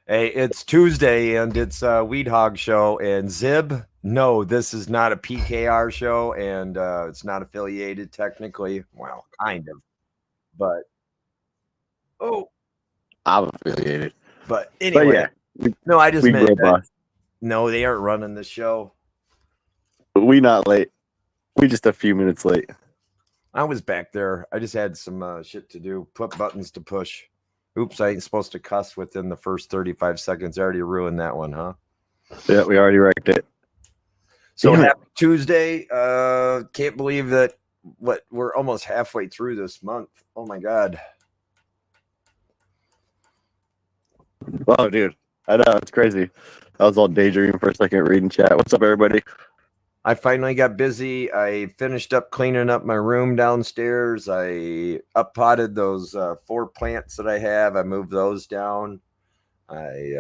Hey, it's Tuesday and it's a Weed Hog show. And Zib, no, this is not a PKR show, and it's not affiliated technically. Well, kind of, but oh, I'm affiliated. but anyway, no, I just we meant grow boss. no, they aren't running the show. We not late. We just a few minutes late. I was back there. I just had some shit to do. Put buttons to push. Oops, I ain't supposed to cuss within the first 35 seconds. I already ruined that one, huh? Yeah, we already wrecked it. So Damn it. happy Tuesday. Can't believe that we're almost halfway through this month. Oh my god. Oh, dude. I know, it's crazy. I was all daydreaming for a second reading chat. What's up, everybody? I finally got busy. I finished up cleaning up my room downstairs. I uppotted those 4 plants that I have. I moved those down. I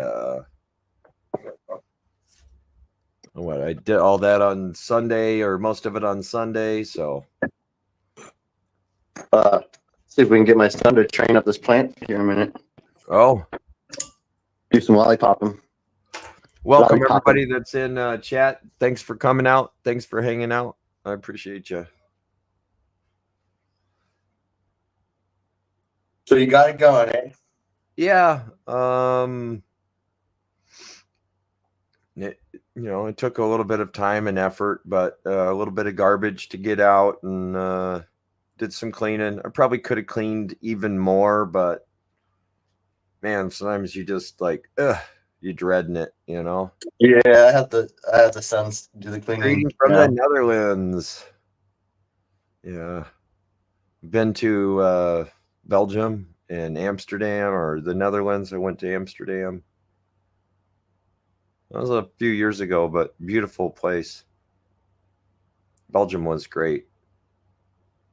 did all that on Sunday, or most of it on Sunday. So See if we can get my son to train up this plant here in a minute. oh, Do some lollipopping. welcome Lollipop. everybody that's in chat. Thanks for coming out. Thanks for hanging out. I appreciate you. So you got it going, eh? Yeah. It took a little bit of time and effort, but a little bit of garbage to get out, and did some cleaning. I probably could have cleaned even more, but man, sometimes you just you dreading it, you know. Yeah, I have the sons do the cleaning. Greeting from the Netherlands. Yeah. Been to Belgium and Amsterdam, or the Netherlands. I went to Amsterdam. That was a few years ago, but beautiful place. Belgium was great.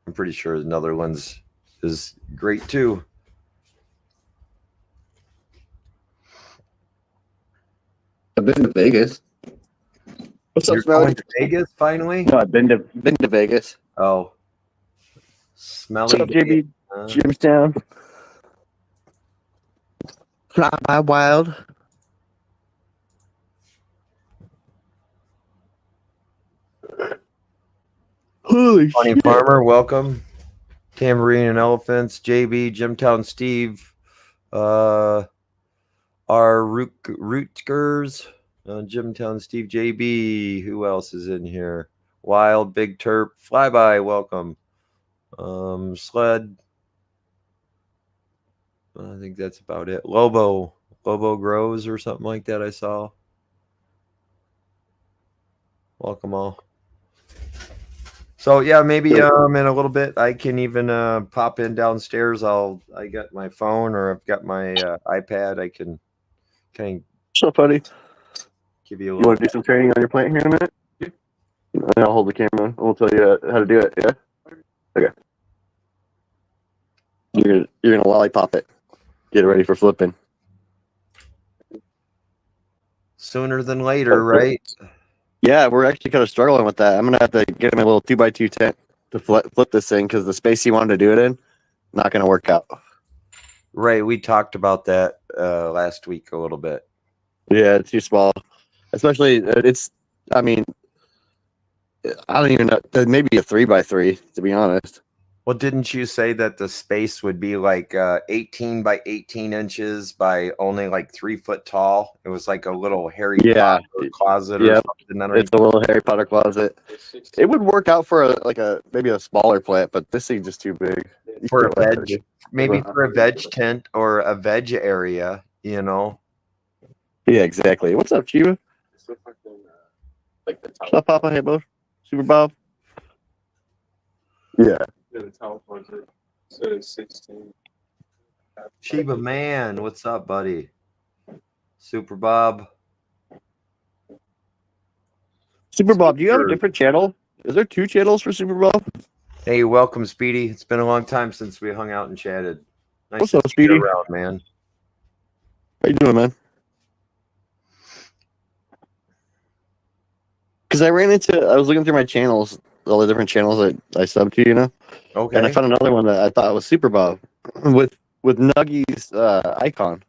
I'm pretty sure the Netherlands is great too. I've been to Vegas. What's You're up, Smelly? going to Vegas finally? No, I've been to Vegas. Oh, Smelly. What's up, JB? Jamestown. Fly by wild. Holy Funny shit. Farmer, welcome. Tambourine and Elephants, JB, Jimtown Steve, our Rootgers, Jimtown Steve, JB. Who else is in here? Wild, Big Terp, Flyby, welcome. Sled. I think that's about it. Lobo Grows or something like that I saw. Welcome all. So yeah, maybe in a little bit I can even pop in downstairs. I got my phone, or I've got my iPad. I can kind of What's up, buddy? give you a You little. want to do some training on your plant here in a minute? And I'll hold the camera and we'll tell you how to do it. Yeah. Okay. You're gonna lollipop it. Get ready for flipping. Sooner than later, right? Yeah, we're actually kind of struggling with that. I'm gonna have to get him a little 2x2 tent to flip this thing because the space he wanted to do it in, not gonna work out. Right. We talked about that last week a little bit. Yeah, it's too small. Especially it's. I mean, I don't even know. Maybe a 3x3 to be honest. Well, didn't you say that the space would be like 18 by 18 inches by only like 3 foot tall? It was like a little Harry Potter closet or something. It's a little Harry Potter closet. It would work out for maybe a smaller plant, but this thing's just too big. For a veg, maybe for a veg tent or a veg area, you know? Yeah, exactly. What's up, Chiba? What's up, Papa? Hey, Bo. Super Bob? Yeah. The top budget says 16. Chiba Man, what's up, buddy? Super Bob. Super Bob, do you have a different channel? Is there 2 channels for Super Bob? Hey, welcome, Speedy. It's been a long time since we hung out and chatted. Nice What's to up, see you Speedy? around, man. How you doing, man? Because I was looking through my channels, all the different channels that I sub to, you know? Okay. And I found another one that I thought was Super Bob with Nuggy's icon.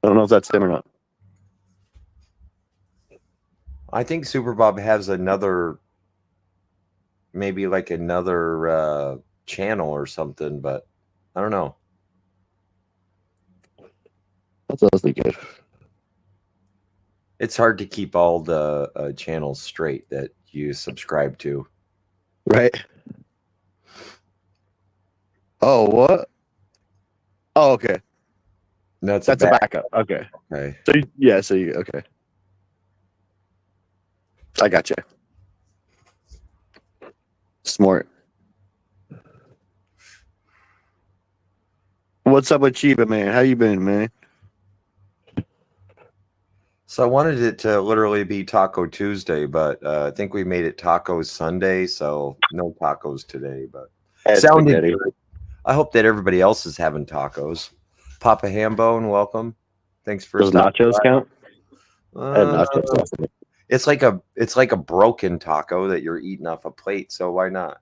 I don't know if that's him or not. I think Super Bob has another, maybe like another channel or something, but I don't know. That's honestly good. It's hard to keep all the channels straight that you subscribe to. Right? Oh, what? Oh, okay. That's That's a backup. Okay. Okay. So okay. I got you. Smart. What's up with Chiba, man? How you been, man? So I wanted it to literally be Taco Tuesday, but I think we made it Taco Sunday, so no tacos today. But sounded Spaghetti. good. I hope that everybody else is having tacos. Papa Hambone, welcome. Thanks for Those stopping nachos by. count? I had Uh, nachos last night. it's like a broken taco that you're eating off a plate, so why not?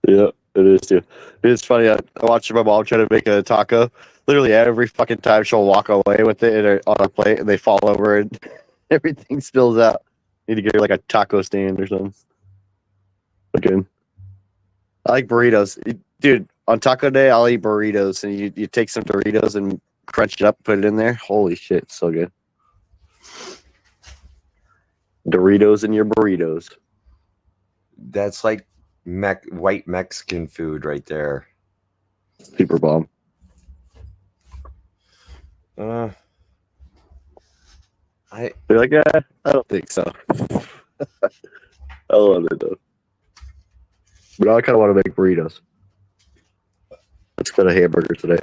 Yeah, it is too. It's funny. I watched my mom try to make a taco. Literally every fucking time she'll walk away with it on a plate and they fall over and everything spills out. Need to get her like a taco stand or something. Again, I like burritos, dude. On taco day, I'll eat burritos, and you take some Doritos and crunch it up, put it in there. Holy shit, it's so good. Doritos in your burritos. That's like white Mexican food right there. Super bomb. I You're like, yeah, I don't think so. I love it though. But I kind of want to make burritos. Let's get a hamburger today.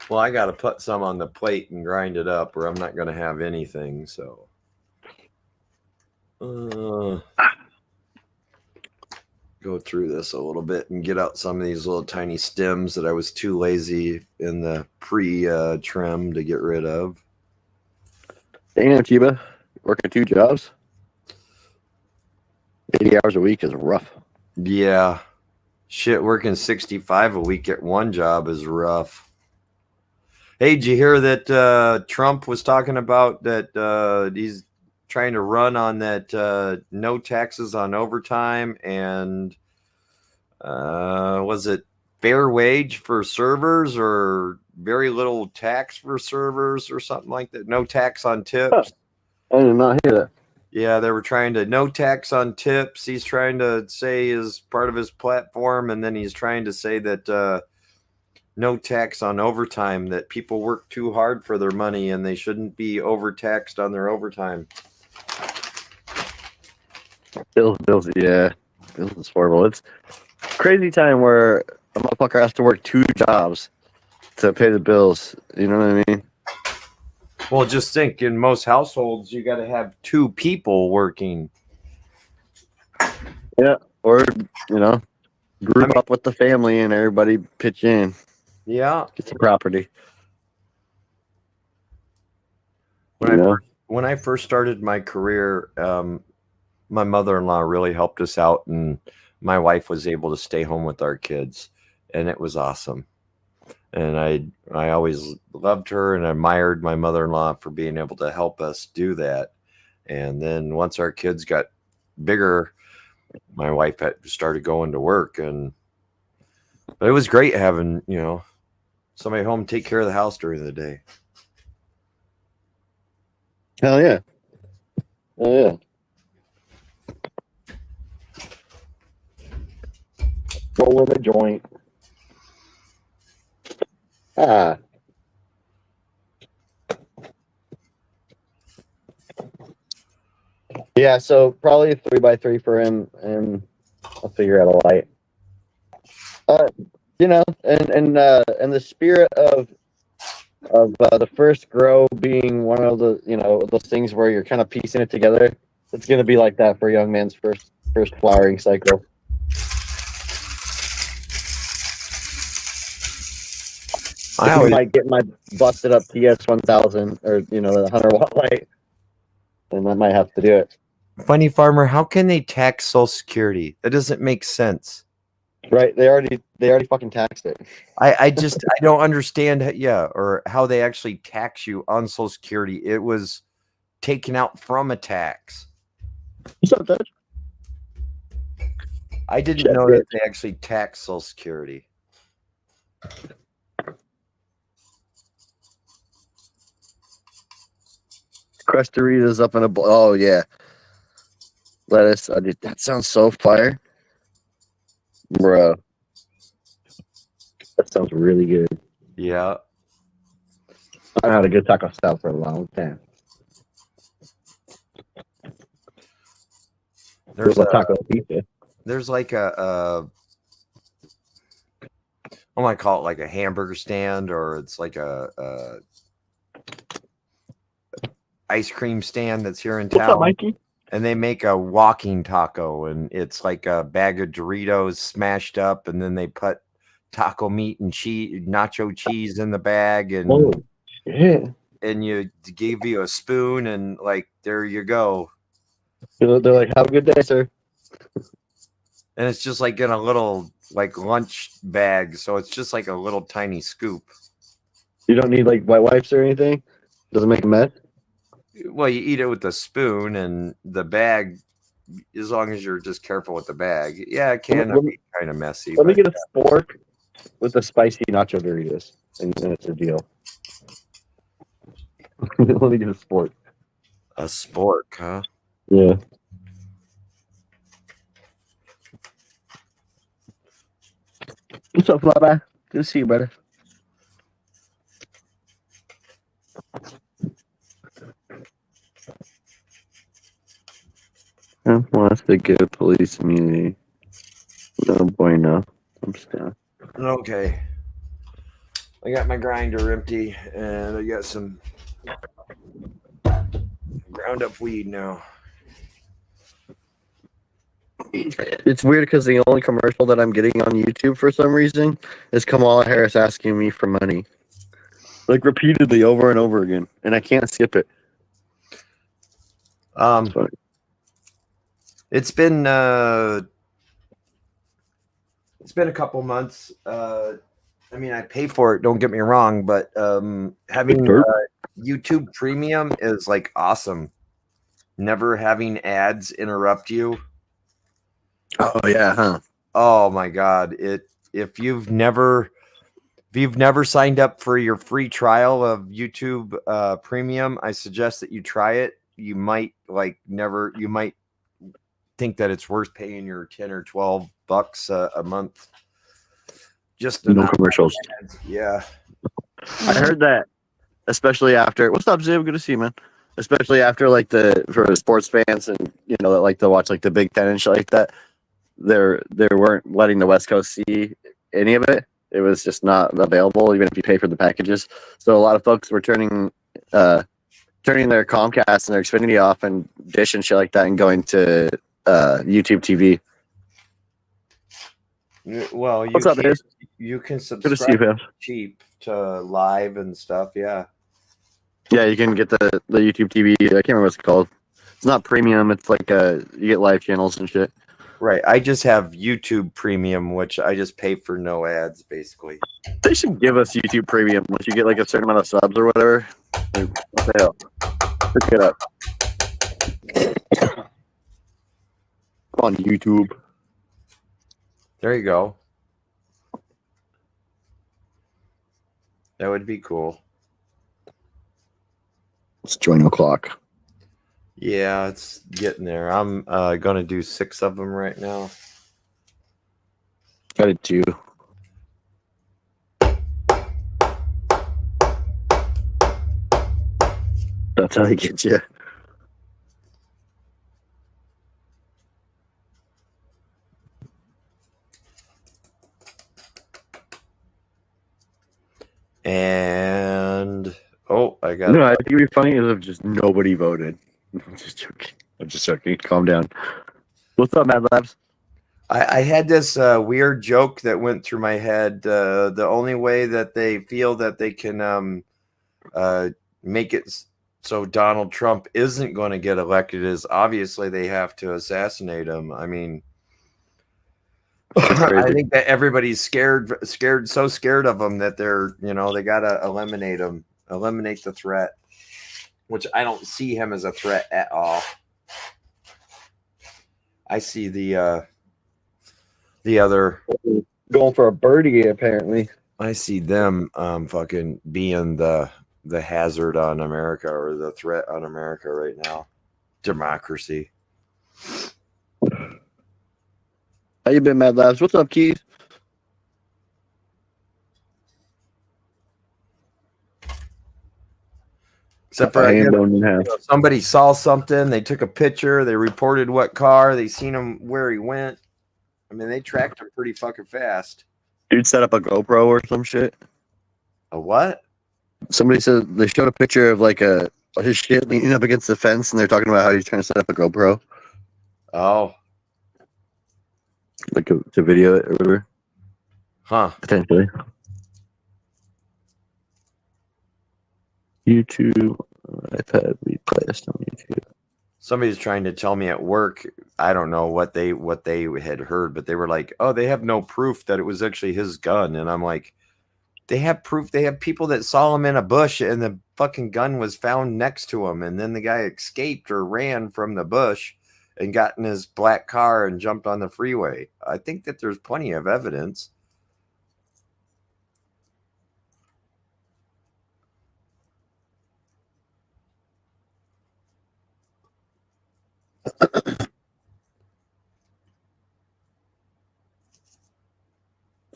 Well, I got to put some on the plate and grind it up, or I'm not going to have anything. So, go through this a little bit and get out some of these little tiny stems that I was too lazy in the pre-trim to get rid of. Damn, Chiba, working 2 jobs. 80 hours a week is rough. Yeah, shit, working 65 a week at one job is rough. Hey, did you hear that Trump was talking about that he's trying to run on that no taxes on overtime and was it fair wage for servers or very little tax for servers or something like that? No tax on tips. I did not hear that. Yeah, they were trying to no tax on tips. He's trying to say as part of his platform, and then he's trying to say that no tax on overtime, that people work too hard for their money and they shouldn't be overtaxed on their overtime. Bills, yeah. Bills is horrible. It's crazy time where a motherfucker has to work 2 jobs to pay the bills. You know what I mean? Well, just think, in most households, you got to have 2 people working. Yeah. Or, group up with the family and everybody pitch in. Yeah. Get the property. When I first started my career, my mother-in-law really helped us out, and my wife was able to stay home with our kids, and it was awesome. And I always loved her and admired my mother-in-law for being able to help us do that. And then once our kids got bigger, my wife started going to work, but it was great having, somebody home take care of the house during the day. Hell yeah. Oh yeah. Roll in a joint. Yeah, so probably a 3x3 for him, and I'll figure out a light. And the spirit of the first grow being one of the those things where you're kind of piecing it together. It's gonna be like that for a young man's first flowering cycle. I might get my busted up TS 1000 or the 100-watt light, and I might have to do it. Funny Farmer, how can they tax Social Security? That doesn't make sense. Right? They already fucking taxed it. I don't understand or how they actually tax you on Social Security. It was taken out from a tax. What's up, Dutch? I didn't know that they actually tax Social Security. Crestaritas up in a bowl. Oh yeah, lettuce. That sounds so fire, bro. That sounds really good. Yeah. I had a good taco style for a long time. There's a taco pizza. There's like I might call it like a hamburger stand, or it's like a ice cream stand that's here in town. What's up, Mikey? And they make a walking taco, and it's like a bag of Doritos smashed up, and then they put taco meat and cheese, nacho cheese in the bag, and oh, shit. And you give you a spoon, and like there you go. They're like, "Have a good day, sir." And it's just like in a little like lunch bag, so it's just like a little tiny scoop. You don't need like white wipes or anything. Doesn't make a mess. Well, you eat it with a spoon, and the bag, as long as you're just careful with the bag. Yeah, it can be kind of messy. Let me get a fork with the spicy nacho Doritos, and then it's a deal. Let me get a spork. A spork, huh? Yeah. What's up, Flabba? Good to see you, brother. Wants the good police immunity. No bueno. I'm stuck. Okay. I got my grinder empty, and I got some ground up weed now. It's weird because the only commercial that I'm getting on YouTube for some reason is Kamala Harris asking me for money. Like repeatedly over and over again. And I can't skip it. It's been a couple months. I mean, I pay for it, don't get me wrong, but having YouTube Premium is like awesome. Never having ads interrupt you. Oh yeah, huh? Oh my God! If you've never signed up for your free trial of YouTube Premium, I suggest that you try it. You might think that it's worth paying your $10 or $12 a month. Just no commercials. Yeah, I heard that, especially after. What's up, Zib? Good to see you, man. Especially after like for sports fans and that like to watch like the Big Ten and shit like that. They weren't letting the West Coast see any of it. It was just not available, even if you pay for the packages. So a lot of folks were turning their Comcast and their Xfinity off and Dish and shit like that, and going to YouTube TV. Well, what's up, man? You can subscribe cheap to live and stuff. Yeah. Yeah, you can get the YouTube TV. I can't remember what it's called. It's not premium. It's like you get live channels and shit. Right. I just have YouTube Premium, which I just pay for no ads, basically. They should give us YouTube Premium once you get like a certain amount of subs or whatever. Like, what the hell? Pick it up. On YouTube. There you go. That would be cool. It's join o'clock. Yeah, it's getting there. I'm gonna do 6 of them right now. Got it too. That's how he gets you. And I got. No, I think it'd be funny if just nobody voted. I'm just joking. Calm down. What's up, Mad Labs? I had this weird joke that went through my head. The only way that they feel that they can make it so Donald Trump isn't going to get elected is obviously they have to assassinate him. I mean, I think that everybody's scared, so scared of him that they're, they got to eliminate him, eliminate the threat, which I don't see him as a threat at all. I see the other going for a birdie, apparently. I see them fucking being the hazard on America or the threat on America right now. Democracy. How you been, Mad Labs? What's up, Keith? Except for somebody saw something, they took a picture, they reported what car, they seen him where he went. I mean, they tracked him pretty fucking fast. Dude set up a GoPro or some shit. A what? Somebody said they showed a picture of like his shit leaning up against the fence, and they're talking about how he's trying to set up a GoPro. Oh, like to video it or whatever. Huh? Potentially. YouTube iPad replaced on YouTube. Somebody's trying to tell me at work. I don't know what they had heard, but they were like, "Oh, they have no proof that it was actually his gun." And I'm like, "They have proof. They have people that saw him in a bush, and the fucking gun was found next to him, and then the guy escaped or ran from the bush and got in his black car and jumped on the freeway." I think that there's plenty of evidence.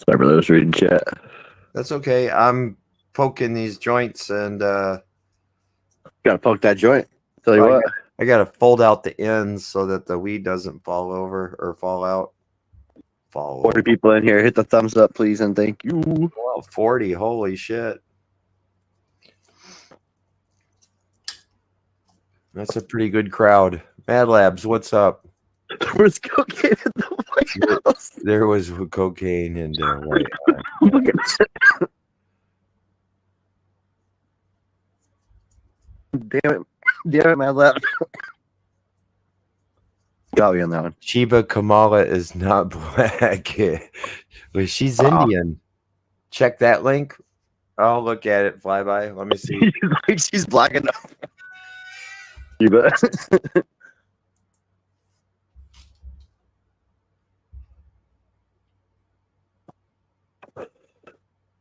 Sorry for those reading chat. That's okay. I'm poking these joints and gotta poke that joint. Tell you what. I gotta fold out the ends so that the weed doesn't fall over or fall out. 40 people in here. Hit the thumbs up, please, and thank you. Well, 40. Holy shit. That's a pretty good crowd. Mad Labs, what's up? Where's cocaine in the White House? There was cocaine in the White House. Damn it, Mad Lab. Got me on that one. Sheba Kamala is not black. Well, she's Indian. Check that link. I'll look at it. Flyby. Let me see. She's black enough. You bet.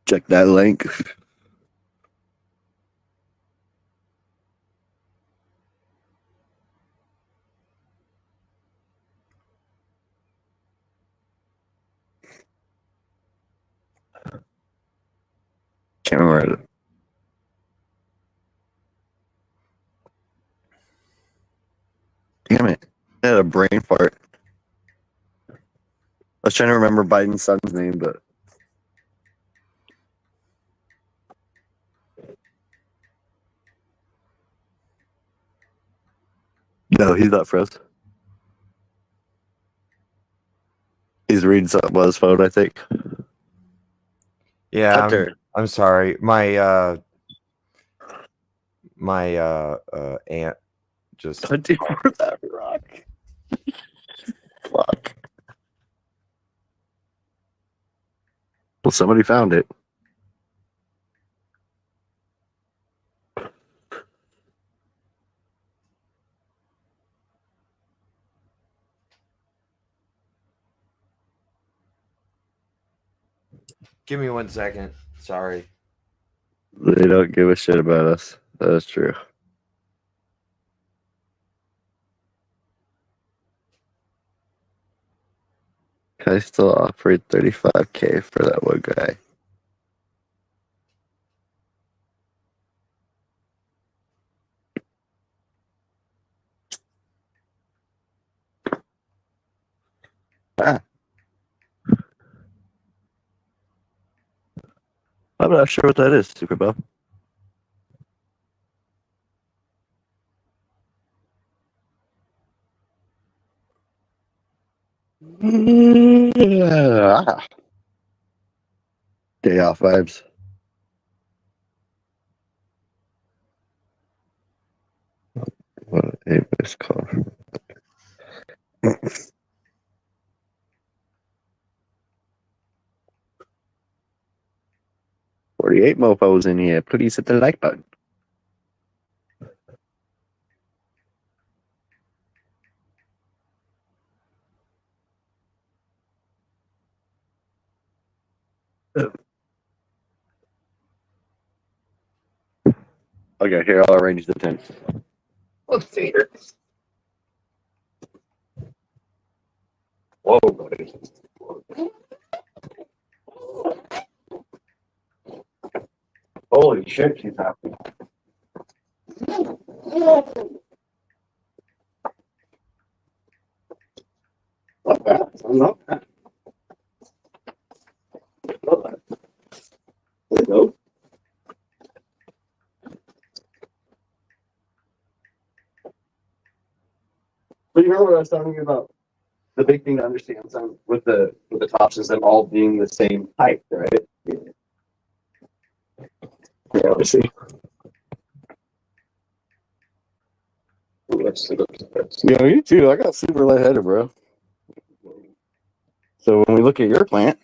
Check that link. Can't remember it. Damn it. I had a brain fart. I was trying to remember Biden's son's name, but no, he's not for us. He's reading something on his phone, I think. Yeah, I'm sorry. My aunt just Hunting for that rock. Fuck. Well, somebody found it. Give me 1 second. Sorry. They don't give a shit about us. That is true. I still offered $35K for that one guy. I'm not sure what that is, Super Bob. Day off vibes. What a missed call. 48 mofos in here. Please hit the like button. Okay, here, I'll arrange the tent. Let's see here. Whoa, buddy. Holy shit, she's happy. Not bad. I'm not bad. Not bad. There you go. But you remember what I was telling you about? The big thing to understand, son, with the tops is them all being the same height, right? Yeah, let's see. Let's look at that. Yeah, you too. I got super lightheaded, bro. So when we look at your plant,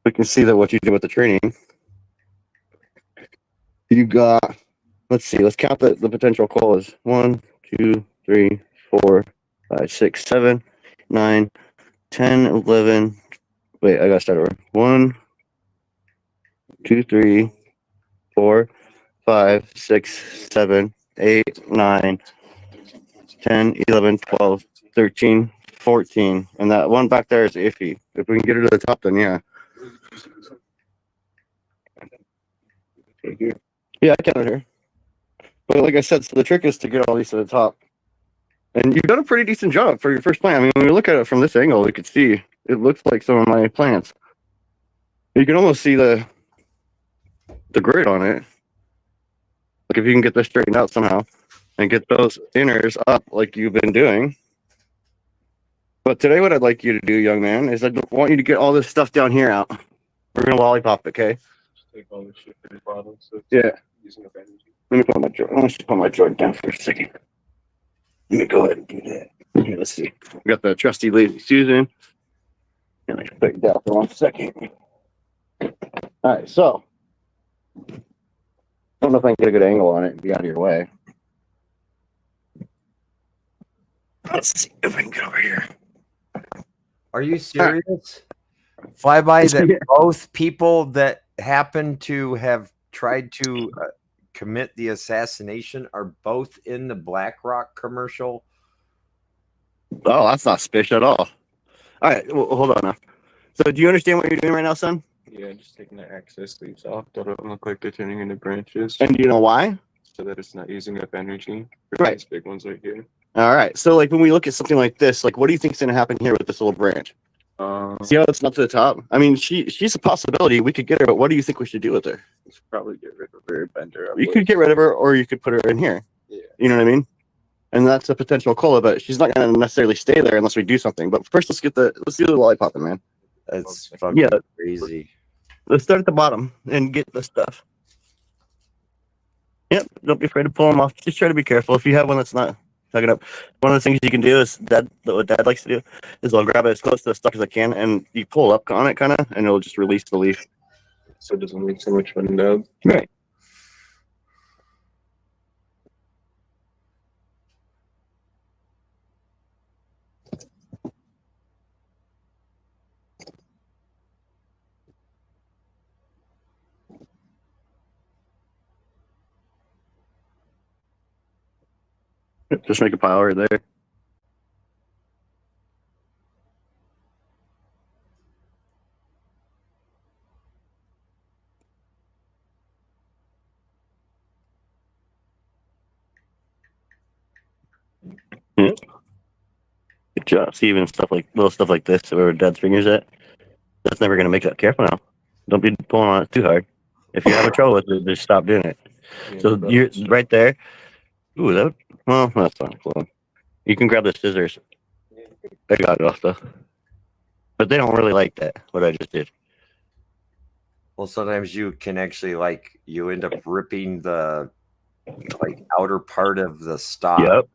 we can see that what you did with the training. You got, let's see, let's count the potential calls. 1, 2, 3, 4, 5, 6, 7, 9, 10, 11. Wait, I gotta start over. 1, 2, 3, 4, 5, 6, 7, 8, 9, 10, 11, 12, 13, 14. And that one back there is iffy. If we can get her to the top, then yeah. Yeah, I counted her. But like I said, so the trick is to get all these to the top. And you've done a pretty decent job for your first plant. I mean, when we look at it from this angle, we could see it looks like some of my plants. You can almost see the grid on it. Like if you can get this straightened out somehow and get those inners up like you've been doing. But today what I'd like you to do, young man, is I want you to get all this stuff down here out. We're going to lollipop it, okay? Just take all the shit to the bottom. So it's Yeah. using up energy. Let me put my joint. Let's just put my joint down for a second. Let me go ahead and do that. Here, let's see. We got the trusty Lazy Susan. And I put it down for 1 second. All right, so I don't know if I can get a good angle on it and be out of your way. Let's see if I can get over here. Are you serious? Flyby that both people that happen to have tried to commit the assassination are both in the BlackRock commercial? Oh, that's not spish at all. All right, well, hold on now. So do you understand what you're doing right now, son? Yeah, just taking the excess leaves off that don't look like they're turning into branches. And do you know why? So that it's not using up energy. Right. These big ones right here. All right. So like when we look at something like this, like what do you think's gonna happen here with this little branch? See how it's not to the top? I mean, she's a possibility. We could get her, but what do you think we should do with her? Probably get rid of her, bend her up. You could get rid of her, or you could put her in here. Yeah. You know what I mean? And that's a potential cola, but she's not gonna necessarily stay there unless we do something. But first, let's do the lollipopping, man. That's fucking Yeah. crazy. Let's start at the bottom and get the stuff. Yep. Don't be afraid to pull them off. Just try to be careful. If you have one that's not tugging up, one of the things you can do is what Dad likes to do is I'll grab it as close to the stuff as I can, and you pull up on it, kind of, and it'll just release the leaf. So it doesn't leave so much wind out. Right. Just make a pile right there. Yeah. Good job. See, even little stuff like this, where Dad's fingers at, that's never gonna make that. Careful now. Don't be pulling on it too hard. If you have trouble with it, just stop doing it. Yeah, So but- you're right there. Ooh, that's not close. You can grab the scissors. I got it off though. But they don't really like that, what I just did. Well, sometimes you can actually you end up ripping the like outer part of the stock, Yep.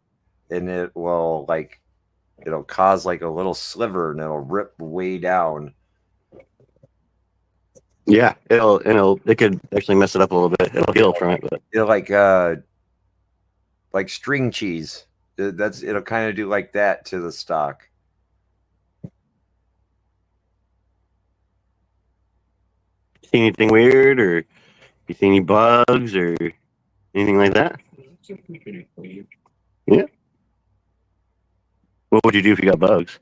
and it'll cause like a little sliver, and it'll rip way down. Yeah, it could actually mess it up a little bit. It'll heal from it, but It'll like string cheese. It'll kind of do like that to the stock. see anything weird, or you see any bugs or anything like that? Yeah. What would you do if you got bugs?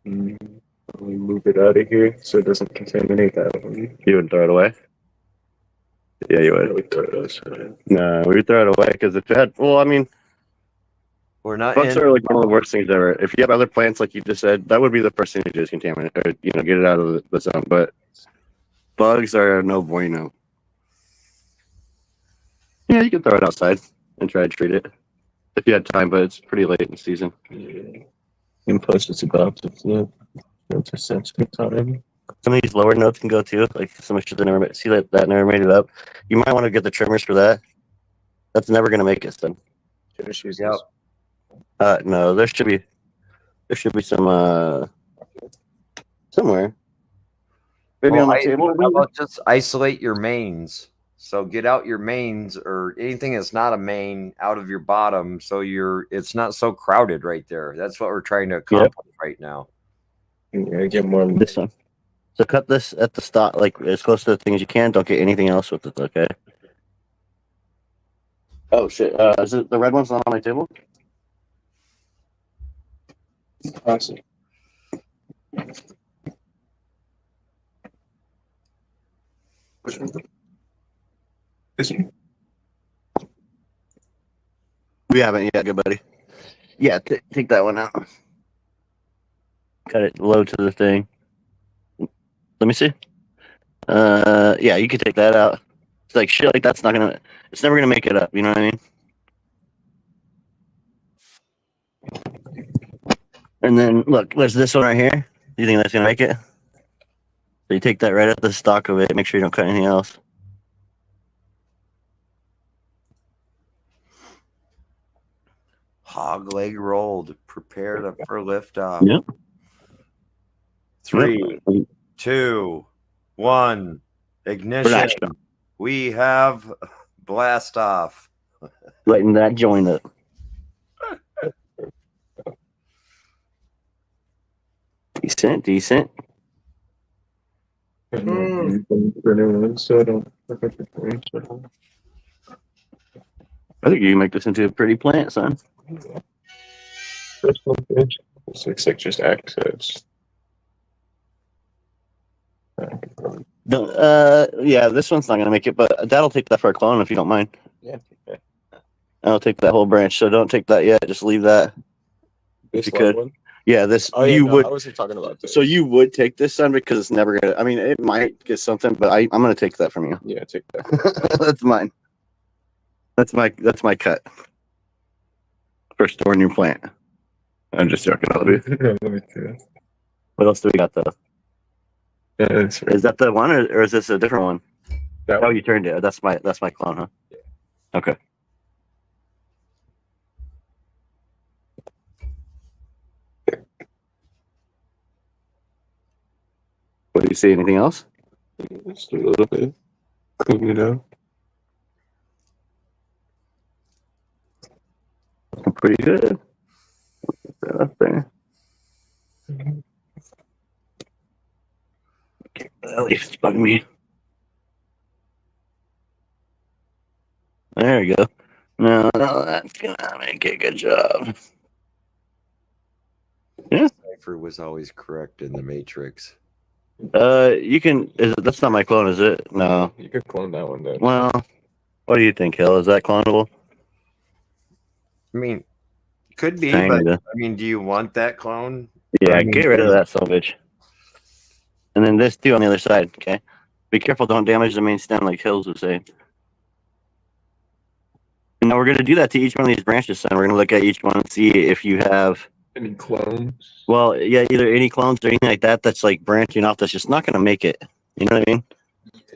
We move it out of here so it doesn't contaminate that one. You would throw it away. Yeah, you would. We throw it outside. No, we would throw it away because if it had, well, I mean, We're not bugs in. are like one of the worst things ever. If you have other plants, like you just said, that would be the first thing to do is contaminate, or get it out of the zone. But bugs are no bueno. Yeah, you can throw it outside and try to treat it if you had time, but it's pretty late in the season. Yeah. And plus, it's about to flip. It's a sensitive time. Some of these lower notes can go too. Like some of that never made, see that never made it up. You might want to get the trimmers for that. That's never gonna make it. Then. Yep. No, there should be some somewhere. Maybe on the table. How about just isolate your mains? So get out your mains or anything that's not a main out of your bottom, so it's not so crowded right there. That's what we're trying to accomplish right now. Yeah, get more. This one. So cut this at the stop, like as close to the thing as you can. Don't get anything else with it, okay? Oh shit! Is it the red one's not on my table? Awesome. Which one? This one? We haven't yet, good buddy. Yeah, take that one out. Cut it low to the thing. Let me see. Yeah, you could take that out. It's like shit like that's not gonna. It's never gonna make it up. You know what I mean? And then look, there's this one right here. Do you think that's gonna make it? So you take that right at the stalk of it. Make sure you don't cut anything else. Hog leg rolled. Prepare for liftoff. Yep. 3, 2, 1. Ignition. We have blast off. Lighten that joint up. Decent. So I don't. I think you can make this into a pretty plant, son. This looks like just access. Yeah, this one's not gonna make it, but that'll take that for a clone if you don't mind. Yeah. I'll take that whole branch, so don't take that yet. Just leave that. This you could. one? Yeah, this Oh, yeah, you no, would. I wasn't talking about this. So you would take this, son, because it's never gonna. I mean, it might get something, but I'm gonna take that from you. Yeah, take that. That's mine. That's my cut for storing your plant. I'm just joking. I'll be. Let me see this. What else do we got though? Yeah, that's right. Is that the one, or is this a different one? That Oh, one. you turned it. That's my clone, huh? Yeah. Okay. What do you see? Anything else? Just a little bit. Clean it up. Pretty good. Put that up there. At least it's bugging me. There you go. No, that's gonna make a good job. Cypher was always correct in the Matrix. You can. That's not my clone, is it? No. You could clone that one then. Well, what do you think, Hill? Is that clonable? I mean, could be, Kinda. but I mean, do you want that clone? Yeah, I mean, get rid of that salvage. And then this too on the other side, okay? Be careful, don't damage the main stem like Hills was saying. And now we're going to do that to each one of these branches, son. We're going to look at each one and see if you have, Any clones? well, yeah, either any clones or anything like that that's like branching off that's just not going to make it. You know what I mean?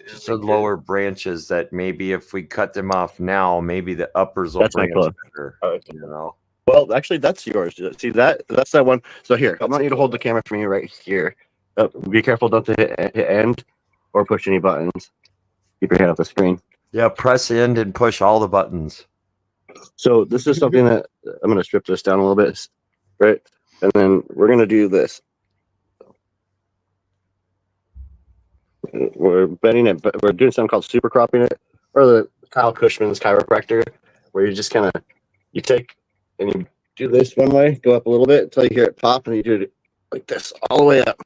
Just the lower branches that maybe if we cut them off now, maybe the uppers will That's my branch club. better. All right. You know. Well, actually, that's yours. See that's that one. So here, I want you to hold the camera for me right here. Be careful not to hit end or push any buttons. Keep your hand off the screen. Yeah, press end and push all the buttons. So this is something that I'm going to strip this down a little bit, right? And then we're going to do this. We're bending it, but we're doing something called super cropping it, or the Kyle Cushman's chiropractor, where you just kind of you take and you do this one way, go up a little bit until you hear it pop, and you do it like this all the way up.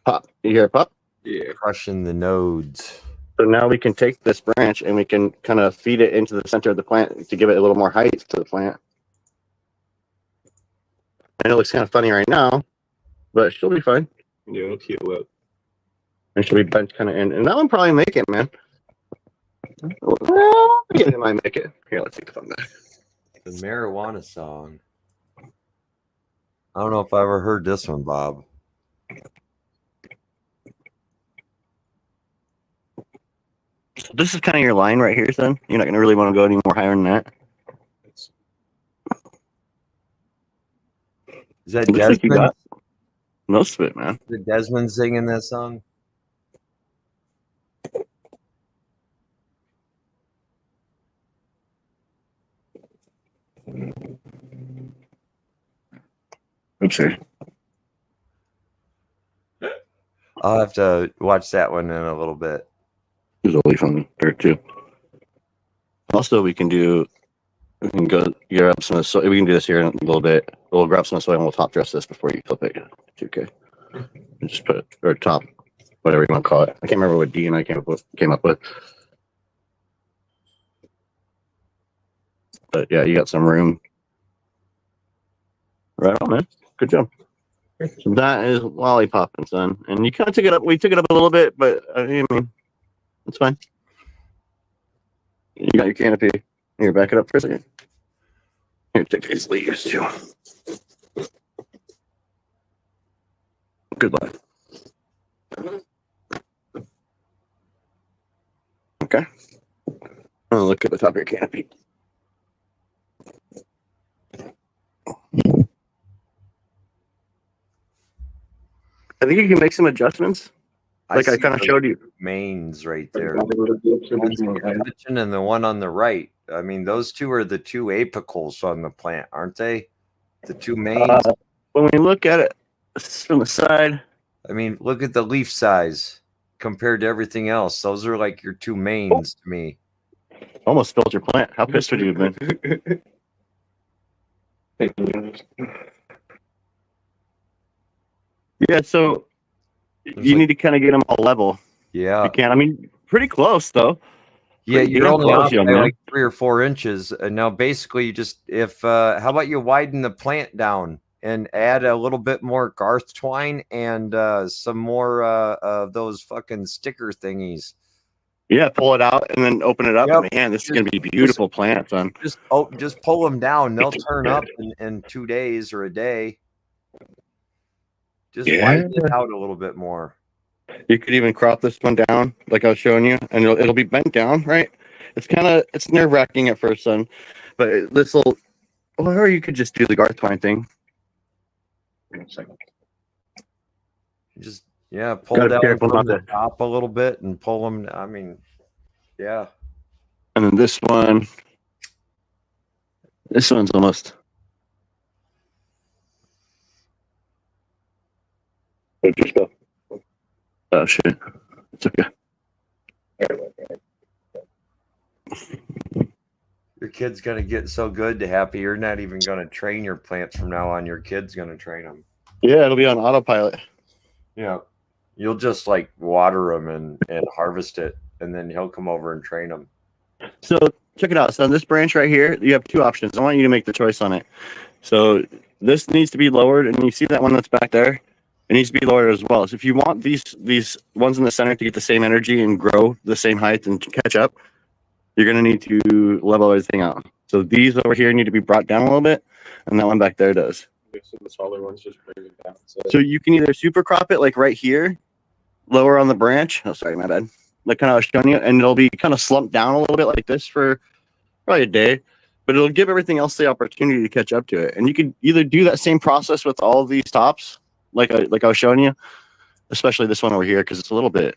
Pop. You hear it pop? Yeah. Crushing the nodes. So now we can take this branch and we can kind of feed it into the center of the plant to give it a little more height to the plant. And it looks kind of funny right now, but she'll be fine. Yeah, it'll heal up. And she'll be bent kind of in. And that one probably make it, man. Well, yeah, it might make it. Here, let's see the thumbnail. The marijuana song. I don't know if I ever heard this one, Bob. So this is kind of your line right here, son. You're not going to really want to go any more higher than that. Is that Looks like you Desmond? got most of it, man. Is it Desmond singing that song? Oops, sorry. I'll have to watch that one in a little bit. There's a leaf on the dirt, too. Also, we can go grab some of the soil. We can do this here in a little bit. We'll grab some of the soil and we'll top dress this before you flip it. 2K. And just put it, or top, whatever you want to call it. I can't remember what D and I came up with. But yeah, you got some room. Right on, man. Good job. So that is lollipopping, son. And you kind of took it up. We took it up a little bit, but I mean, it's fine. You got your canopy. Here, back it up for a second. Here, take these leaves too. Good luck. Okay. Oh, look at the top of your canopy. I think you can make some adjustments. Like I see kind of the showed you. mains right there. One's in the kitchen and the one on the right. I mean, those two are the two apicals on the plant, aren't they? The two mains. When we look at it from the side, I mean, look at the leaf size compared to everything else. Those are like your two mains to me. almost spilled your plant. How pissed would you have been? Yeah, so you need to kind of get them all level. Yeah. You can. I mean, pretty close though. Yeah, Pretty you're damn only close, off young by man. like 3 or 4 inches. And now basically you just how about you widen the plant down and add a little bit more garth twine and some more of those fucking sticker thingies. Yeah, pull it out and then open it up. Yep. Man, this is gonna be beautiful plant, son. Just pull them down. They'll turn up in 2 days or a day. Just widen it out a little bit more. You could even crop this one down, like I was showing you, and it'll be bent down, right? It's nerve wracking at first, son, but this will, or you could just do the garth twine thing. Just pull Gotta be down careful from not the top a little bit and pull them. I mean, yeah. And then this one's almost. Oh shit! It's okay. Your kid's gonna get so good to happy. You're not even gonna train your plants from now on. Your kid's gonna train them. Yeah, it'll be on autopilot. Yeah, you'll just like water them and harvest it, and then he'll come over and train them. So check it out. So on this branch right here, you have 2 options. I want you to make the choice on it. So this needs to be lowered, and you see that one that's back there? It needs to be lowered as well. So if you want these ones in the center to get the same energy and grow the same height and catch up, you're going to need to level everything out. So these over here need to be brought down a little bit, and that one back there does. So the smaller ones just bring it down. So you can either super crop it like right here, lower on the branch. Oh, sorry, my bad. Like kind of I was showing you, and it'll be kind of slumped down a little bit like this for probably a day, but it'll give everything else the opportunity to catch up to it. And you can either do that same process with all of these tops, like I was showing you, especially this one over here because it's a little bit.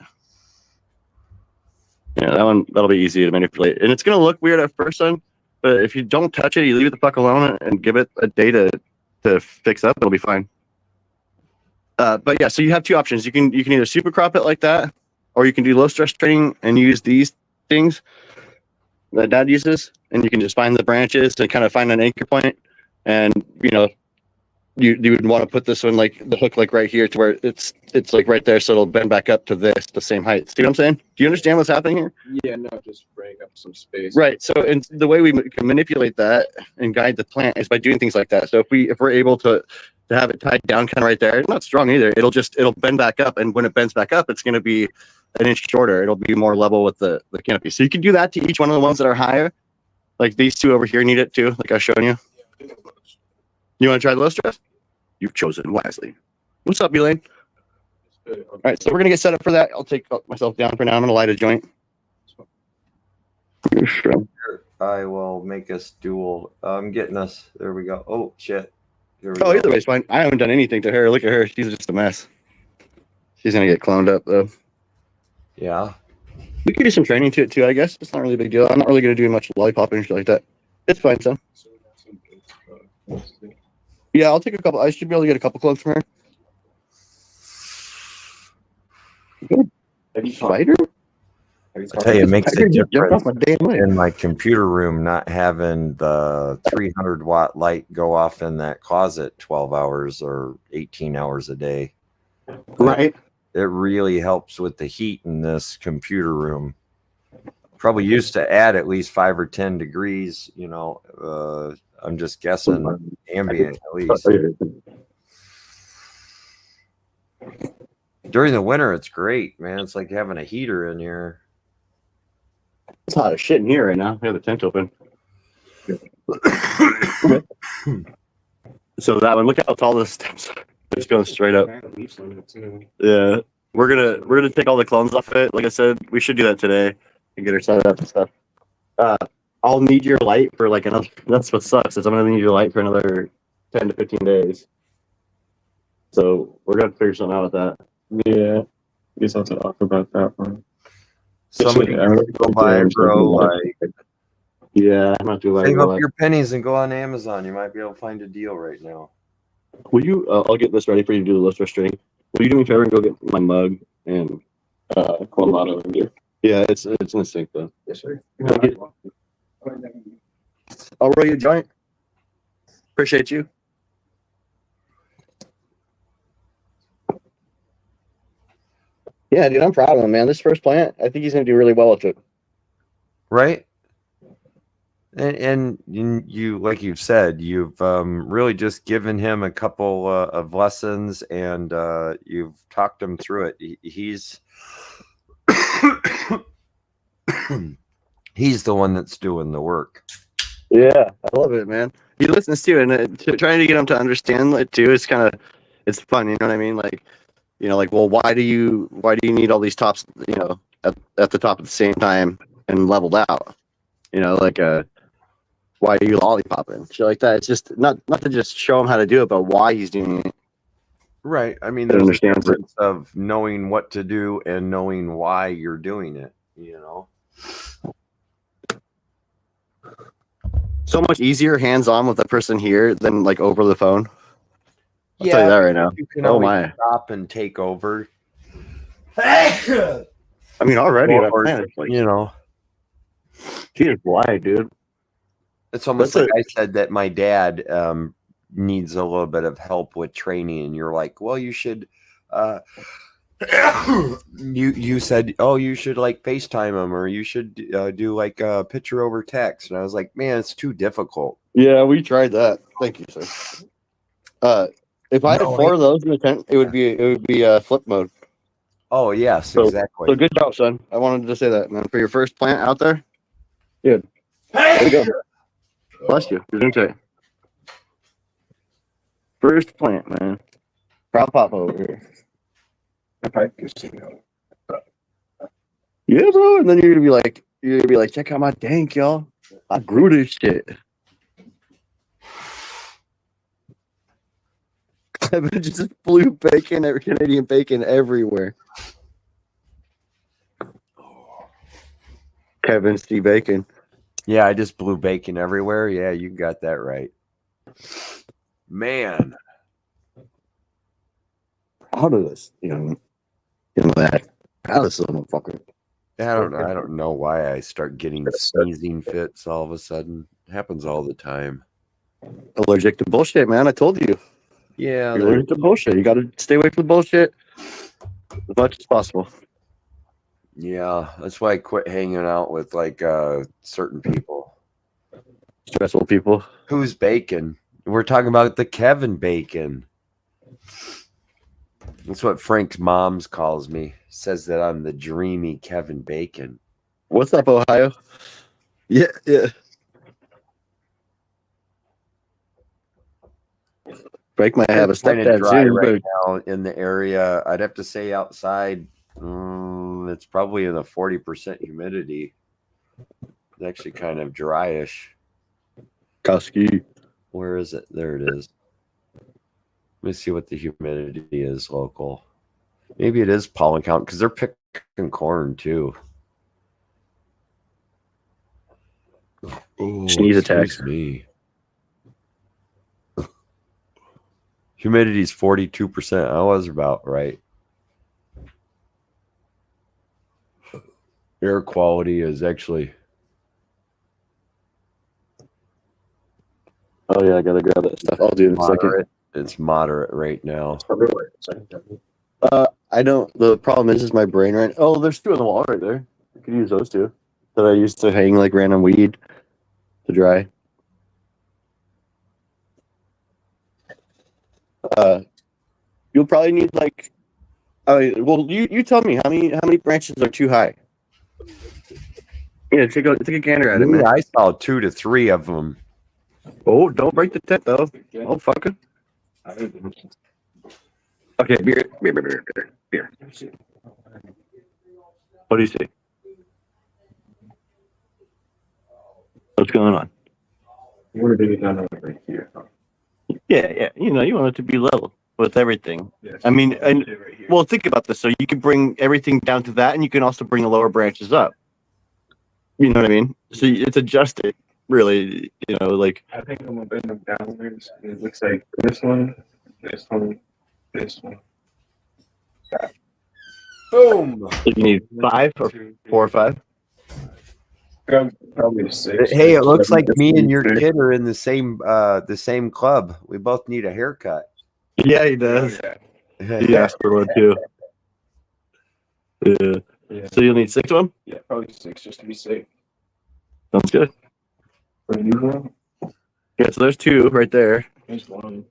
Yeah, that'll be easy to manipulate, and it's gonna look weird at first, son. But if you don't touch it, you leave it the fuck alone and give it a day to fix up, it'll be fine. But yeah, so you have two options. You can either super crop it like that, or you can do low stress training and use these things that Dad uses, and you can just find the branches and kind of find an anchor point, and you would want to put this one like the hook like right here to where it's like right there, so it'll bend back up to the same height. See what I'm saying? Do you understand what's happening here? Yeah, no, just break up some space. Right. So, and the way we can manipulate that and guide the plant is by doing things like that. So if we're able to have it tied down kind of right there, it's not strong either. It'll bend back up, and when it bends back up, it's going to be an inch shorter. It'll be more level with the canopy. So you can do that to each one of the ones that are higher. Like these two over here need it too, like I was showing you. You want to try the low stress? You've chosen wisely. What's up, Elaine? All right, so we're gonna get set up for that. I'll take myself down for now. I'm gonna light a joint. I will make us dual. I'm getting us. There we go. Oh shit. Here we Oh, go. either way, it's fine. I haven't done anything to her. Look at her. She's just a mess. She's gonna get cloned up though. Yeah. We could do some training to it too, I guess. It's not really a big deal. I'm not really gonna do much lollipopping and shit like that. It's fine, son. Yeah, I'll take a couple. I should be able to get a couple clones from her. Spider? I tell you, it makes a Jump difference off my damn leg. in my computer room not having the 300-watt light go off in that closet 12 hours or 18 hours a day. Right. It really helps with the heat in this computer room. Probably used to add at least 5 or 10 degrees, I'm just guessing ambient at least. During the winter, it's great, man. It's like having a heater in here. It's hot as shit in here right now. We have the tent open. So that one, look how tall this steps are. It's going straight up. Yeah. We're gonna take all the clones off it. Like I said, we should do that today and get her set up and stuff. I'll need your light for like another. That's what sucks is I'm gonna need your light for another 10 to 15 days. So we're gonna figure something out with that. Yeah. I guess I'll have to talk about that one. Somebody go by, bro. Like, Yeah, I'm not doing save up like. your pennies and go on Amazon. You might be able to find a deal right now. Will you? I'll get this ready for you to do the lister string. Will you do me a favor and go get my mug and Colorado in here. yeah, it's in the sink though. Yes, sir. I'll roll you a joint. Appreciate you. Yeah, dude, I'm proud of him, man. This first plant, I think he's gonna do really well with it. Right? And you, like you've said, you've really just given him a couple of lessons, and you've talked him through it. He's he's the one that's doing the work. Yeah, I love it, man. He listens to it, and trying to get him to understand it too is it's fun. You know what I mean? Like, well, why do you need all these tops? At the top at the same time and leveled out. Why are you lollipopping? Shit like that. It's just not to just show him how to do it, but why he's doing it. Right. I mean, That there's a understands it. difference of knowing what to do and knowing why you're doing it. So much easier hands-on with the person here than like over the phone. I'll tell you that right now. You can Oh always my. stop and take over. I mean, already, Or, man, it's like, Jesus, why, dude? it's almost That's like I said that my dad needs a little bit of help with training, and you're like, well, you should. You said, oh, you should like FaceTime him, or you should do like a picture over text, and I was like, man, it's too difficult. Yeah, we tried that. Thank you, sir. If I had 4 of those in the tent, it would be flip mode. Oh yes, So exactly. good job, son. I wanted to say that, man. For your first plant out there, good. There you go. Bless you. You're doing great. First plant, man. Proud papa over here. Yeah, bro. And then you're gonna be like, check out my tank, y'all. I grew this shit. Kevin just flew bacon, Canadian bacon everywhere. Kevin C. Bacon. Yeah, I just blew bacon everywhere. Yeah, you got that right. Man. Proud of this, that. Proud of this little motherfucker. I don't know. I don't know why I start getting sneezing fits all of a sudden. It happens all the time. Allergic to bullshit, man. I told you. Yeah, You're allergic to bullshit. You got to stay away from bullshit as much as possible. yeah. That's why I quit hanging out with like certain people. Stressful people. Who's Bacon? We're talking about the Kevin Bacon. That's what Frank's mom's calls me. Says that I'm the dreamy Kevin Bacon. What's up, Ohio? Yeah. Frank might have a It's kind of stepdad dry soon, right but now in the area. I'd have to say outside, it's probably in the 40% humidity. It's actually kind of dryish. Koski. Where is it? There it is. Let me see what the humidity is local. Maybe it is pollen count because they're picking corn too. Oh, Sneeze attack. excuse me. Humidity is 42%. I was about right. Air quality is actually. Oh yeah, I gotta grab that stuff. I'll do it in a second. Moderate. It's moderate right now. I don't. The problem is my brain right. Oh, there's two on the wall right there. I could use those two that I used to hang like random weed to dry. You'll probably need like. Well, you tell me how many branches are too high. Yeah, take a gander at it, man. I saw 2 to 3 of them. Oh, don't break the tent though. Oh, fucker. Okay, beer. What do you see? What's going on? We're doing it over here. Yeah. You want it to be level with everything. Yes. I mean, and well, think about this. So you can bring everything down to that, and you can also bring the lower branches up. You know what I mean? So it's adjusted, really. Like I think I'm gonna bend them downwards. It looks like this one, this one, this one. Boom. you need 5 or 4 or 5. Probably 6. Hey, it looks like me and your kid are in the same club. We both need a haircut. Yeah, he does. Yeah. He asked for one too. Yeah. Yeah. So you'll need 6 of them. Yeah, probably 6 just to be safe. Sounds good. For you one, Yeah. So there's 2 right there. there's one.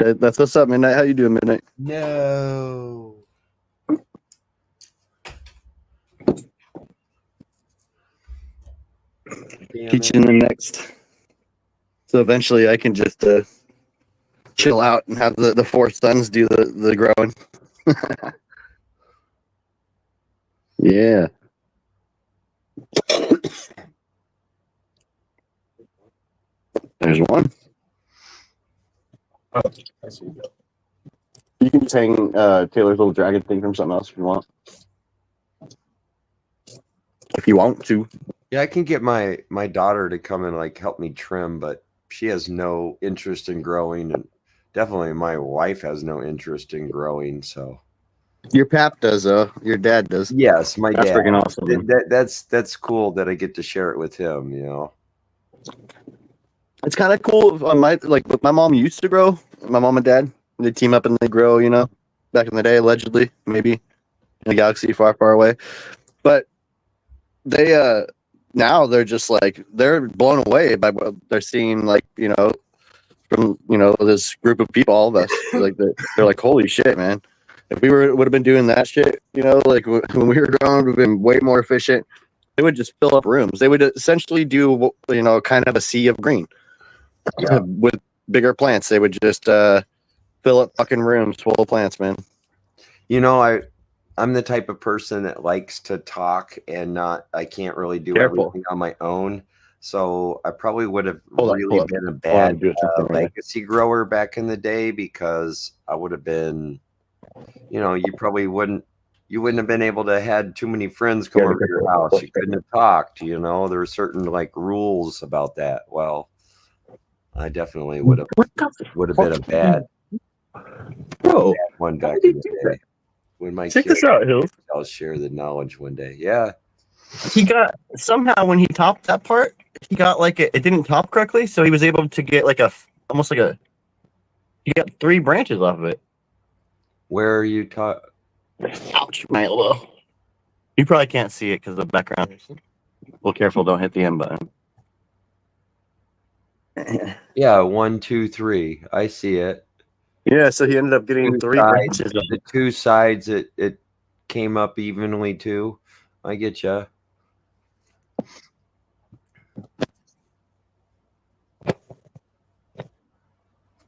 Okay, that's what's up, Midnight. How you doing, Midnight? No. Teach in the next. So eventually I can just chill out and have the 4 sons do the growing. Yeah. There's one. Oh, I see. You can just hang Taylor's little dragon thing from something else if you want. If you want to. Yeah, I can get my daughter to come and like help me trim, but she has no interest in growing, and definitely my wife has no interest in growing. So Your pap does, though. Your dad does. yes, my That's dad. freaking awesome. That's cool that I get to share it with him. It's kind of cool. On what my mom used to grow. My mom and dad, they team up and they grow. Back in the day, allegedly, maybe in a galaxy far, far away. But they now they're just like they're blown away by what they're seeing. From this group of people, all of us. They're like, holy shit, man. If we would have been doing that shit, when we were growing, we've been way more efficient. They would just fill up rooms. They would essentially do, kind of a sea of green with bigger plants. They would just, fill up fucking rooms full of plants, man. You know, I'm the type of person that likes to talk and I can't really do Careful. everything on my own. So I probably would have Hold really up. been a Hold on, bad do it something right. legacy grower back in the day, because I would have been, you know, you wouldn't have been able to had too many friends come over to your house. You couldn't have talked, you know, there were certain like rules about that. Well, I definitely would have been a bad Bro, one how back did in the you do day. that? When my Check kids, this out, Hills. I'll share the knowledge one day. Yeah. He got somehow when he topped that part, he got like it didn't top correctly, so he was able to get like almost like he got 3 branches off of it. Where are you taught? Ouch, my elbow. You probably can't see it because of the background. Well, careful, don't hit the M button. Yeah, 1, 2, 3. I see it. Yeah, so he ended up getting 3 branches. The 2 sides, it came up evenly too. I get you.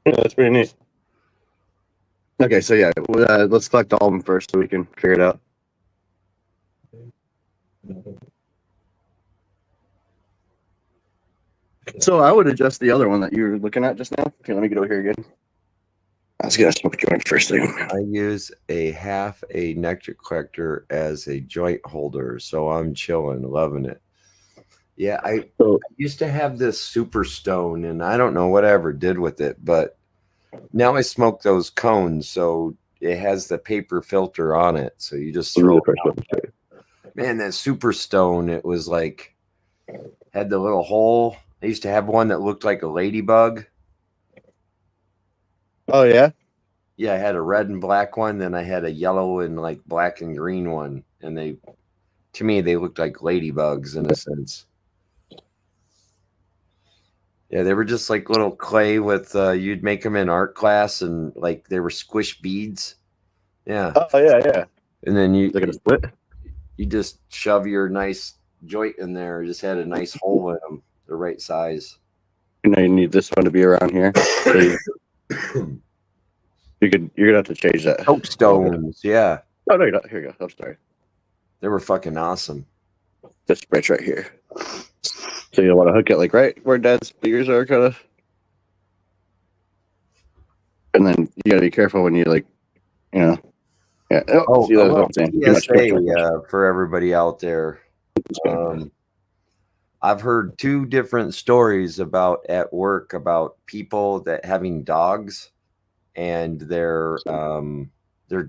Yeah, that's pretty neat. Okay, so yeah, let's collect all of them first so we can figure it out. So I would adjust the other one that you were looking at just now. Okay, let me get over here again. I was gonna smoke a joint first thing. I use a nectar collector as a joint holder, so I'm chilling, loving it. Yeah, I used to have this Super Stone, and I don't know what I ever did with it, but now I smoke those cones, so it has the paper filter on it, so you just throw it out. Man, that Super Stone, it was like had the little hole. I used to have one that looked like a ladybug. Oh yeah? Yeah, I had a red and black one, then I had a yellow and like black and green one, and to me they looked like ladybugs in a sense. Yeah, they were just like little clay with you'd make them in art class, and like they were squish beads. Yeah. Oh yeah. And then They're gonna split. You just shove your nice joint in there. Just had a nice hole in them, the right size. You know, you need this one to be around here. So you're gonna have to change that. Coke stones, yeah. Oh no, you're not. Here you go. I'm sorry. They were fucking awesome. This branch right here. So you want to hook it like right where Dad's fingers are, kind of. And then you gotta be careful when you like, you know. Yeah. Oh, see, that's what I'm saying. PSA for everybody out there. I've heard 2 different stories at work about people that having dogs and their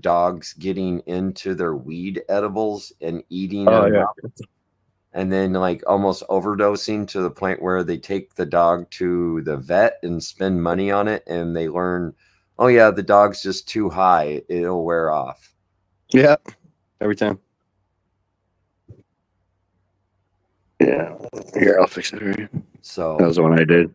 dogs getting into their weed edibles and eating them up, and then like almost overdosing to the point where they take the dog to the vet and spend money on it, and they learn, oh yeah, the dog's just too high, it'll wear off. Yeah, every time. Yeah, here, I'll fix it for you. So that was the one I did.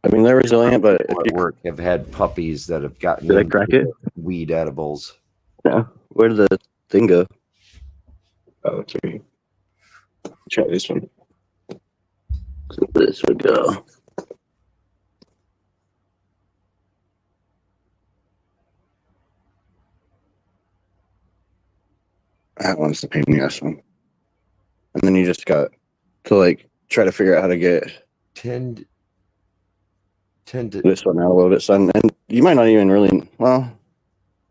I mean, they're resilient, but at work have had puppies that have gotten. Did I crack it? Weed edibles. Yeah. Where did the thing go? Oh, it's right. Try this one. So this would go. That one's the pain in the ass one. And then you just got to like try to figure out how to get tend to this one out a little bit, son. And you might not even really, well,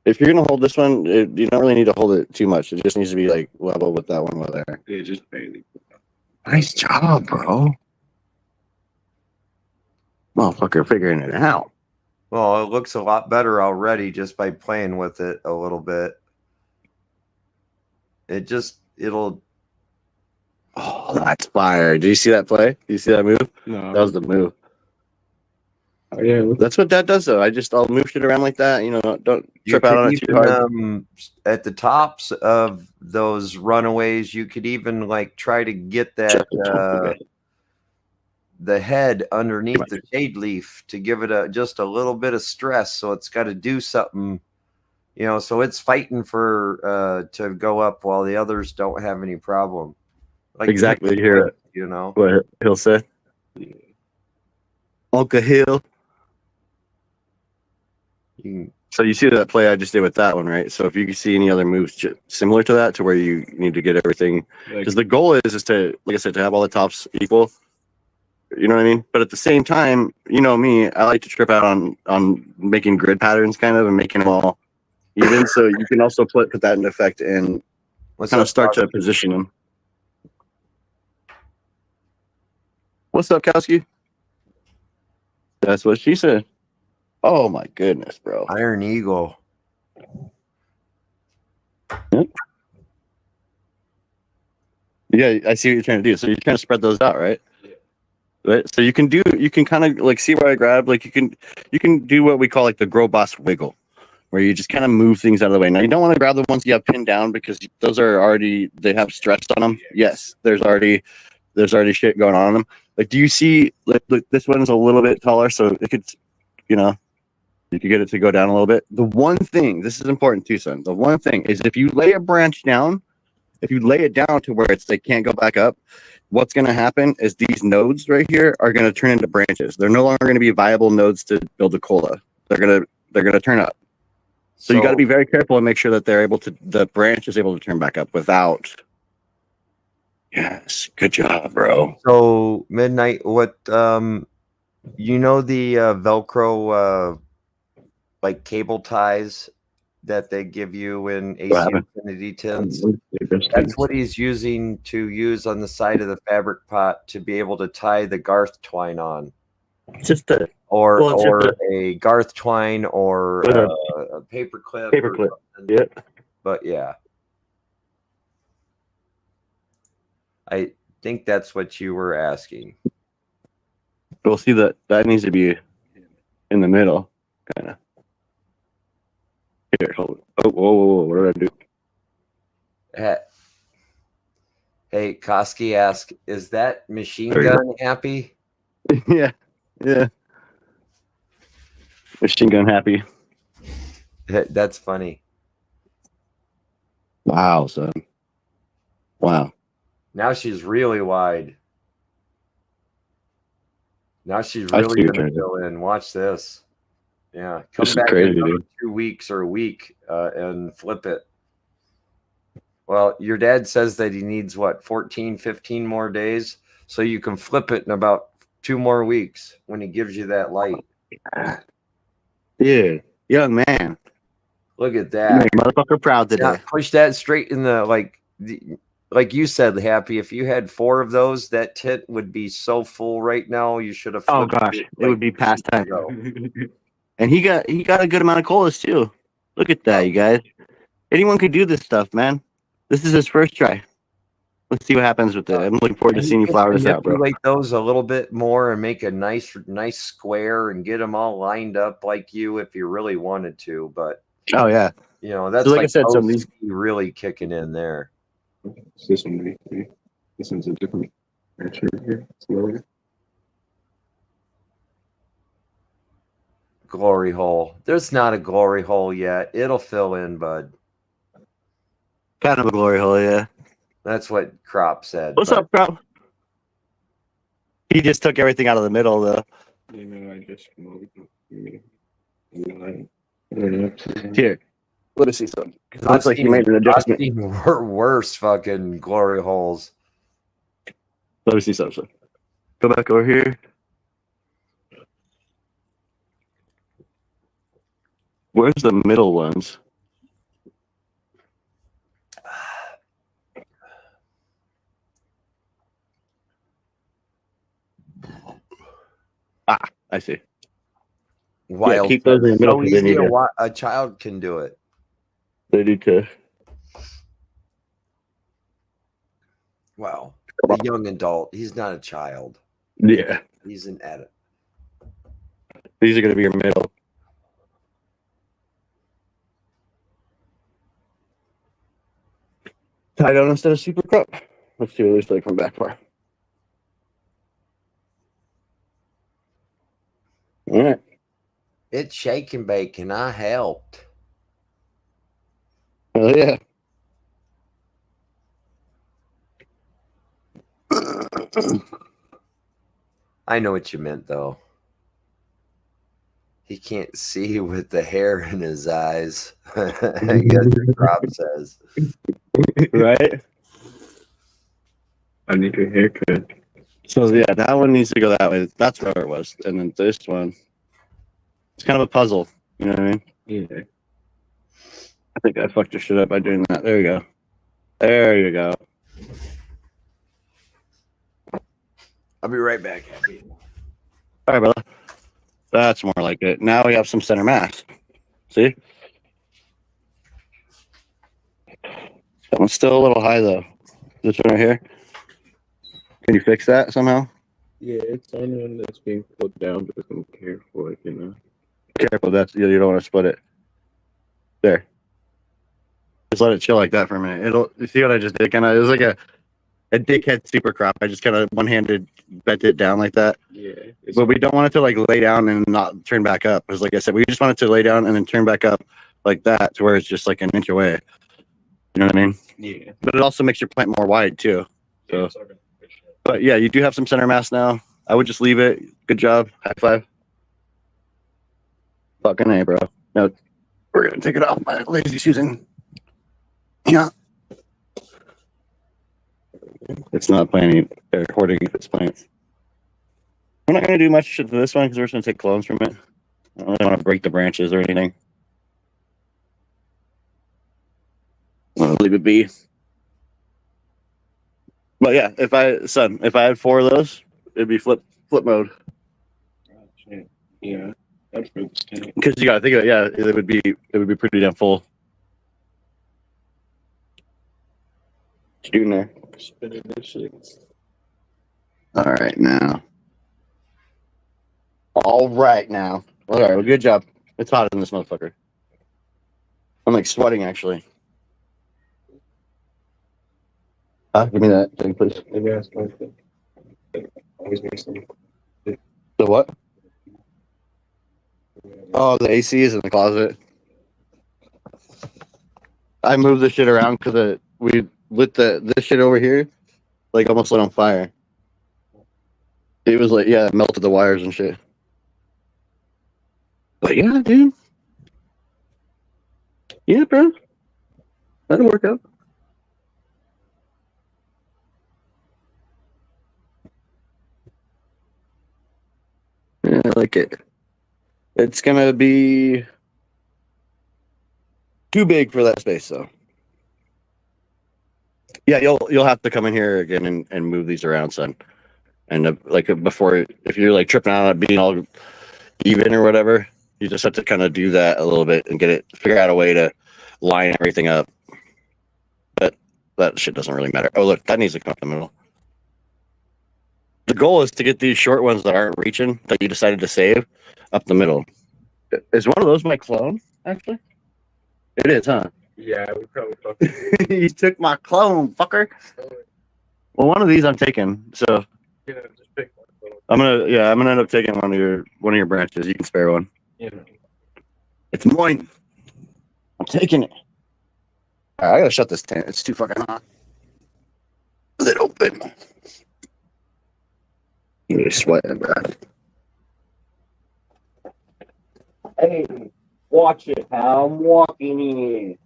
if you're gonna hold this one, you don't really need to hold it too much. It just needs to be like level with that one over there. Yeah, just barely. Nice job, bro. Motherfucker figuring it out. Well, it looks a lot better already just by playing with it a little bit. It'll. Oh, that's fire. Do you see that play? Do you see that move? No. That was the move. Oh, yeah. That's what Dad does, though. I'll move shit around like that. You know, don't trip out on it too hard. At the tops of those runaways, you could even like try to get that the head underneath the shade leaf to give it just a little bit of stress, so it's got to do something, you know. So it's fighting for to go up while the others don't have any problem. Like exactly here, you know what Hill said. Uncle Hill. You So you see that play I just did with that one, right? So if you see any other moves similar to that, to where you need to get everything, because the goal is to, like I said, to have all the tops equal. You know what I mean? But at the same time, you know me, I like to trip out on making grid patterns, kind of, and making them all even. So you can also put that into effect and What's kind up, of start to Kowski? position them. What's up, Kowski? That's what she said. Oh my goodness, bro. Iron Eagle. Yeah, I see what you're trying to do. So you're trying to spread those out, right? Right. So you can kind of like see where I grab. Like you can do what we call like the grow boss wiggle, where you just kind of move things out of the way. Now you don't want to grab the ones you have pinned down because those are already, they have stress on them. Yes, there's already shit going on in them. Like, do you see? Like, this one's a little bit taller, so it could, you know, you could get it to go down a little bit. The one thing, this is important too, son. The one thing is if you lay a branch down, if you lay it down to where they can't go back up, what's going to happen is these nodes right here are going to turn into branches. They're no longer going to be viable nodes to build a cola. They're gonna turn up. So you got to be very careful and make sure that the branch is able to turn back up without. Yes, good job, bro. So Midnight, what you know the Velcro like cable ties that they give you in AC happened? Infinity tins? That's what he's using to use on the side of the fabric pot to be able to tie the Garth twine on, Just a or Well, it's just or a Garth twine, or a paper clip. paperclip. Yeah. But yeah, I think that's what you were asking. We'll see that needs to be in the middle, kind of. Here, hold it. Oh, whoa, what did I do? Hey, Koski asked, "Is that machine There you gun happy?" yeah. Machine gun happy. That's funny. Wow, son. Wow. Now she's really wide. Now she's I really see what going to you're fill in. Watch this. Yeah, come This is back crazy, in another dude. 2 weeks or a week and flip it. Well, your dad says that he needs, what, 14, 15 more days? So you can flip it in about 2 more weeks when he gives you that light. Dude, young man. Look at You that. make a motherfucker proud today. Now, push that straight in the, like you said, Happy, if you had 4 of those, that tit would be so full right now. You should have Oh flipped gosh, it would be past time. ago. And he got a good amount of colas too. Look at that, you guys. Anyone could do this stuff, man. This is his first try. Let's see what happens with it. I'm looking forward to seeing you flower this out, bro. Manipulate those a little bit more and make a nice square and get them all lined up like you if you really wanted to. But Oh yeah, you know, that's So like I like said, some of OCD these- really kicking in there. This one, maybe. This one's a different picture here. It's lower. Glory hole. There's not a glory hole yet. It'll fill in, bud. kind of a glory hole, yeah. That's what Crop said. What's but up, bro? He just took everything out of the middle, though. You know, I just I Here, let me see something. It I've looks like he seen- made an I've adjustment. seen worse fucking glory holes. Let me see something. Go back over here. Where's the middle ones? I see. Wild. keep those in the middle So 'cause they easy need to- a child can do it. They need to. Wow. A young adult. He's not a child. Yeah, He's an adult. these are going to be your middle. Tie down instead of super cup. Let's see what these they come back for. All right. It's shake and bake, and I helped. Oh yeah. I know what you meant, though. He can't see with the hair in his eyes. I guess what Rob says. Right? I need a haircut. So yeah, that one needs to go that way. That's where it was. And then this one, it's kind of a puzzle. You know what I mean? Yeah. I think I fucked your shit up by doing that. There you go. There you go. I'll be right back, Happy. All right, brother. That's more like it. Now we have some center mass. See? That one's still a little high though. This one right here. Can you fix that somehow? Yeah, it's on one that's being put down, but I'm careful, you know. Careful, that's you don't want to split it. There. Just let it chill like that for a minute. It'll. You see what I just did? Kind of. It was like a dickhead super crop. I just kind of one-handed bent it down like that. Yeah. But we don't want it to like lay down and not turn back up. Because like I said, we just want it to lay down and then turn back up like that to where it's just like an inch away. You know what I mean? Yeah. But it also makes your plant more wide too. So, but yeah, you do have some center mass now. I would just leave it. Good job. High five. Fucking A, bro. No, we're gonna take it off my lazy Susan. Yeah. It's not planting or hoarding if it's plants. We're not gonna do much to this one because we're just gonna take clones from it. I don't really want to break the branches or anything. I'm gonna leave it be. But yeah, if I had 4 of those, it'd be flip mode. Yeah. That's pretty skinny. Because you gotta think of it, yeah, it would be pretty damn full. What you doing there? Spinning this shit. All right now. All right now. All right, well, good job. It's hot in this motherfucker. I'm like sweating actually. Give me that thing, please. Maybe I start to always make some. The what? Oh, the AC is in the closet. I moved the shit around because we lit this shit over here, like almost lit on fire. It was like, yeah, it melted the wires and shit. But yeah, dude. Yeah, bro. That'll work out. Yeah, I like it. It's gonna be too big for that space, though. Yeah, you'll have to come in here again and move these around, son. And like before, if you're like tripping out on being all even or whatever, you just have to kind of do that a little bit and figure out a way to line everything up. But that shit doesn't really matter. Oh, look, that needs to come up the middle. The goal is to get these short ones that aren't reaching that you decided to save up the middle. Is one of those my clone, actually? It is, huh? Yeah, we probably fucking. You took my clone, fucker. Well, one of these I'm taking, so Yeah, just pick one. I'm gonna end up taking one of your branches. You can spare one. You know. It's mine. I'm taking it. All right, I gotta shut this tent. It's too fucking hot. Let it open. You're sweating, bro. Hey, watch it. How I'm walking in.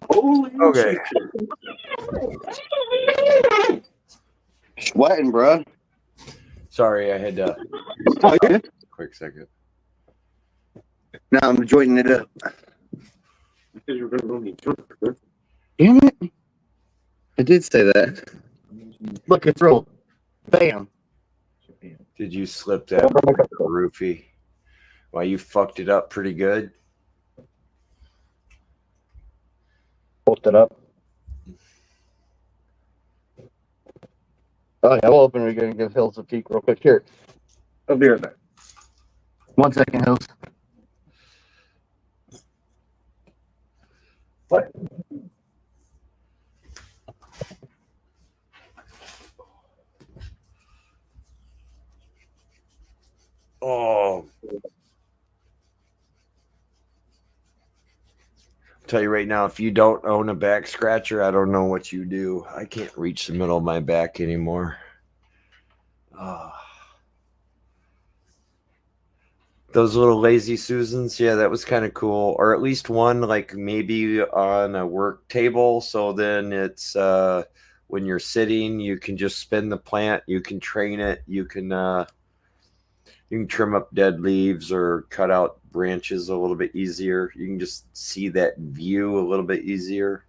Holy Okay. shit. Sweating, bro. Sorry, I had to. Oh, yeah. Quick second. Now I'm joining it up. Because you're gonna be drunk. Damn it. I did say that. Look, it's rolled. Bam. Did you slip that roofie? Well, you fucked it up pretty good. Post it up. Oh, yeah, we'll open it again and give Hills a peek real quick. Here. I'll be right back. 1 second, Hills. What? Oh. Tell you right now, if you don't own a back scratcher, I don't know what you do. I can't reach the middle of my back anymore. Those little lazy Susans, yeah, that was kind of cool. Or at least one, like maybe on a work table. So then it's when you're sitting, you can just spin the plant. You can train it. You can trim up dead leaves or cut out branches a little bit easier. You can just see that view a little bit easier.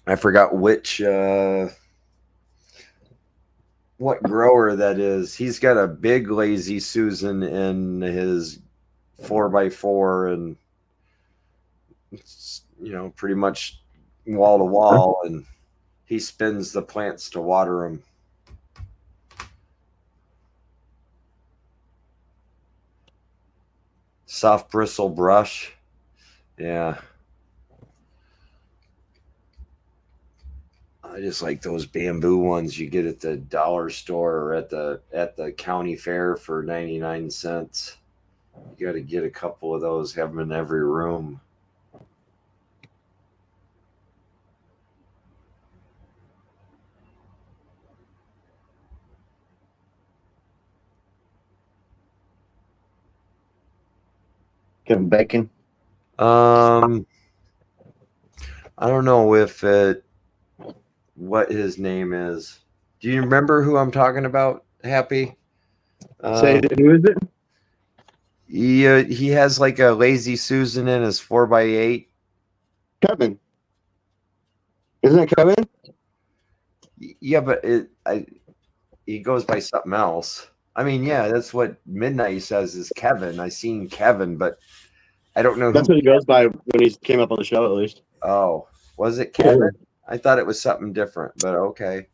I forgot which what grower that is. He's got a big lazy Susan in his 4x4, and it's, pretty much wall to wall, and he spins the plants to water them. Soft bristle brush. Yeah. I just like those bamboo ones you get at the dollar store or at the county fair for 99 cents. You got to get a couple of those, have them in every room. Kevin Bacon. I don't know what his name is. Do you remember who I'm talking about, Happy? Say who is it? He has like a lazy Susan in his 4x8. Kevin. Isn't it Kevin? Yeah, but he goes by something else. I mean, yeah, that's what Midnight says is Kevin. I seen Kevin, but I don't know. That's what he goes by when he came up on the show, at least. Oh, was it Kevin? I thought it was something different, but okay.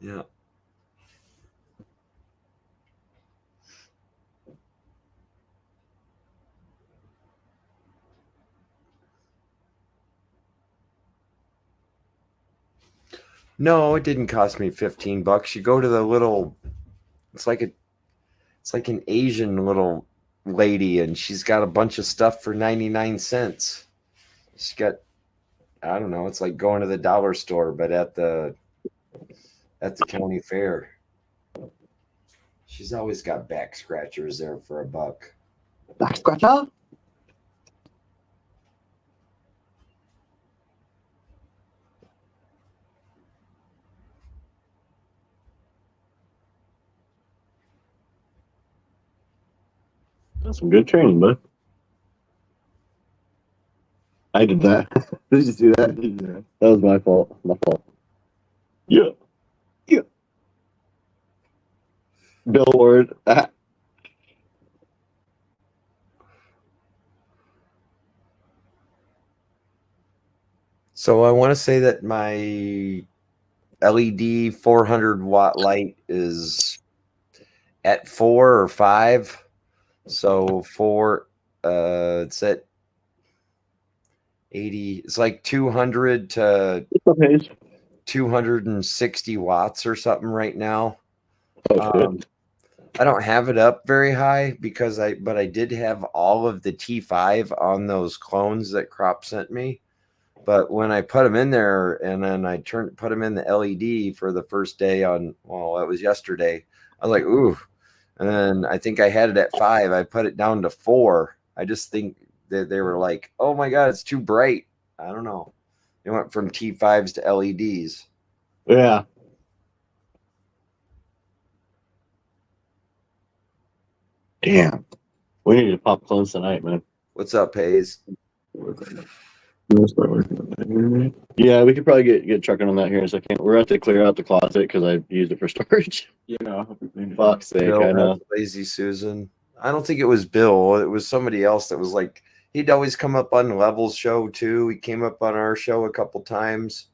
Yeah. No, it didn't cost me $15. You go to the little, it's like an Asian little lady, and she's got a bunch of stuff for 99 cents. She's got, I don't know, it's like going to the dollar store, but at the county fair. She's always got back scratchers there for $1. Back scratcher? That's some good training, bud. I did that. Did you just do that? Yeah. That was my fault. My fault. Yeah. Bill Ward. So I want to say that my LED 400 watt light is at 4 or 5. So it's at 80. It's like 200 to 260 watts or something right now. I don't have it up very high but I did have all of the T5 on those clones that Crop sent me. But when I put them in there and then I put them in the LED for the first day that was yesterday, I was like, ooh. And then I think I had it at 5. I put it down to 4. I just think that they were like, oh my God, it's too bright. I don't know. It went from T5s to LEDs. Yeah. Damn. We need to pop clones tonight, man. What's up, Hayes? Yeah, we could probably get trucking on that here in a second. We're going to have to clear out the closet because I used it for storage. Yeah. Fuck's sake, Bill I know. Lazy Susan. I don't think it was Bill. It was somebody else that was like, he'd always come up on Level's show too. He came up on our show a couple times.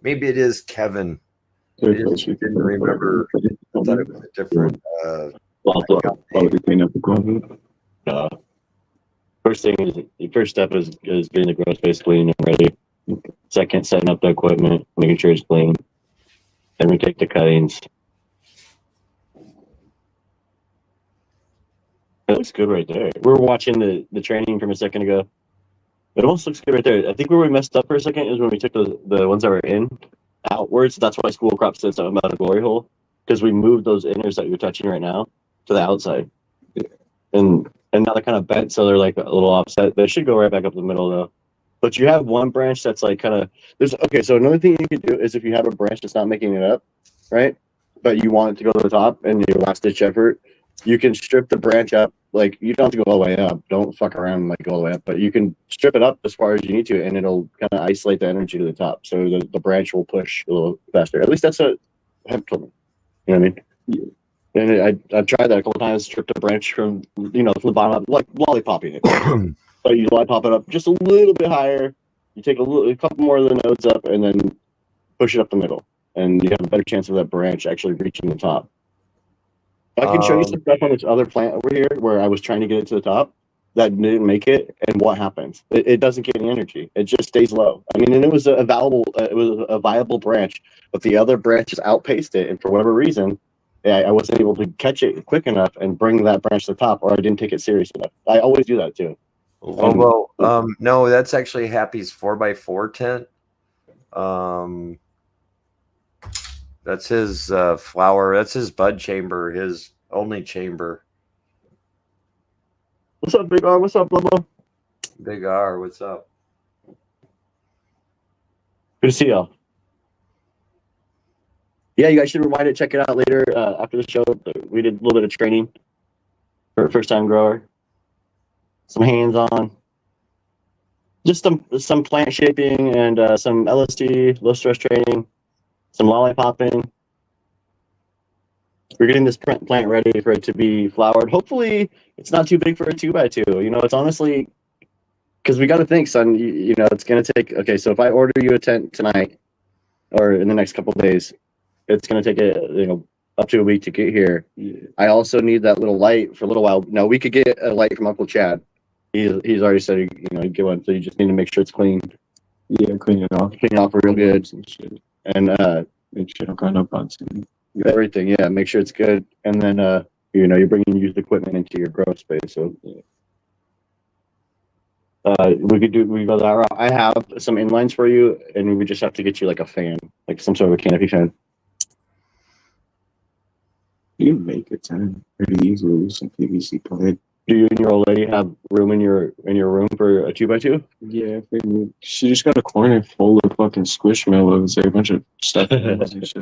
Maybe it is Kevin. I didn't remember. I thought it was a different. Clean up the closet. First step is getting the grow space clean and ready. Second, setting up the equipment, making sure it's clean. Then we take the cuttings. It looks good right there. We were watching the training from a second ago. It almost looks good right there. I think where we messed up for a second is when we took the ones that were in outwards. That's why school crop sits about a glory hole, because we moved those inners that you're touching right now to the outside, and now they're kind of bent, so they're like a little offset. They should go right back up the middle though. But you have one branch that's like kind of there's okay. So another thing you can do is if you have a branch that's not making it up, right? But you want it to go to the top and your last ditch effort, you can strip the branch up. Like you don't have to go all the way up. Don't fuck around and like go all the way up. But you can strip it up as far as you need to, and it'll kind of isolate the energy to the top, so the branch will push a little faster. At least that's what Hemp told me. You know what I mean? Yeah. And I've tried that a couple times. Stripped a branch from from the bottom up, like lollipopping it. So you lollipop it up just a little bit higher. You take a couple more of the nodes up, and then push it up the middle, and you have a better chance of that branch actually reaching the top. I can show you some stuff on this other plant over here where I was trying to get it to the top that didn't make it, and what happens? It doesn't get any energy. It just stays low. I mean, and it was a viable branch, but the other branches outpaced it, and for whatever reason, I wasn't able to catch it quick enough and bring that branch to the top, or I didn't take it serious enough. I always do that too. No, that's actually Happy's 4x4 tent. That's his flower. That's his bud chamber. His only chamber. What's up, Big R? What's up, Lobo? Big R, what's up? Good to see y'all. Yeah, you guys should rewind it. Check it out later after the show. We did a little bit of training for a first-time grower. Some hands-on. Just some plant shaping and some LSD, low-stress training, some lollipopping. We're getting this plant ready for it to be flowered. Hopefully, it's not too big for a 2x2. It's honestly, because we got to think, son, it's going to take, okay, so if I order you a tent tonight or in the next couple of days, it's going to take up to a week to get here. Yeah. I also need that little light for a little while. Now, we could get a light from Uncle Chad. He's already said, he'd get one, so you just need to make sure it's clean. Yeah, clean it off. Clean it off real good. And make sure it'll kind of bounce in. Everything, yeah. Make sure it's good, and then you're bringing used equipment into your grow space. So we go that route. I have some inlines for you, and we just have to get you like a fan, like some sort of a canopy fan. You can make a tent pretty easily with some PVC pipe. Do you and your old lady have room in your room for a 2x2? Yeah, she just got a corner full of fucking squishmallows, a bunch of stuff.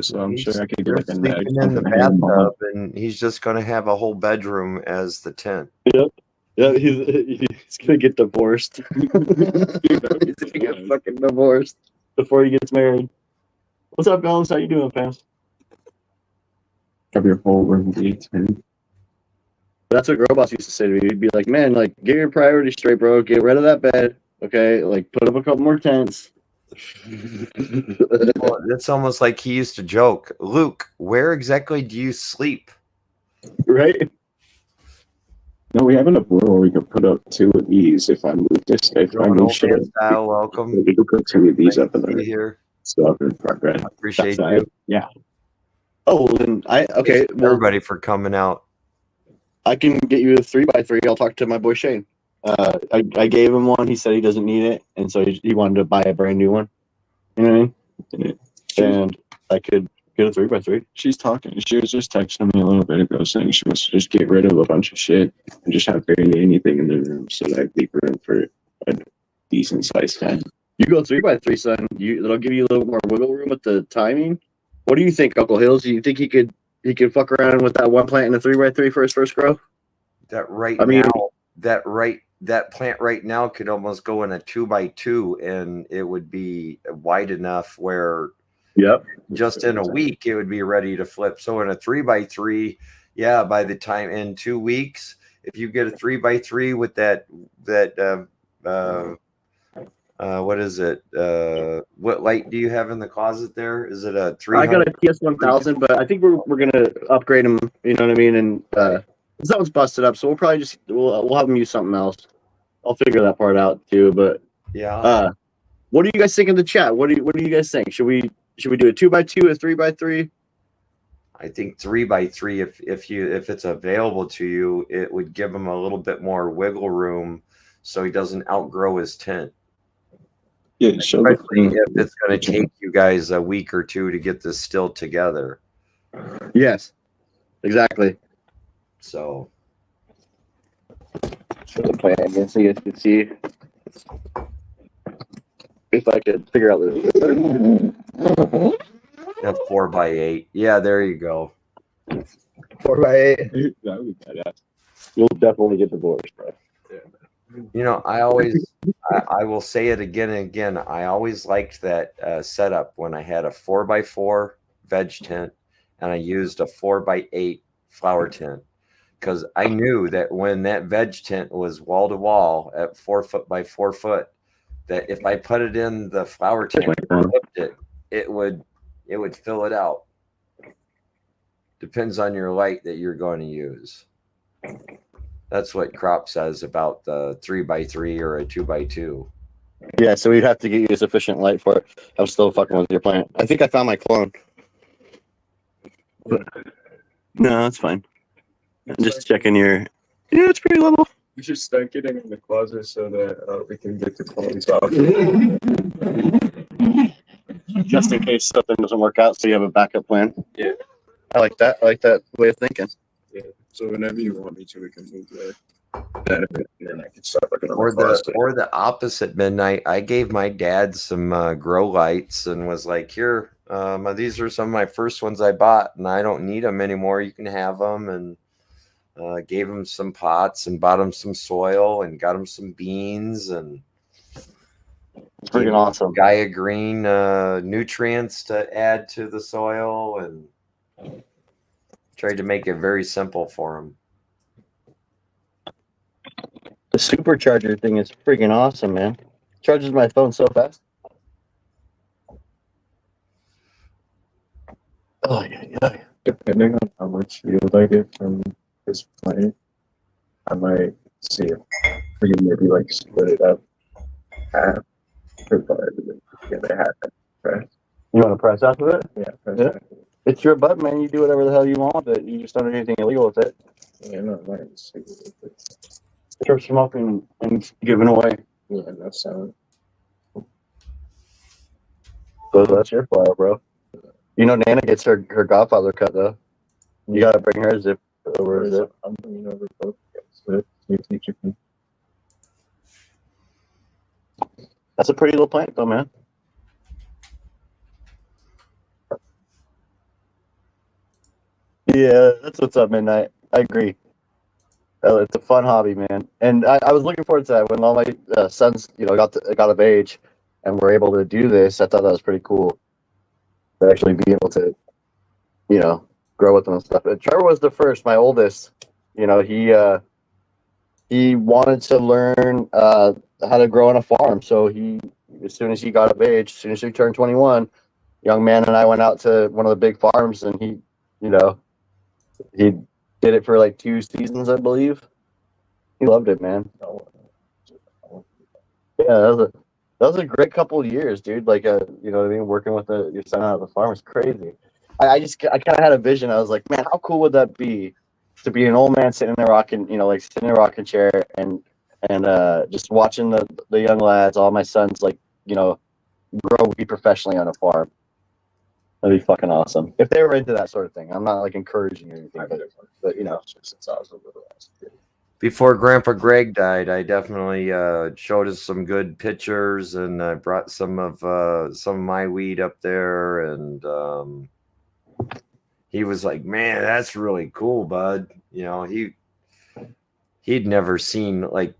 So I'm sure I could get like a net in the bathtub, and he's just going to have a whole bedroom as the tent. Yep. Yeah, he's gonna get divorced. He's gonna get fucking divorced before he gets married. What's up, Balance? How you doing, fam? Have your whole room be a tent. That's what Growboss used to say to me. He'd be like, man, like, get your priorities straight, bro. Get rid of that bed. Okay? Like, put up a couple more tents. Well, it's almost like he used to joke, Luke, where exactly do you sleep? Right? No, we have enough room where we can put up 2 of these if I move this. If I move shit. Style, welcome. We can put 2 of these up in there. Here. Stuff in progress. I appreciate you. Yeah. Oh, then everybody for coming out. I can get you a 3x3. I'll talk to my boy Shane. I gave him one. He said he doesn't need it, and so he wanted to buy a brand new one. You know what I mean? And I could get a 3x3. She's talking. She was just texting me a little bit ago saying she wants to just get rid of a bunch of shit and just have barely anything in the room so that I leave room for a decent sized tent. You go 3x3, son. It'll give you a little more wiggle room with the timing. What do you think, Uncle Hills? Do you think he could fuck around with that one plant in a 3x3 for his first grow? That plant right now could almost go in a 2x2, and it would be wide enough where just in a week it would be ready to flip. So in a 3x3, yeah, by the time in 2 weeks, if you get a 3x3 with that what is it? What light do you have in the closet there? Is it a 300? I got a TS1000, but I think we're gonna upgrade them. You know what I mean? And that one's busted up, so we'll probably we'll have them use something else. I'll figure that part out too. But yeah, what do you guys think in the chat? What do you guys think? Should we do a 2x2, a 3x3? I think 3x3. If it's available to you, it would give him a little bit more wiggle room, so he doesn't outgrow his tent. Yeah, show the Especially clean. if it's going to take you guys a week or two to get this still together. Yes, exactly. So Show the plan again so you guys can see if I could figure out this. a 4x8. Yeah, there you go. 4x8. That would be badass. You'll definitely get divorced, bro. You know, I will say it again and again. I always liked that setup when I had a 4x4 veg tent and I used a 4x8 flower tent, because I knew that when that veg tent was wall to wall at 4 foot by 4 foot, that if I put it in the flower tent and flipped it would fill it out. Depends on your light that you're going to use. That's what Crop says about the 3x3 or a 2x2. Yeah, so we'd have to get you sufficient light for it. I'm still fucking with your plant. I think I found my clone. No, that's fine. I'm just checking your. Yeah, it's pretty level. We should start getting in the closet so that we can get the clones off. Just in case something doesn't work out, so you have a backup plan. Yeah. I like that. I like that way of thinking. Yeah. So whenever you want me to, we can move that, and then I can start looking Or the opposite, Midnight. I gave my dad some grow lights and was like, "Here, these are some of my first ones I bought, and I don't need them anymore. You can have them." And gave him some pots and bought him some soil and got him some beans and It's freaking awesome. Gaia Green nutrients to add to the soil, and tried to make it very simple for him. The supercharger thing is freaking awesome, man. Charges my phone so fast. Oh yeah. Depending on how much yield I get from this plant, I might see if we can maybe like split it up half or get a half press. You want to press after it? Yeah, press Yeah. half. It's your butt, man. You do whatever the hell you want with it. You just don't do anything illegal with it. Yeah, no, nice. Start smoking and giving away. Yeah, that sounds. So that's your flower, bro. You know, Nana gets her godfather cut though. You gotta bring her zip over zip. I'm bringing over both. So you teach me. That's a pretty little plant though, man. Yeah, that's what's up, Midnight. I agree. It's a fun hobby, man. And I was looking forward to that when all my sons, got of age, and were able to do this. I thought that was pretty cool to actually be able to, grow with them and stuff. And Trevor was the first, my oldest. He wanted to learn how to grow on a farm. So as soon as he got of age, as soon as he turned 21, young man and I went out to one of the big farms, and he did it for like 2 seasons, I believe. He loved it, man. Yeah, that was a great couple of years, dude. Like, you know what I mean? Working with your son out of the farm is crazy. I kind of had a vision. I was like, man, how cool would that be to be an old man sitting in a rocking chair and just watching the young lads, all my sons, grow weed professionally on a farm. That'd be fucking awesome if they were into that sort of thing. I'm not like encouraging or anything, but since I was a little kid. Before Grandpa Greg died, I definitely showed us some good pictures, and I brought some of my weed up there, and he was like, "Man, that's really cool, bud." He'd never seen like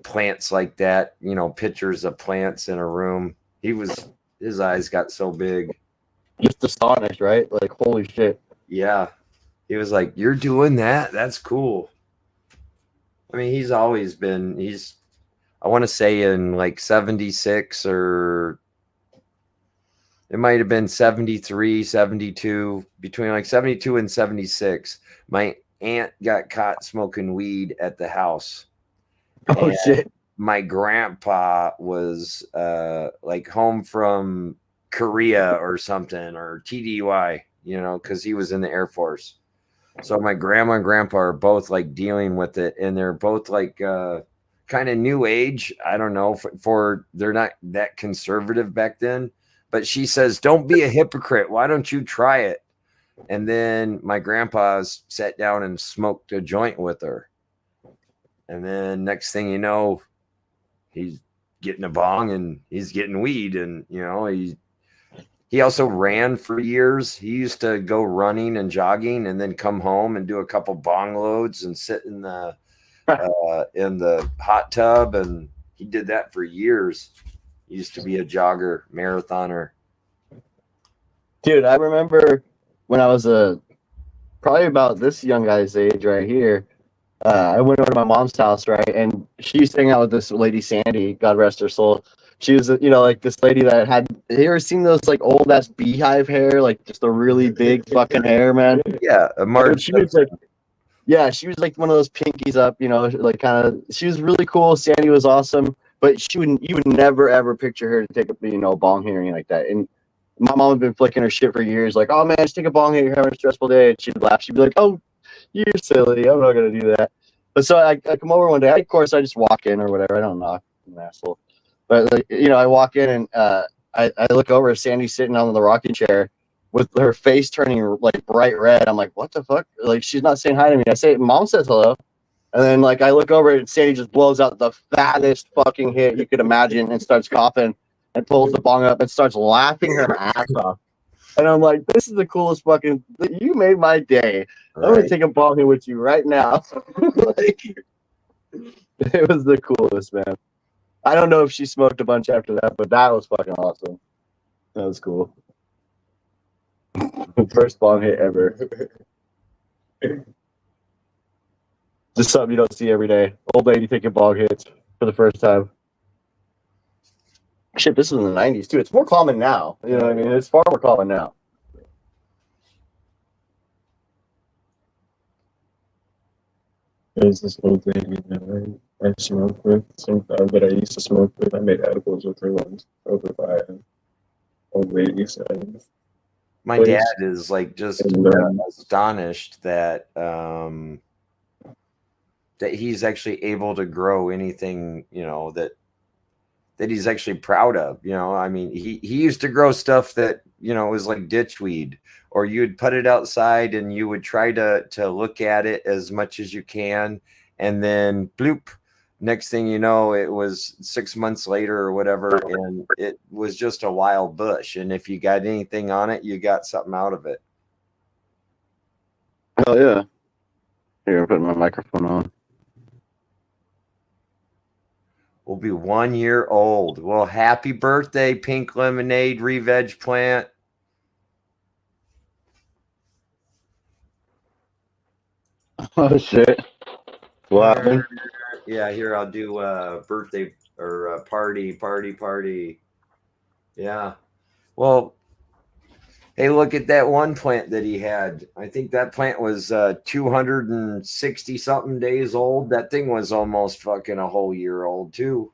plants like that. Pictures of plants in a room. His eyes got so big. Just astonished, right? Like, holy shit. Yeah. He was like, "You're doing that? That's cool." I mean, he's always been, I want to say in like 76, or it might have been 73, 72, between like 72 and 76. My aunt got caught smoking weed at the house. Oh, shit. My grandpa was like home from Korea or something, or TDY, because he was in the Air Force. So my grandma and grandpa are both like dealing with it, and they're both like kind of new age. I don't know for they're not that conservative back then, but she says, "Don't be a hypocrite. Why don't you try it?" And then my grandpa's sat down and smoked a joint with her. And then next thing you know, he's getting a bong and he's getting weed. And, you know, he also ran for years. He used to go running and jogging and then come home and do a couple bong loads and sit in the hot tub. And he did that for years. He used to be a jogger, marathoner. Dude, I remember when I was probably about this young guy's age right here. I went over to my mom's house, right, and she used to hang out with this lady Sandy, God rest her soul. She was, like this lady that had. Have you ever seen those like old ass beehive hair, like just a really big fucking hair, man? Yeah, And she was like, yeah, she was like one of those pinkies up, like kind of. She was really cool. Sandy was awesome, but you would never ever picture her to take a bong hit or anything like that. And my mom had been flicking her shit for years, like, "Oh man, just take a bong hit. You're having a stressful day." And she'd laugh. She'd be like, "Oh, you're silly. I'm not gonna do that." But so I come over one day. Of course, I just walk in or whatever. I don't knock. I'm an asshole. But I walk in and I look over. Sandy's sitting on the rocking chair with her face turning like bright red. I'm like, "What the fuck?" Like she's not saying hi to me. I say, "Mom says hello," and then like I look over and Sandy just blows out the fattest fucking hit you could imagine and starts coughing and pulls the bong up and starts laughing her ass off. And I'm like, "This is the coolest fucking. You made my day. I'm gonna take a bong hit with you right now." Like, it was the coolest, man. I don't know if she smoked a bunch after that, but that was fucking awesome. That was cool. First bong hit ever. Just something you don't see every day. Old lady taking bong hits for the first time. Shit, this was in the 90s too. It's more common now. You know what I mean? It's far more common now. There's this old lady that I smoked with, that I used to smoke with. I made edibles with her once over by an old lady. So My Please. dad is like just astonished that that he's actually able to grow anything, that he's actually proud of. I mean, he used to grow stuff that, was like ditchweed, or you'd put it outside and you would try to look at it as much as you can. And then bloop, next thing you know, it was 6 months later or whatever. And it was just a wild bush. And if you got anything on it, you got something out of it. Oh yeah. Here, I'm putting my microphone on. We'll be 1 year old. Well, happy birthday, Pink Lemonade Re-Veg Plant. Oh shit. What happened? Yeah, here I'll do birthday or party. Yeah. Well, hey, look at that one plant that he had. I think that plant was 260 something days old. That thing was almost fucking a whole year old too.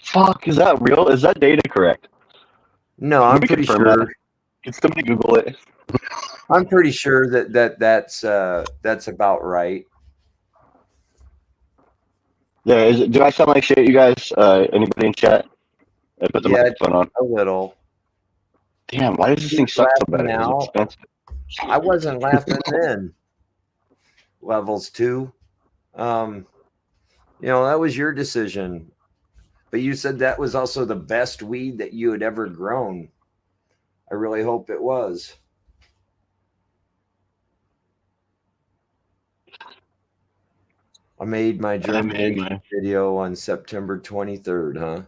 Fuck, is that real? Is that data correct? No, I'm pretty sure. Can somebody Google it? I'm pretty sure that's about right. Yeah, do I sound like shit, you guys? Anybody in chat? I put the microphone on. A little. Damn, why does this thing suck so bad? Now, It's expensive. I wasn't laughing then. Levels 2. That was your decision. But you said that was also the best weed that you had ever grown. I really hope it was. I made my germination video on September 23rd, huh?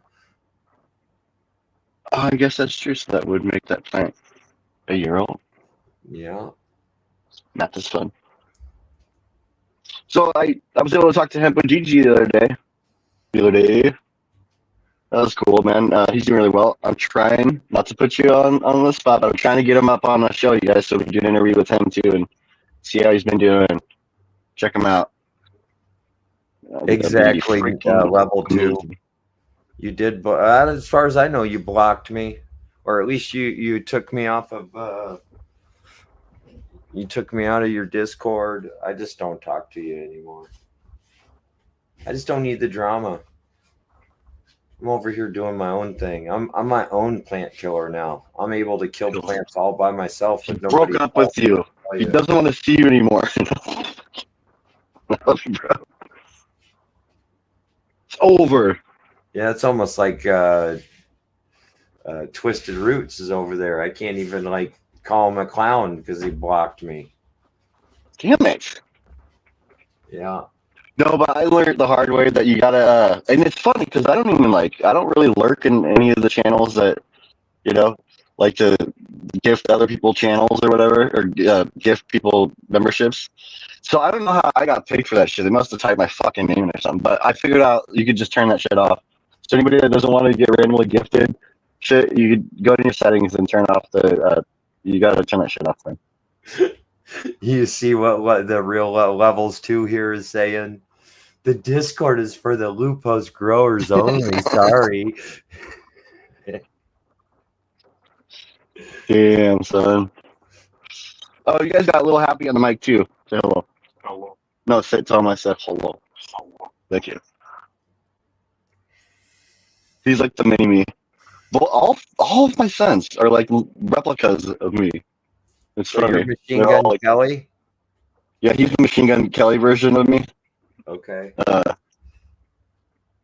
Oh, I guess that's true. So that would make that plant a year old. Yeah. Math is fun. So I was able to talk to Hempo Gigi the other day. That was cool, man. He's doing really well. I'm trying not to put you on the spot, but I'm trying to get him up on the show, you guys, so we can do an interview with him too and see how he's been doing. Check him out. Exactly. Level 2. You did, as far as I know, you blocked me, or at least you took me off of. You took me out of your Discord. I just don't talk to you anymore. I just don't need the drama. I'm over here doing my own thing. I'm my own plant killer now. I'm able to kill plants all by myself He with nobody. broke up with you. He doesn't want to see you anymore. I love you, bro. It's over. Yeah, it's almost like Twisted Roots is over there. I can't even like call him a clown because he blocked me. Damn it. Yeah. No, but I learned the hard way that you gotta, and it's funny because I don't really lurk in any of the channels that, like to gift other people channels or whatever, or gift people memberships. So I don't know how I got picked for that shit. They must have typed my fucking name or something. But I figured out you could just turn that shit off. So anybody that doesn't want to get randomly gifted shit, you could go to your settings and turn off the. You gotta turn that shit off then. You see what the real levels 2 here is saying? The Discord is for the Lupus growers only. Sorry. Damn, son. Oh, you guys got a little happy on the mic too. Say hello. Hello. No, tell him I said hello. Thank you. He's like the mini me. Well, all of my sons are like replicas of me. It's So funny. you're Machine They're Gun all like, Kelly? yeah, he's the Machine Gun Kelly version of me. Okay.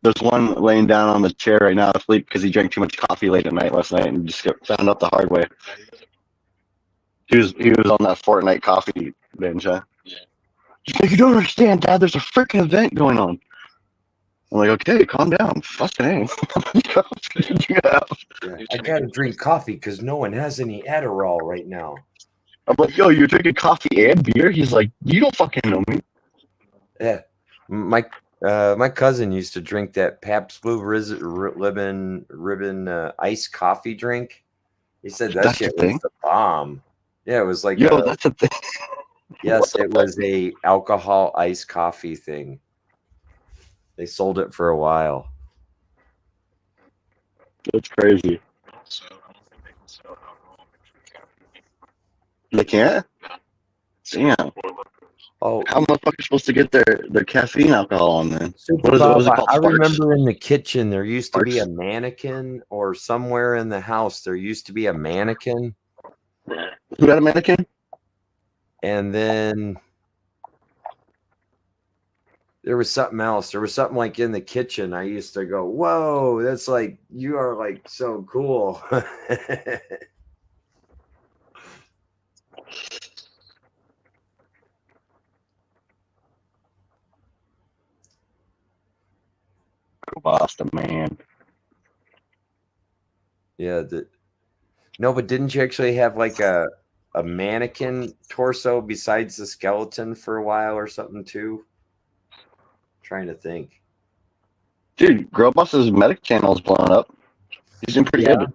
There's one laying down on the chair right now asleep because he drank too much coffee late at night last night and just found out the hard way. He was on that Fortnite coffee binge, huh? Yeah. He's like, you don't understand, Dad. There's a freaking event going on. I'm like, okay, calm down. Fucking A. Yeah. I gotta drink coffee because no one has any Adderall right now. I'm like, yo, you're drinking coffee and beer? He's like, you don't fucking know me. Yeah. My cousin used to drink that Pabst Blue Ribbon iced coffee drink. He said that shit was the bomb. Yeah, it was like that's a thing. Yes, it was a alcohol iced coffee thing. They sold it for a while. That's crazy. They can't? Damn. Oh, how motherfuckers supposed to get their caffeine alcohol on then? Super What is Bob, it called? I Sparks? remember in the kitchen there used to be a Sparks? mannequin, or somewhere in the house there used to be a mannequin. Who had a mannequin? And then there was something else. There was something like in the kitchen. I used to go, whoa, that's like, you are like so cool. Boss the man. Yeah. No, but didn't you actually have like a mannequin torso besides the skeleton for a while or something too? Trying to think. Dude, Growboss's medic channel is blowing up. He's doing pretty good.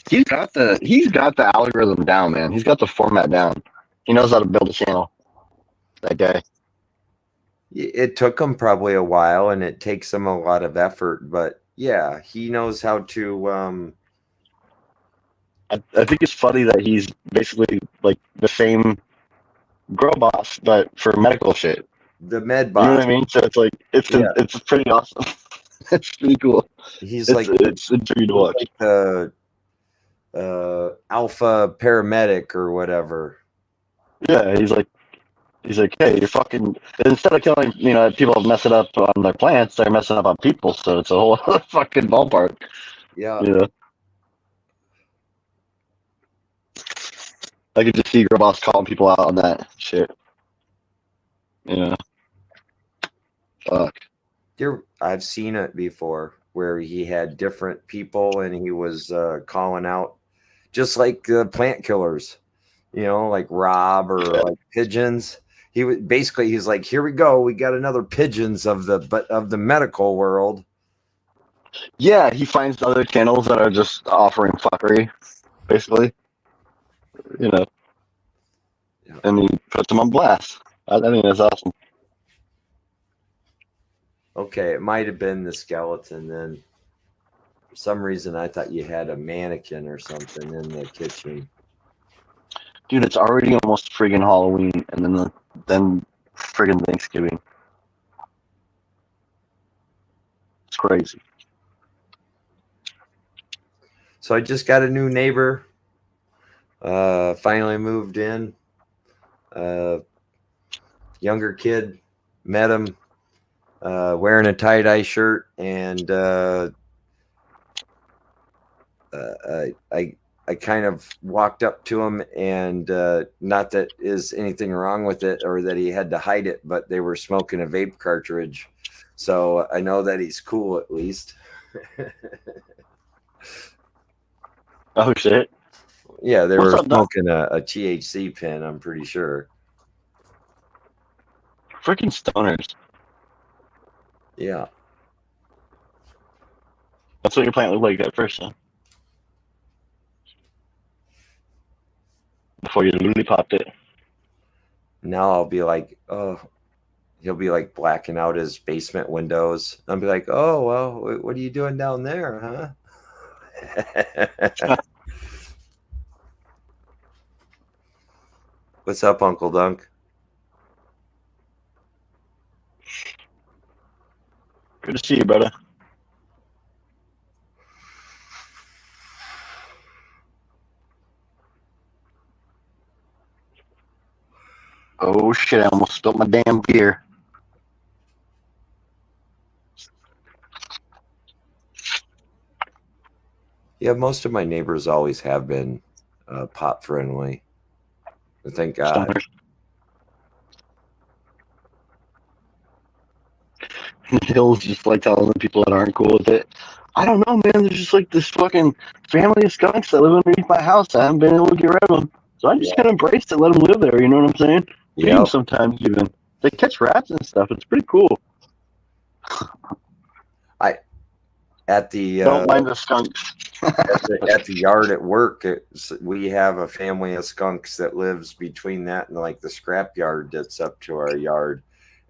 He's got the algorithm down, man. He's got the format down. He knows how to build a channel. That guy. It took him probably a while, and it takes him a lot of effort, but yeah, he knows how to. I think it's funny that he's basically like the same Growboss, but for medical shit. The med boss. You know what I mean? So it's like it's pretty awesome. It's pretty cool. He's it's intriguing to watch. Like the alpha paramedic or whatever. Yeah, he's like, hey, you're fucking. Instead of killing, people messing up on their plants, they're messing up on people. So it's a whole other fucking ballpark. Yeah. I could just see Growboss calling people out on that shit. Fuck. I've seen it before where he had different people and he was calling out, just like plant killers, like Rob or like pigeons. He's like, here we go, we got another pigeons of the medical world. Yeah, he finds other channels that are just offering fuckery, basically. And he puts them on blast. I think that's awesome. Okay, it might have been the skeleton then. For some reason, I thought you had a mannequin or something in the kitchen. Dude, it's already almost friggin' Halloween, and then friggin' Thanksgiving. crazy. So I just got a new neighbor. Finally moved in. Younger kid. Met him wearing a tie-dye shirt, and I kind of walked up to him, and not that is anything wrong with it or that he had to hide it, but they were smoking a vape cartridge. So I know that he's cool at least. Oh shit! Yeah, they What's were up, Doc? smoking a THC pen, I'm pretty sure. Freaking stoners. Yeah. That's what your plant looked like at first, huh? Before you literally popped it. Now I'll be like, oh, he'll be like blacking out his basement windows. I'll be like, oh, well, what are you doing down there, huh? What's up, Uncle Dunk? Good to see you, brother. Oh shit! I almost spilled my damn beer. Yeah, most of my neighbors always have been pot friendly. Thank God. Stoners. Hill's just like telling the people that aren't cool with it. I don't know, man. There's just like this fucking family of skunks that live underneath my house. I haven't been able to get rid of them, so I just gotta embrace it, let them live there. You know what I'm saying? Feed them Yep. sometimes even. They catch rats and stuff. It's pretty cool. At the Don't mind the skunks. at the yard at work, we have a family of skunks that lives between that and like the scrap yard that's up to our yard,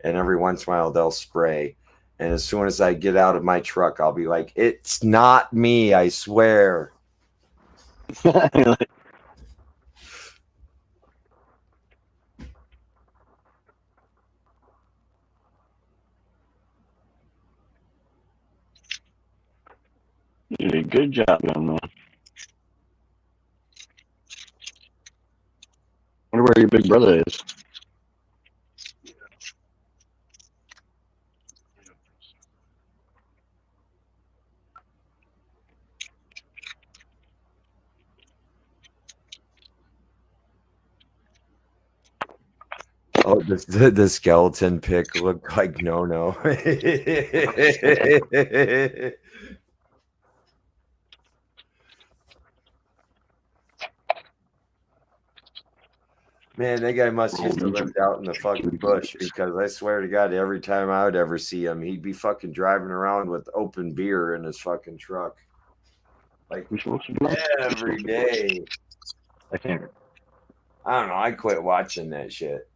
and every once in a while they'll spray, and as soon as I get out of my truck I'll be like, it's not me, I swear. You did a good job, young man. I wonder where your big brother is. Oh, the skeleton pick looked like no. Man, that guy must used to live out in the fucking bush, because I swear to God, every time I would ever see him, he'd be fucking driving around with open beer in his fucking truck. Like every day. I can't. I don't know. I quit watching that shit.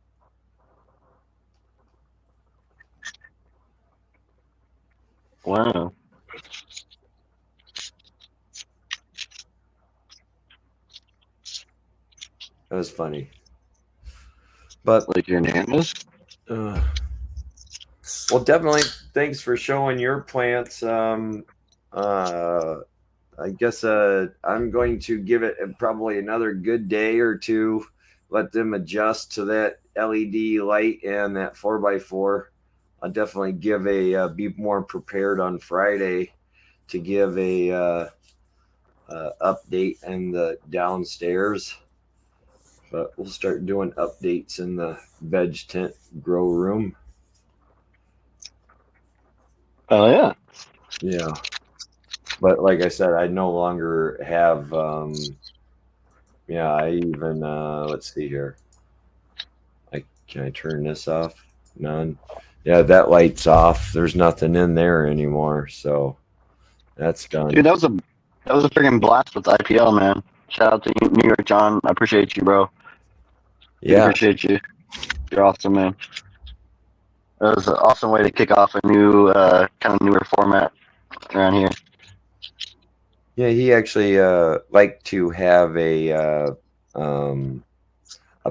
Wow. That was funny. But Like your nanas? well, definitely thanks for showing your plants. I guess I'm going to give it probably another good day or two, let them adjust to that LED light and that 4x4. I'll definitely give be more prepared on Friday to give a update in the downstairs. But we'll start doing updates in the veg tent grow room. Oh yeah. Yeah. But like I said, I no longer have I even let's see here. Can I turn this off? None. Yeah, that light's off. There's nothing in there anymore. So that's done. Dude, that was a freaking blast with IPL, man. Shout out to New York John. I appreciate you, bro. Yeah. Appreciate you. You're awesome, man. That was an awesome way to kick off a new kind of newer format around here. Yeah, he actually liked to have a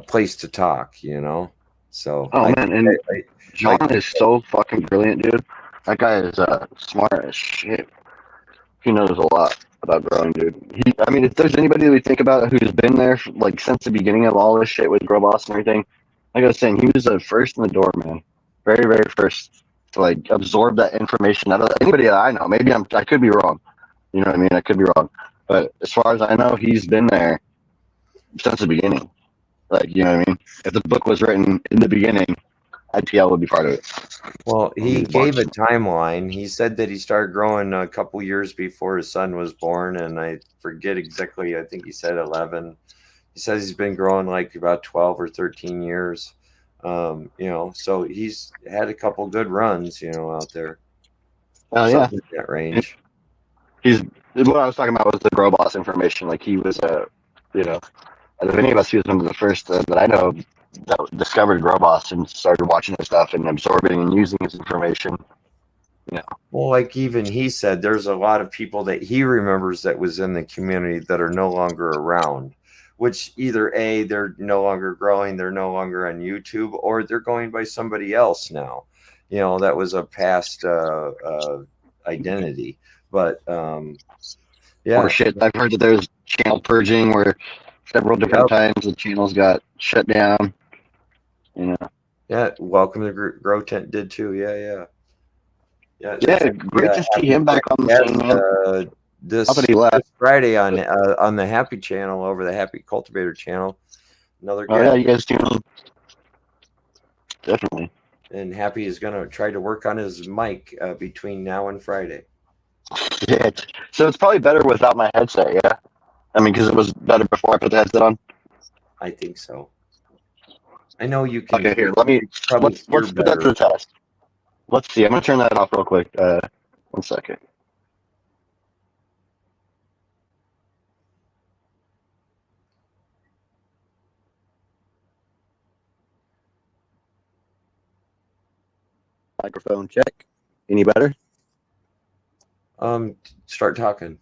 place to talk, you know. So Oh man, and John is so fucking brilliant, dude. That guy is smart as shit. He knows a lot about growing, dude. I mean, if there's anybody we think about who's been there like since the beginning of all this shit with Grow Boss and everything, like I was saying, he was the first in the door, man. Very, very first to like absorb that information out of anybody that I know. Maybe I could be wrong. You know what I mean? I could be wrong. But as far as I know, he's been there since the beginning. Like, you know what I mean? If the book was written in the beginning, IPL would be part of it. Well, he He's gave a watching. timeline. He said that he started growing a couple years before his son was born, and I forget exactly. I think he said 11. He says he's been growing like about 12 or 13 years. You know, so he's had a couple good runs, you know, out there. Oh, yeah. Something in that range. He's what I was talking about was the Grow Boss information. Like, he was you know, out of any of us, he was one of the first that I know that discovered Grow Boss and started watching his stuff and absorbing and using his information. Well, like even he said, there's a lot of people that he remembers that was in the community that are no longer around, which either A, they're no longer growing, they're no longer on YouTube, or they're going by somebody else now. You know, that was a past identity. But yeah, Or shit, I've heard that there's channel purging where several different times the channels got shut down. You know. yeah. Welcome to Grow Tent did too. Yeah. Yeah, great to see him back on the scene, man. This, How did he left? this Friday on the Happy channel, over the Happy Cultivator channel, another Oh guy. yeah, you guys do. Definitely. And Happy is going to try to work on his mic between now and Friday. Yeah. So it's probably better without my headset, yeah? I mean, because it was better before I put the headset on. I think so. I know you can. Okay, here, let's hear put that to better. the test. Let's see. I'm going to turn that off real quick. 1 second. Microphone check. Any better? Start talking.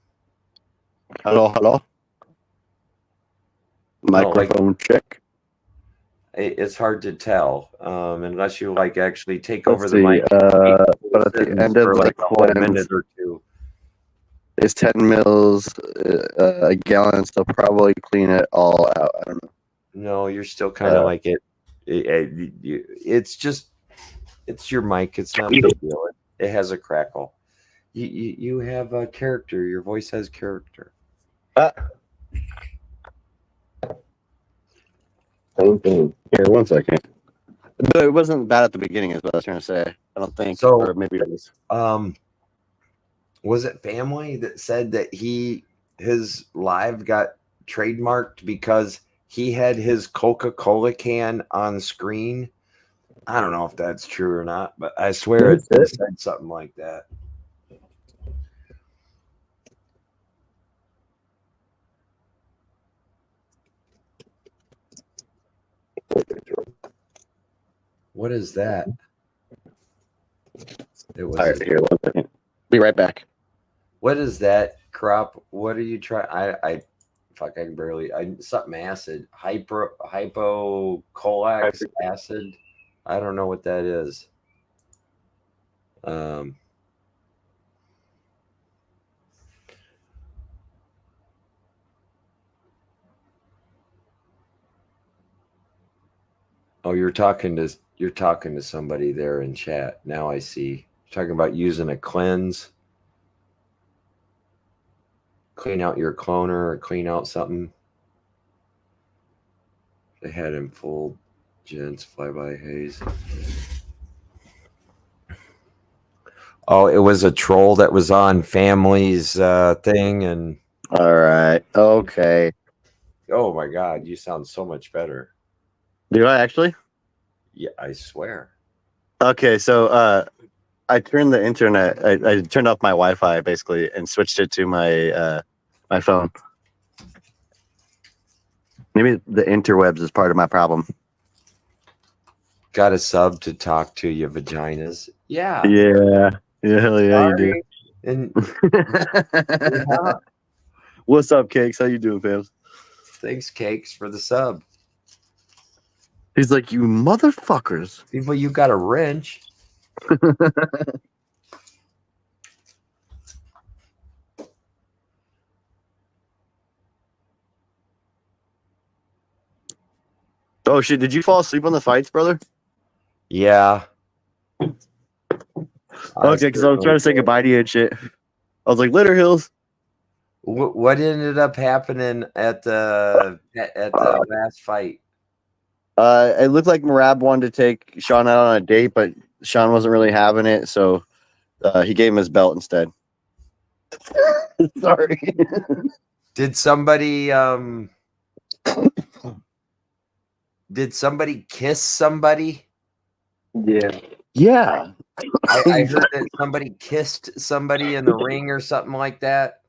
Hello? Microphone check. It's hard to tell unless you like actually take Let's over see, the mic. but at the end of for like a whole cleanse, minute or two. it's 10 mils a gallon, so probably clean it all out. I don't know. No, you're still kind of like it. It's just, it's your mic. It's not a big deal. It has a crackle. You have a character. Your voice has character. Same thing. Here, 1 second. But it wasn't bad at the beginning, is what I was trying to say. I don't think. So, or maybe it was. Was it Family that said that his live got trademarked because he had his Coca-Cola can on screen? I don't know if that's true or not, but I swear it said something like that. What is that? It was. All right, here, 1 second. Be right back. What is that, Crop? What are you trying? I can barely. Something acid. Hypocolax acid. I don't know what that is. Oh, you're talking to somebody there in chat. Now I see. You're talking about using a cleanse. Clean out your cloner or clean out something. They had him full gents flyby haze. Oh, it was a troll that was on Family's thing, and All right. Okay. oh my God, you sound so much better. Do I actually? Yeah, I swear. Okay, so I turned the internet. I turned off my Wi-Fi basically and switched it to my my phone. Maybe the interwebs is part of my problem. Got a sub to talk to you, vaginas. Yeah. Hell yeah, you do. And What's up, Cakes? How you doing, fam? thanks, Cakes, for the sub. He's like, you motherfuckers. People, you got a wrench. Oh shit! Did you fall asleep on the fights, brother? Yeah. I Okay, because I was trying to say certainly goodbye to you and shit. I was like, later, Hills. What ended up happening at the last fight? It looked like Marab wanted to take Sean out on a date, but Sean wasn't really having it, so he gave him his belt instead. Sorry. Did somebody kiss somebody? Yeah. Yeah. I heard that somebody kissed somebody in the ring or something like that.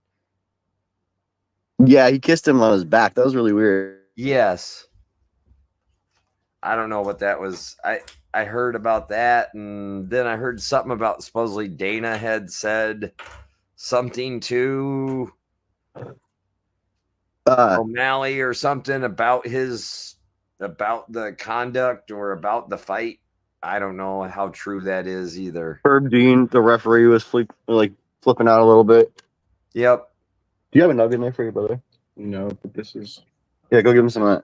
Yeah, he kissed him on his back. That was really weird. Yes. I don't know what that was. I heard about that, and then I heard something about supposedly Dana had said something to O'Malley or something about the conduct or about the fight. I don't know how true that is either. Herb Dean, the referee, was flipping out a little bit. Yep. Do you have a nugget in there for your brother? No, but this is Yeah, go give him some of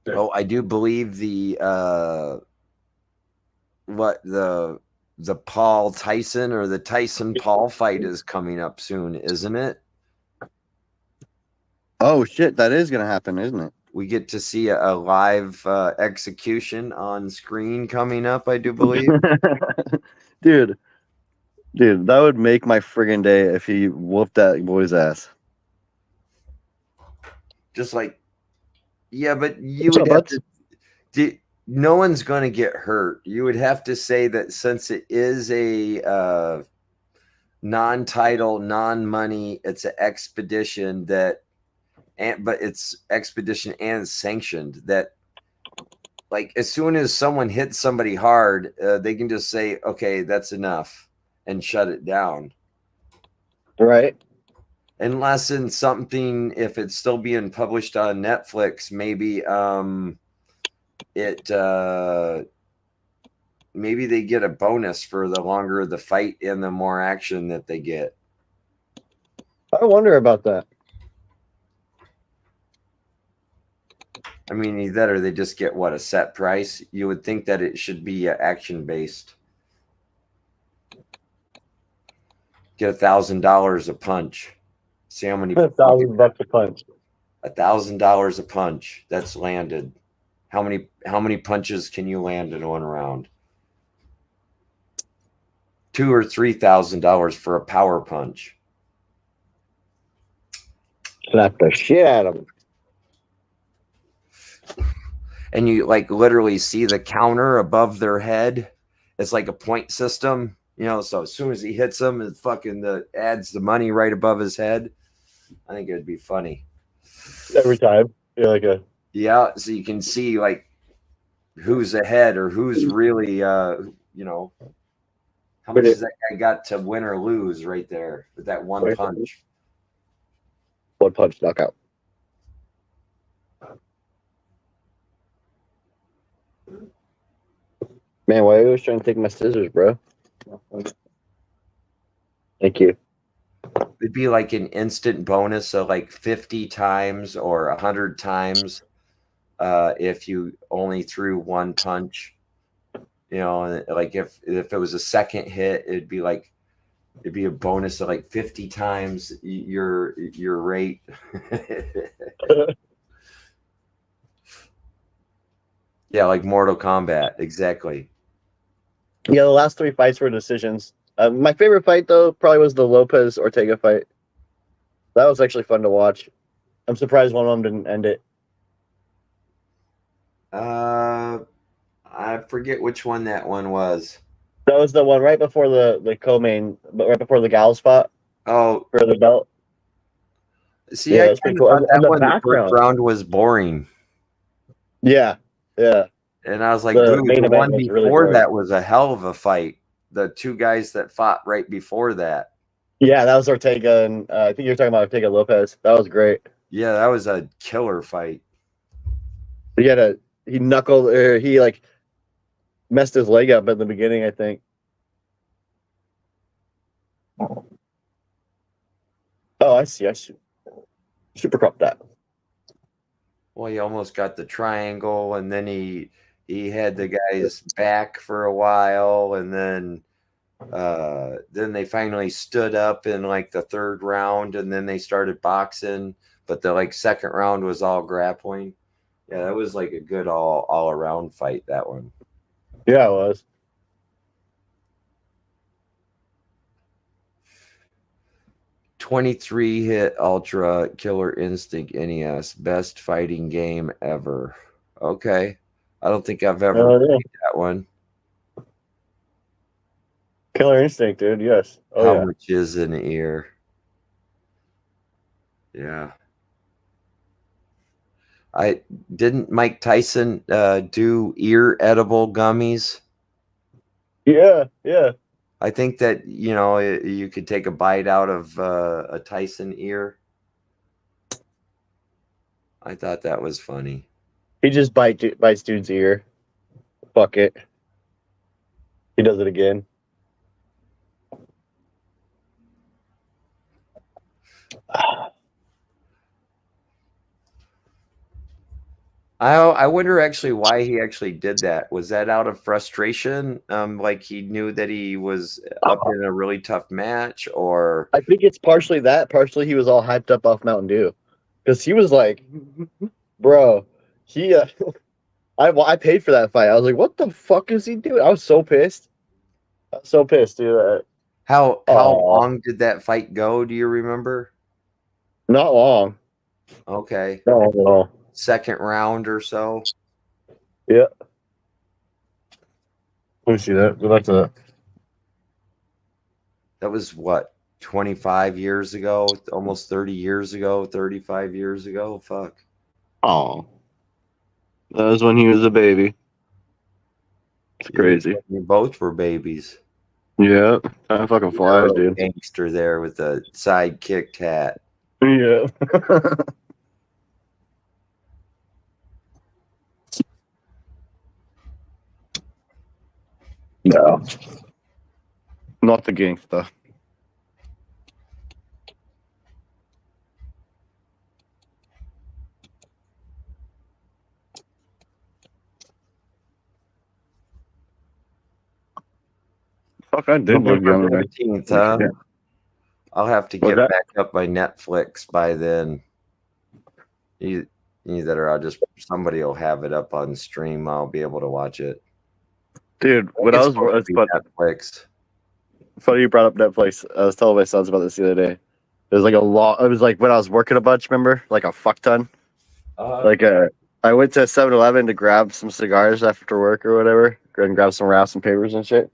that. Oh, I do believe the Paul Tyson or the Tyson Paul fight is coming up soon, isn't it? Oh shit, that is gonna happen, isn't it? We get to see a live execution on screen coming up, I do believe. dude, that would make my friggin' day if he whooped that boy's ass. Just like, yeah, but you What's would up, have butts? to. No one's going to get hurt. You would have to say that since it is a non-title, non-money, it's an expedition but it's expedition and sanctioned. That, like, as soon as someone hits somebody hard, they can just say, "Okay, that's enough," and shut it down. Right. Unless in something, if it's still being published on Netflix, maybe maybe they get a bonus for the longer the fight and the more action that they get. I wonder about that. I mean, either they just get a set price. You would think that it should be action based. Get $1,000 a punch. See how many $1,000 a punch. $1,000 a punch that's landed. How many punches can you land in one round? $2,000 or $3,000 for a power punch. Slap the shit out of him. And you literally see the counter above their head. It's like a point system, so as soon as he hits them, it adds the money right above his head. I think it'd be funny. Every time. Yeah, so you can see who's ahead or who's really how much has that guy got to win or lose right there with that one punch. One punch knockout. Man, why are you always trying to take my scissors, bro? Thank you. It'd be like an instant bonus of 50 times or 100 times if you only threw one punch. If it was a second hit, it'd be a bonus of 50 times your rate. Yeah, like Mortal Kombat, exactly. Yeah, the last 3 fights were decisions. My favorite fight, though, probably was the Lopez Ortega fight. That was actually fun to watch. I'm surprised one of them didn't end it. I forget which one that one was. That was the one right before the co-main, but right before the Gals fought. Oh, for the belt. See, yeah, I kind of cool. Thought that the first round was boring. Yeah. And I was like, dude, the one before really that was a hell of a fight. The 2 guys that fought right before that. Yeah, that was Ortega, and I think you're talking about Ortega Lopez. That was great. Yeah, that was a killer fight. He knuckled, or he messed his leg up in the beginning, I think. Oh, I see. I super crop that. Well, he almost got the triangle, and then he had the guy's back for a while, and then they finally stood up in like the third round, and then they started boxing. But the like second round was all grappling. Yeah, that was like a good all around fight. That one. Yeah, it was. 23 hit Ultra Killer Instinct NES, best fighting game ever. Okay. I don't think I've ever Yeah. played that one. Killer Instinct, dude. Yes. Oh, How yeah. much is an ear? Yeah. I didn't Mike Tyson do ear edible gummies. Yeah, yeah. I think that you could take a bite out of a Tyson ear. I thought that was funny. He just bites dude's ear. Fuck it. He does it again. I wonder actually why he actually did that. Was that out of frustration? Like he knew that he was up in a really tough match, or I think it's partially that. Partially he was all hyped up off Mountain Dew. Because he was like, bro, he I paid for that fight. I was like, what the fuck is he doing? I was so pissed. I was so pissed, dude. how Aw. long did that fight go? Do you remember? Not long. Okay, Not long at all. second round or so. Yeah. Let me see that. Go back to that. That was what, 25 years ago, almost 30 years ago, 35 years ago. Fuck. Oh. That was when he was a baby. It's crazy. We both were babies. Yeah. Time fucking flies, dude. Gangster there with a side kicked hat. Yeah. No. Not the gangsta. Fuck, I did look young. November 15th, huh? Yeah. I'll have to What's get that? back up my Netflix by then. Either I'll just somebody will have it up on stream. I'll be able to watch it. Dude, when I It's was supposed to be Netflix. funny you brought up Netflix. I was telling my sons about this the other day. It was like a lot. It was like when I was working a bunch. Remember, like a fuck ton. Like I went to 7-Eleven to grab some cigars after work or whatever, and grab some wraps and papers and shit.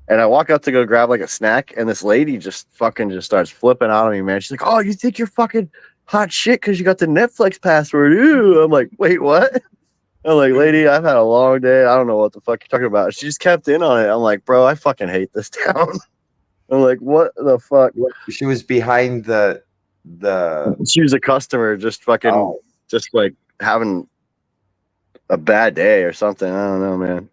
And I walk out to go grab like a snack, and this lady just starts flipping out on me, man. She's like, "Oh, you think you're fucking hot shit because you got the Netflix password?" Ooh, I'm like, "Wait, what?" I'm like, "Lady, I've had a long day. I don't know what the fuck you're talking about." She just kept in on it. I'm like, "Bro, I fucking hate this town." I'm like, "What the fuck?" She was behind the. She was a customer, just fucking, Oh. just like having a bad day or something. I don't know, man.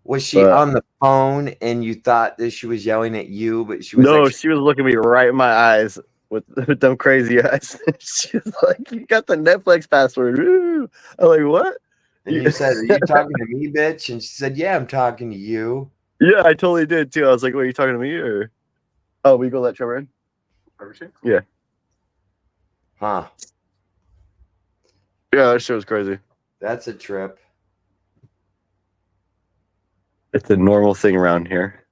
Was she But- on the phone and you thought that she was yelling at you, but she was No, actually, she was looking me right in my eyes with them crazy eyes. She was like, "You got the Netflix password." Ooh. I'm like, "What?" and you said, "Are you talking to me, bitch?" And she said, "Yeah, I'm talking to you." Yeah, I totally did too. I was like, "What, are you talking to me or?" Oh, we go let Trevor in. Yeah, Huh? yeah, that shit was crazy. That's a trip. It's a normal thing around here.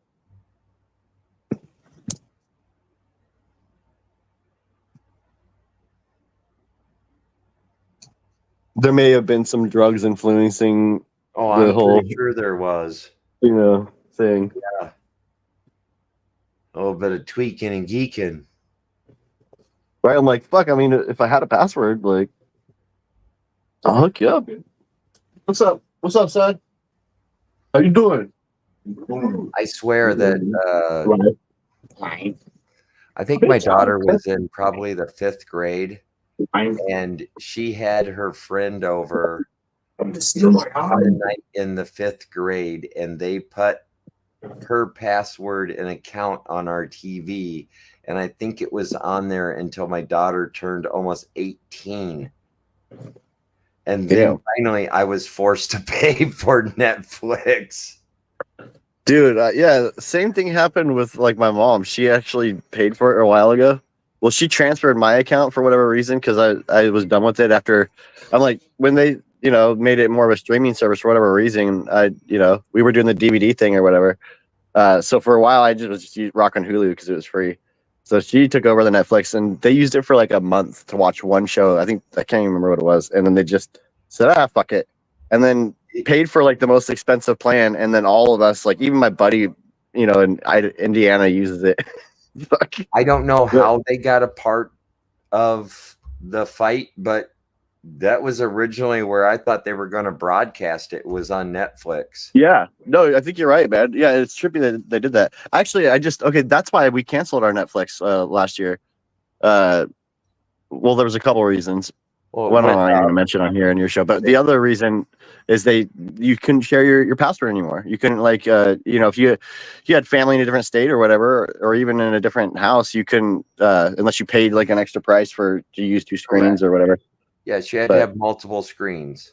There may have been some drugs influencing Oh, the I'm whole, pretty sure there was thing. a little bit of tweaking and geeking. Right? I'm like, fuck. I mean, if I had a password, like, I'll hook you up. What's up? What's up, son? How you doing? I swear that I think my daughter was in probably the 5th grade, and she had her friend over the night in the 5th grade, and they put her password and account on our TV, and I think it was on there until my daughter turned almost 18. And then finally, I was forced to pay for Netflix. Dude, yeah, same thing happened with like my mom. She actually paid for it a while ago. Well, she transferred my account for whatever reason because I was done with it after. I'm like, when they made it more of a streaming service for whatever reason, we were doing the DVD thing or whatever. So for a while I just was rocking Hulu because it was free. So she took over the Netflix and they used it for like a month to watch one show. I can't even remember what it was, and then they just said, fuck it, and then paid for like the most expensive plan, and then all of us, like even my buddy, in Indiana uses it. Fuck. I don't know how they got a part of the fight, but that was originally where I thought they were going to broadcast it. It was on Netflix. Yeah, no, I think you're right, man. Yeah, it's trippy that they did that. Actually, that's why we canceled our Netflix last year. Well, there was a couple reasons. Well, One I'm not going to mention on here in your show, but the other reason is you couldn't share your password anymore. You couldn't if you had family in a different state or whatever, or even in a different house, you couldn't unless you paid like an extra price to use 2 screens or whatever. Yes, you had to have multiple screens.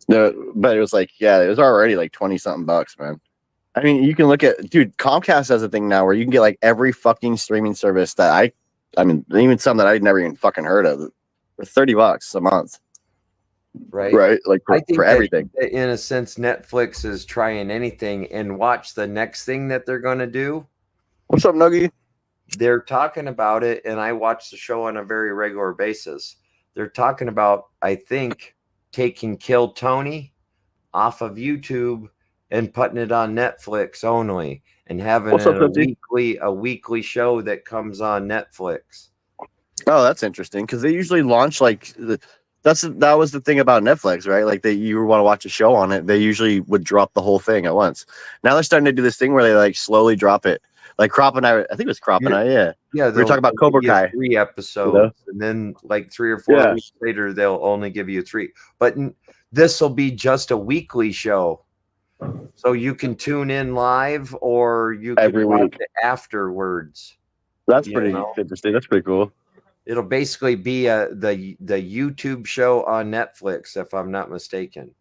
No, but it was like, it was already like 20 something bucks, man. I mean, you can look at, dude, Comcast has a thing now where you can get like every fucking streaming service that I mean, even some that I'd never even fucking heard of for $30 a month. Right. Like for everything. In a sense, Netflix is trying anything, and watch the next thing that they're going to do. What's up, Nuggy? They're talking about it, and I watch the show on a very regular basis. They're talking about, I think, taking Kill Tony off of YouTube and putting it on Netflix only, and having a weekly show that comes on Netflix. Oh, that's interesting, because they usually launch like that was the thing about Netflix, right? Like you want to watch a show on it, they usually would drop the whole thing at once. Now they're starting to do this thing where they like slowly drop it. Like Crop and I think it was Crop and I, yeah. Yeah, we were talking about Cobra Kai. 3 episodes, and then like 3 or 4 weeks later, they'll only give you 3. But this will be just a weekly show, so you can tune in live or you can watch it afterwards. That's pretty interesting. That's pretty cool. It'll basically be the YouTube show on Netflix, if I'm not mistaken.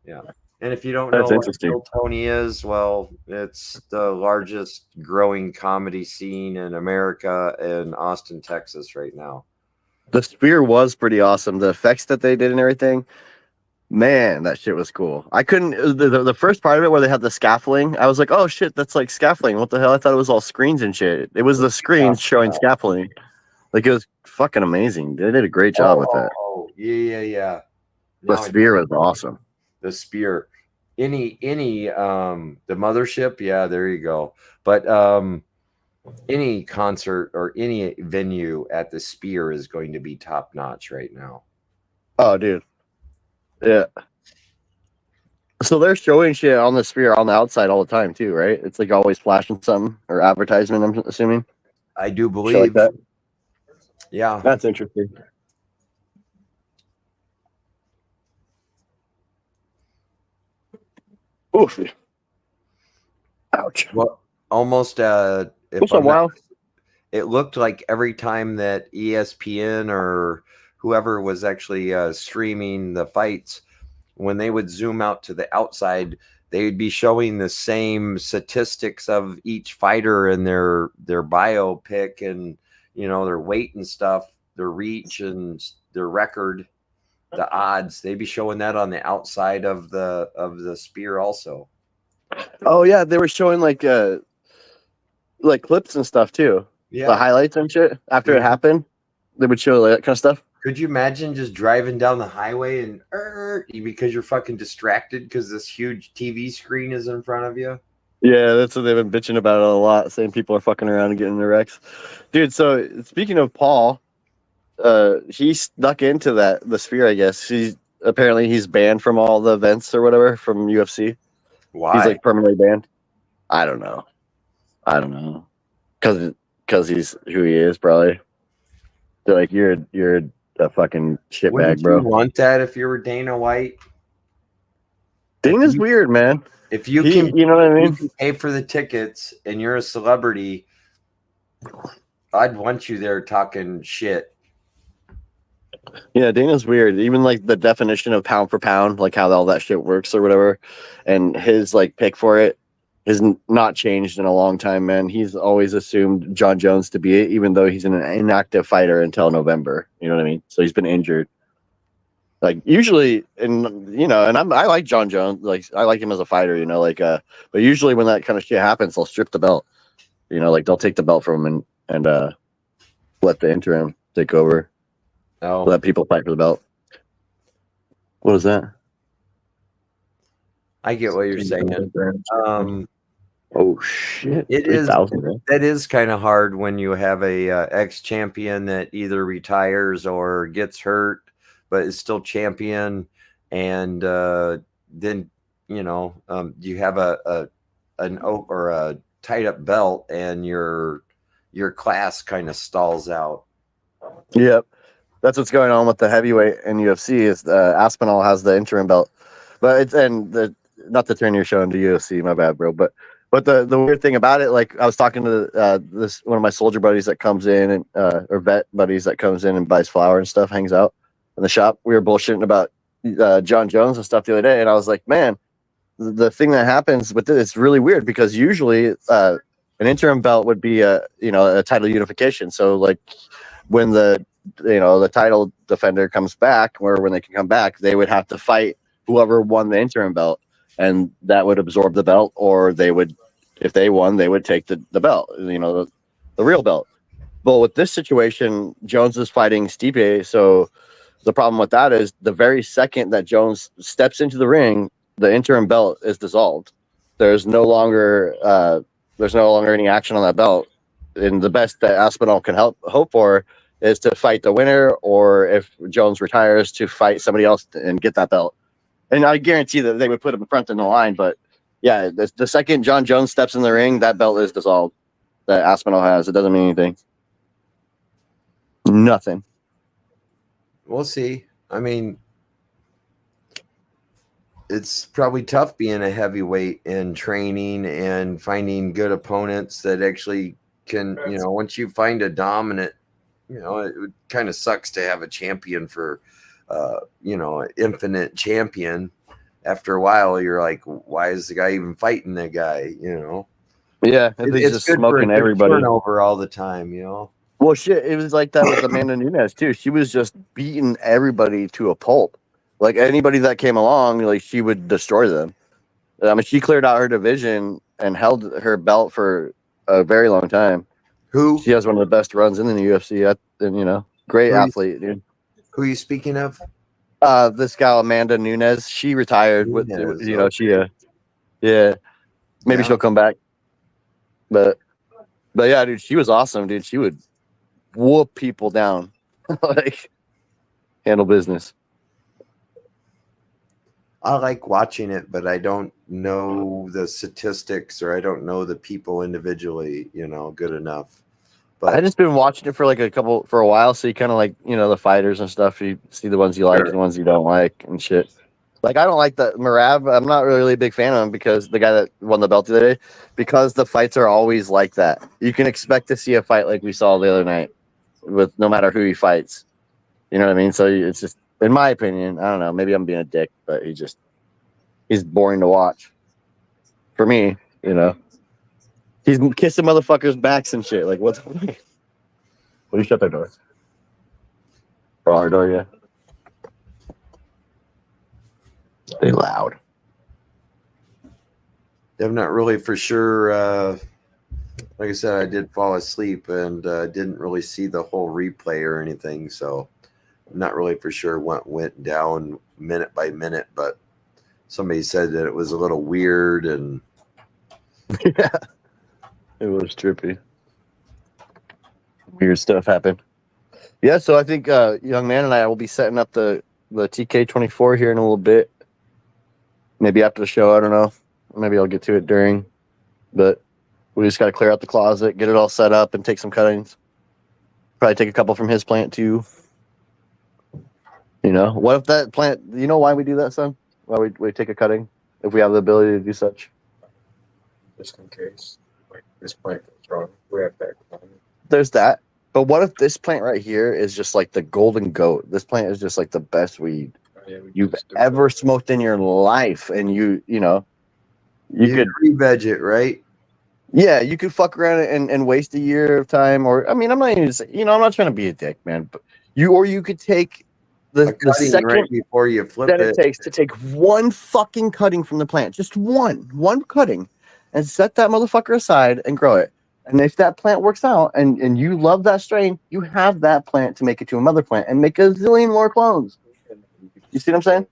Yeah. And if you don't know what Kill Tony is, well, it's the largest growing comedy scene in America in Austin, Texas right now. The Sphere was pretty awesome. The effects that they did and everything, man, that shit was cool. I couldn't, the first part of it where they had the scaffolding, I was like, oh shit, that's like scaffolding. What the hell? I thought it was all screens and shit. It was the screens showing scaffolding. Like, it was fucking amazing. They did a great job with that. Oh, yeah. The Sphere was awesome. The Sphere. Any the Mothership, yeah, there you go. But any concert or any venue at the Sphere is going to be top notch right now. Oh, dude. Yeah. So they're showing shit on the Sphere on the outside all the time too, right? It's like always flashing something or advertisement, I'm assuming. I do believe like that. Yeah. That's interesting. Oof. Ouch. Well, almost it looked like every time that ESPN or whoever was actually streaming the fights, when they would zoom out to the outside, they would be showing the same statistics of each fighter and their biopic and their weight and stuff, their reach and their record, the odds. They'd be showing that on the outside of the Sphere also. Oh yeah, they were showing like clips and stuff too. Yeah, the highlights and shit after it happened. They would show that kind of stuff. Could you imagine just driving down the highway and because you're fucking distracted because this huge TV screen is in front of you? Yeah, that's what they've been bitching about it a lot, saying people are fucking around and getting in wrecks. Dude, so speaking of Paul, he snuck into the Sphere, I guess. He's banned from all the events or whatever from UFC. Why? He's like permanently banned. I don't know. Because he's who he is, probably. They're like, you're a fucking shitbag, bro. Would you want that if you were Dana White? Dana's weird, man. If you can, you know what I mean? You can pay for the tickets and you're a celebrity, I'd want you there talking shit. Yeah, Dana's weird. Even like the definition of pound for pound, like how all that shit works or whatever, and his like pick for it has not changed in a long time, man. He's always assumed John Jones to be it, even though he's an inactive fighter until November. You know what I mean? So he's been injured. Like usually, and I like John Jones. Like I like him as a fighter. But usually when that kind of shit happens, they'll strip the belt. Like they'll take the belt from him and let the interim take over. Oh, Let people fight for the belt. What is that? I get what you're saying. Oh shit! It is 3,000, man. that is kind of hard when you have a ex-champion that either retires or gets hurt, but is still champion, and then you have a tied up belt, and your class kind of stalls out. Yep, that's what's going on with the heavyweight in UFC. Is Aspinall has the interim belt, but it's not to turn your show into UFC. My bad, bro. But the weird thing about it, like I was talking to this one of my soldier buddies that comes in and or vet buddies that comes in and buys flour and stuff, hangs out in the shop. We were bullshitting about John Jones and stuff the other day, and I was like, man, the thing that happens with it's really weird because usually an interim belt would be a title unification. So like when the title defender comes back, or when they can come back, they would have to fight whoever won the interim belt, and that would absorb the belt, or they would, if they won, they would take the belt, the real belt. But with this situation, Jones is fighting Stipe, so the problem with that is the very second that Jones steps into the ring, the interim belt is dissolved. There's no longer any action on that belt, and the best that Aspinall can hope for is to fight the winner, or if Jones retires, to fight somebody else and get that belt. And I guarantee that they would put him in front in the line. But yeah, the second John Jones steps in the ring, that belt is dissolved. That Aspinall has. It doesn't mean anything. Nothing. We'll see. I mean, it's probably tough being a heavyweight and training and finding good opponents that actually can, once you find a dominant, it kind of sucks to have a champion for, an infinite champion. After a while, you're like, why is the guy even fighting that guy? Yeah, he's just smoking everybody turnover all the time. Well, shit, it was like that with Amanda Nunes too. She was just beating everybody to a pulp. Like anybody that came along, like she would destroy them. I mean, she cleared out her division and held her belt for a very long time. Who? She has one of the best runs in the UFC. And great athlete, dude. Who are you speaking of? This gal Amanda Nunes. She retired with, maybe she'll come back. But yeah, dude, she was awesome, dude. She would whoop people down, like handle business. I like watching it, but I don't know the statistics, or I don't know the people individually, good enough. But I just been watching it for a while, so you kind of like, the fighters and stuff. You see the ones you like and the ones you don't like and shit. Like I don't like the Merab. I'm not really a big fan of him because the guy that won the belt the other day, because the fights are always like that. You can expect to see a fight like we saw the other night, with no matter who he fights. You know what I mean? So it's just, in my opinion, I don't know. Maybe I'm being a dick, but he's boring to watch. For me, he's kissing motherfuckers' backs and shit. Like what's? Will you shut that door? Or our door, yeah. Stay loud. I'm not really for sure. Like I said, I did fall asleep and didn't really see the whole replay or anything, so I'm not really for sure what went down minute by minute. But somebody said that it was a little weird, and yeah, it was trippy. Weird stuff happened. Yeah, so I think young man and I will be setting up the TK24 here in a little bit. Maybe after the show, I don't know. Maybe I'll get to it during. But we just got to clear out the closet, get it all set up, and take some cuttings. Probably take a couple from his plant too. What if that plant? You know why we do that, son? Why we take a cutting if we have the ability to do such? Just in case, like this plant goes wrong, we have that. There's that. But what if this plant right here is just like the golden goat? This plant is just like the best weed you've ever smoked in your life, and you know, you could re-veg it, right? yeah, you could fuck around and waste a year of time, or I mean, I'm not even I'm not trying to be a dick, man, but you could take A the cutting second right before you flip that it. it takes to take one fucking cutting from the plant, just one cutting, and set that motherfucker aside and grow it. And if that plant works out and you love that strain, you have that plant to make it to a mother plant and make a zillion more clones. You see what I'm saying?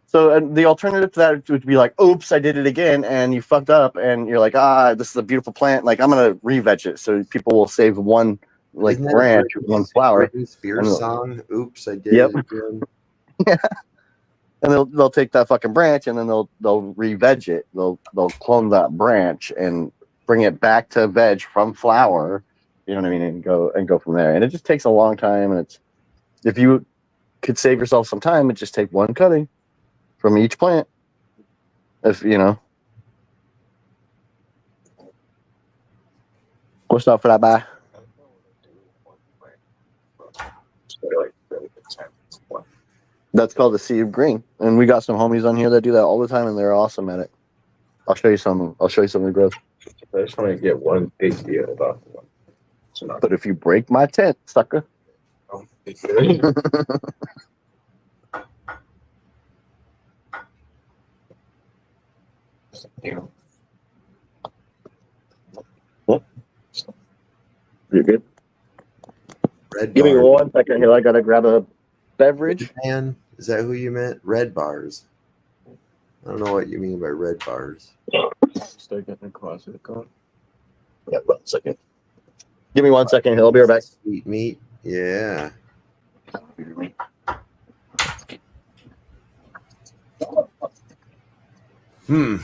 So the alternative to that would be like, oops, I did it again, and you fucked up, and you're like, this is a beautiful plant. Like, I'm gonna re-veg it, so people will save one like Isn't that branch, a one flower. Britney Spears And- song? Oops, I did Yep. it again. And they'll take that fucking branch and then they'll re-veg it. They'll clone that branch and bring it back to veg from flower. You know what I mean? And go from there. And it just takes a long time. And it's if you could save yourself some time, it just take one cutting from each plant. If you know. What's up for that buy? That's called the Sea of Green. And we got some homies on here that do that all the time, and they're awesome at it. I'll show you some. I'll show you some of the growth. I just want to get one idea about one. So not But if you break my tent, sucker. you know, You're good. Red Give me Bar. 1 second here. I gotta grab a beverage. Man, is that who you meant? Red bars. I don't know what you mean by red bars. start getting a closet going. Yeah, 1 second. Give me 1 second here. I'll be right back. Sweet meat. Yeah. Hmm.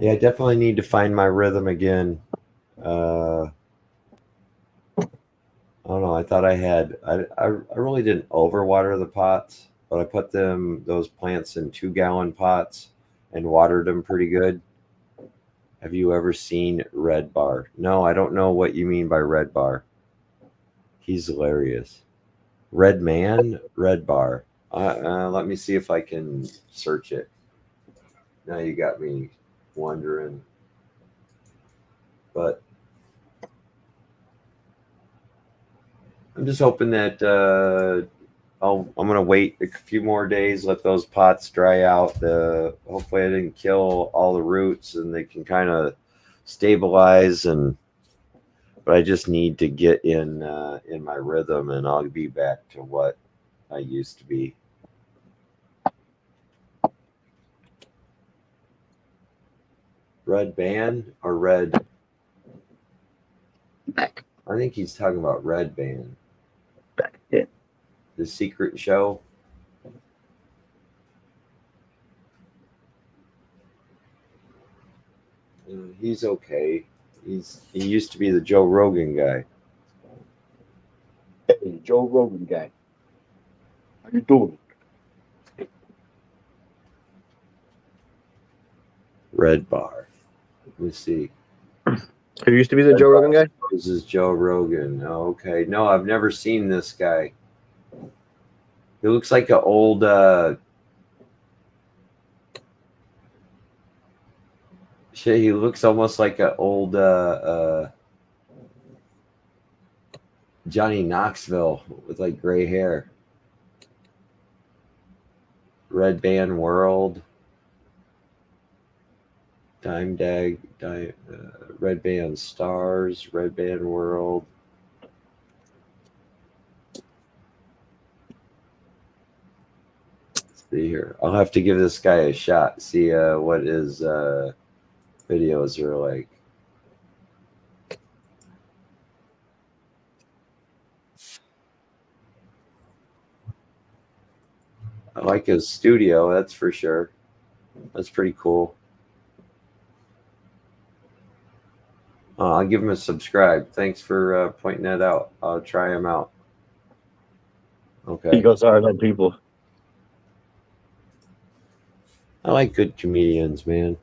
Yeah, I definitely need to find my rhythm again. I don't know. I thought I had. I really didn't overwater the pots, but I put those plants in 2-gallon pots and watered them pretty good. Have you ever seen Red Bar? No, I don't know what you mean by Red Bar. He's hilarious. Red Man, Red Bar. Let me see if I can search it. Now you got me wondering. But I'm just hoping that I'm gonna wait a few more days, let those pots dry out. Hopefully I didn't kill all the roots and they can kind of stabilize. But I just need to get in my rhythm, and I'll be back to what I used to be. Red Band or Red? Back. I think he's talking about Red Band. Back. Yeah. The secret show. He's okay. He used to be the Joe Rogan guy. Hey, Joe Rogan guy. How you doing? Red Bar. Let me see. Who used to be the Joe Rogan guy? This is Joe Rogan. Oh, okay. No, I've never seen this guy. He looks like an old shit, he looks almost like an old Johnny Knoxville with like gray hair. Red Band World. Red Band Stars, Red Band World. Let's see here. I'll have to give this guy a shot. See what his videos are like. I like his studio, that's for sure. That's pretty cool. I'll give him a subscribe. Thanks for pointing that out. I'll try him out. Okay. He goes hard on people. I like good comedians, man.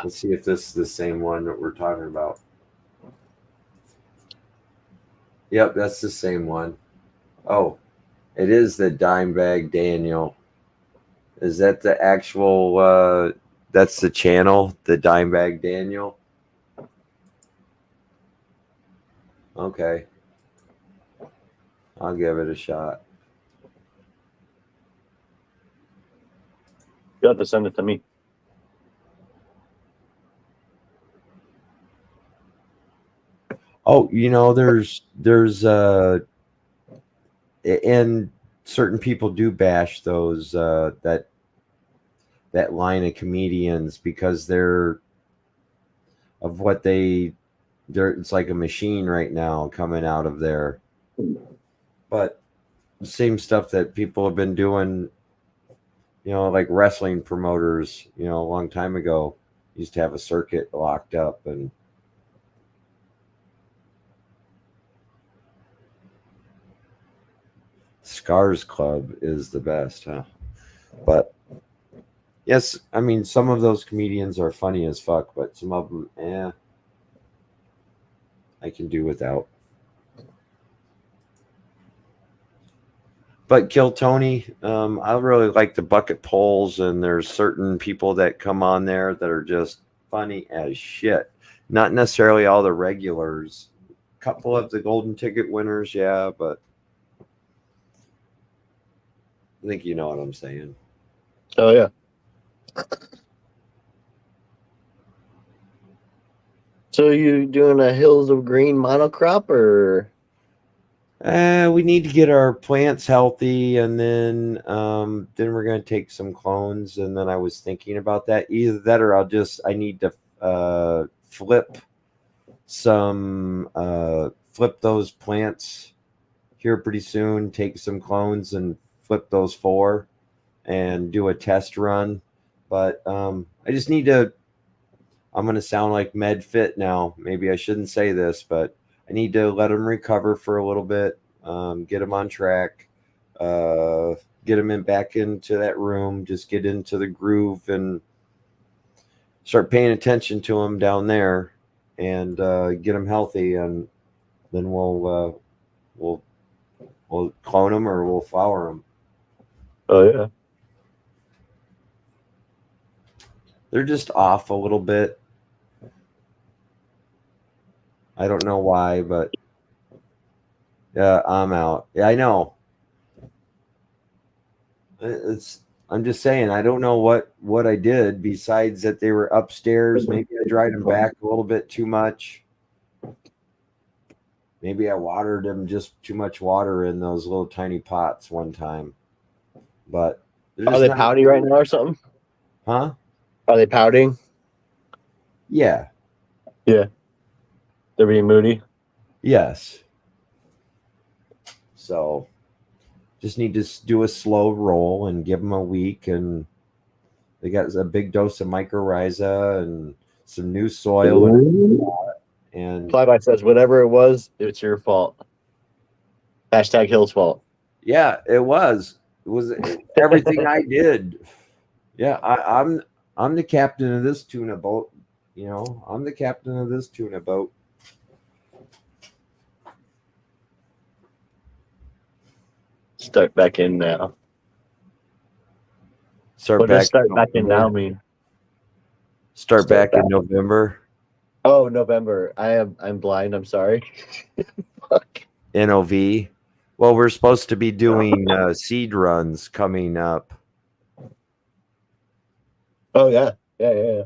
Let's see if this is the same one that we're talking about. Yep, that's the same one. Oh, it is the Dimebag Daniel. Is that the actual that's the channel, the Dimebag Daniel? Okay. I'll give it a shot. You have to send it to me. Oh, there's and certain people do bash those that line of comedians because they're of what they're it's like a machine right now coming out of there. But the same stuff that people have been doing, like wrestling promoters, a long time ago used to have a circuit locked up. And Scars Club is the best, huh? But yes, I mean, some of those comedians are funny as fuck, but some of them, I can do without. But Kill Tony, I really like the bucket polls, and there's certain people that come on there that are just funny as shit. Not necessarily all the regulars. A couple of the golden ticket winners, yeah, but I think you know what I'm saying. Oh yeah. So you doing a Hills of Green monocrop or? We need to get our plants healthy, and then we're gonna take some clones. And then I was thinking about that. Either that, or I need to flip those plants here pretty soon. Take some clones and flip those 4, and do a test run. But I just need to. I'm gonna sound like MedFit now. Maybe I shouldn't say this, but I need to let them recover for a little bit, get them on track, get them back into that room, just get into the groove and start paying attention to them down there, and get them healthy, and then we'll clone them or we'll flower them. Oh yeah. They're just off a little bit. I don't know why, but yeah, I'm out. Yeah, I know. I'm just saying, I don't know what I did besides that they were upstairs. Maybe I dried them back a little bit too much. Maybe I watered them just too much water in those little tiny pots one time. But Are they pouty right now or something? Huh? Are they pouting? Yeah. Yeah. They're being moody. Yes. So just need to do a slow roll and give them a week, and they got a big dose of mycorrhiza and some new soil. And Flyby says, whatever it was, it's your fault. Hashtag Hill's fault. yeah, it was. It was everything I did. Yeah, I'm the captain of this tuna boat. I'm the captain of this tuna boat. Start back in now. Start What does start back in now mean? Start back in November. Oh, November. I'm blind. I'm sorry. Fuck. NOV. Well, we're supposed to be doing seed runs coming up. Oh yeah. Yeah.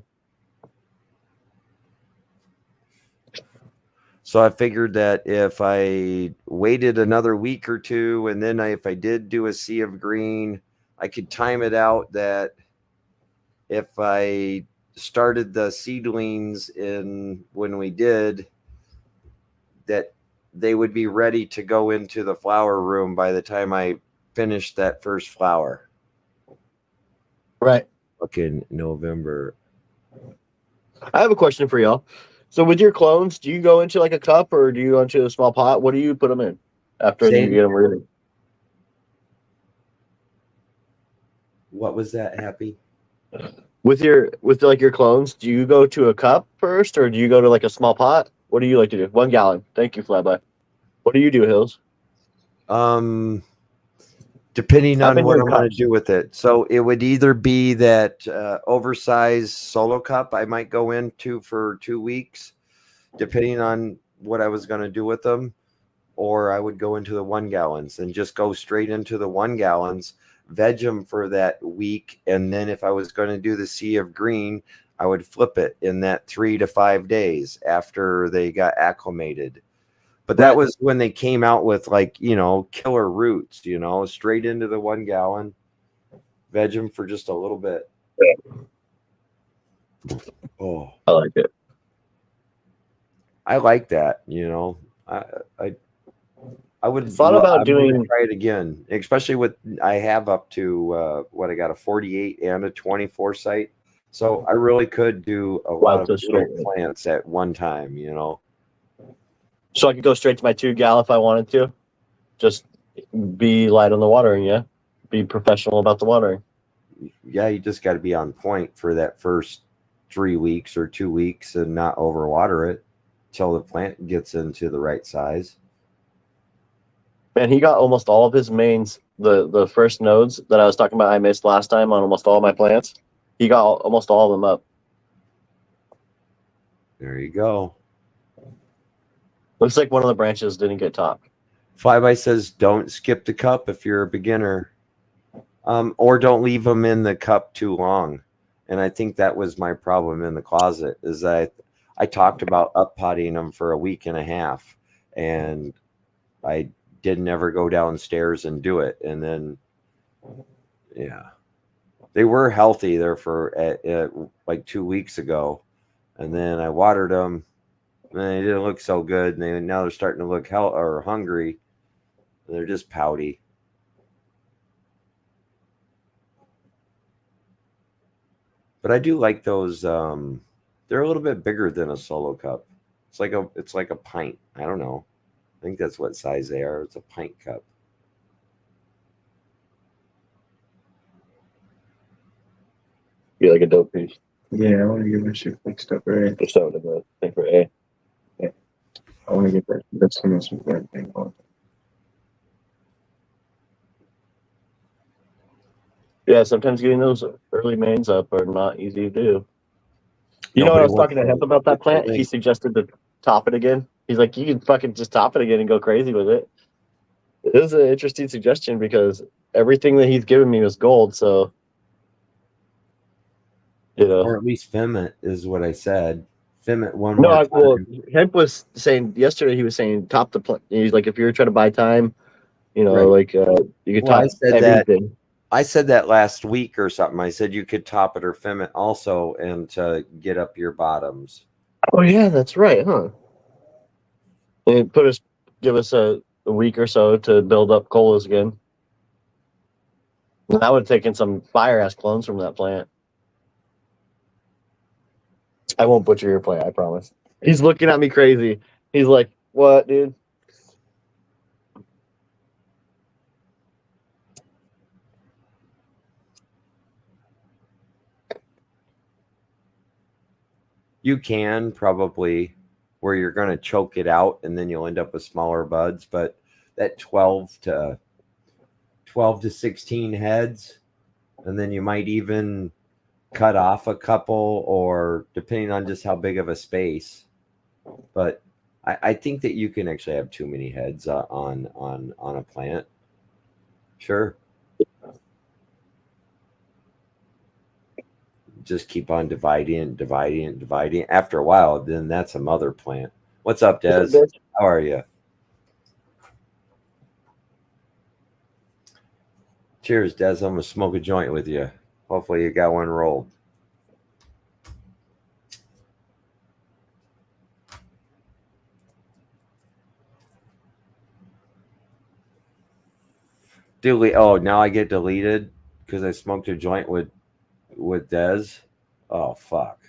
So I figured that if I waited another week or two, and then if I did do a Sea of Green, I could time it out that if I started the seedlings when we did, that they would be ready to go into the flower room by the time I finished that first flower. Right. Fucking November. I have a question for y'all. So with your clones, do you go into like a cup or do you go into a small pot? What do you put them in after you get them ready? What was that, Happy? With your clones, do you go to a cup first, or do you go to like a small pot? What do you like to do? 1 gallon. Thank you, Flyby. What do you do, Hills? Depending I've on been what doing I'm going to cups. do with it. So it would either be that oversized solo cup I might go into for 2 weeks, depending on what I was going to do with them, or I would go into the 1 gallons and just go straight into the 1 gallons, veg them for that week, and then if I was going to do the Sea of Green, I would flip it in that 3 to 5 days after they got acclimated. But that Right. was when they came out with like, killer roots, straight into the 1 gallon, veg them for just a little bit. Oh, I like it. I like that, I would Thought about I'm gonna doing. try it again, especially with I have up to what I got a 48 and a 24 site. So I really could do a lot Wow, of so little straight. plants at one time, So I could go straight to my 2 gal if I wanted to. Just be light on the watering, yeah. Be professional about the watering. Yeah, you just got to be on point for that first 3 weeks or 2 weeks and not overwater it till the plant gets into the right size. Man, he got almost all of his mains, the first nodes that I was talking about I missed last time on almost all my plants. He got almost all of them up. There you go. Looks like one of the branches didn't get topped. Flyby says don't skip the cup if you're a beginner, or don't leave them in the cup too long. And I think that was my problem in the closet is I talked about up potting them for a week and a half, and I didn't ever go downstairs and do it. And then, yeah, they were healthy there for like 2 weeks ago, and then I watered them, and they didn't look so good. And now they're starting to look hungry. They're just pouty. But I do like those. They're a little bit bigger than a solo cup. It's like a pint. I don't know. I think that's what size they are. It's a pint cup. Be like a dope piece. Yeah, I want to get my shit fixed up, right? Just out of the thing for A. I want to get that. That's the most important thing. Yeah, sometimes getting those early mains up are not easy to do. You know what I was talking to him about that plant? He suggested to top it again. He's like, you can fucking just top it again and go crazy with it. It is an interesting suggestion because everything that he's given me was gold, so Or at least Fem it is what I said. Fem it one No, more time. well, Hemp was saying yesterday. He was saying top the plant. He's like, if you're trying to buy time, you know, Right. you could Well, top I said everything. I said that last week or something. I said you could top it or Fem it also and to get up your bottoms. Oh yeah, that's right, huh? And give us a week or so to build up colas again. And I would have taken some fire ass clones from that plant. I won't butcher your plant, I promise. He's looking at me crazy. He's like, "What, dude?" You can probably where you're going to choke it out and then you'll end up with smaller buds, but that 12 to 16 heads, and then you might even cut off a couple, or depending on just how big of a space. But I think that you can actually have too many heads on a plant. Sure. Just keep on dividing. After a while, then that's a mother plant. What's up, Des? How are you? Cheers, Des. I'm gonna smoke a joint with you. Hopefully, you got one rolled. Oh, now I get deleted because I smoked a joint with Des. Oh fuck.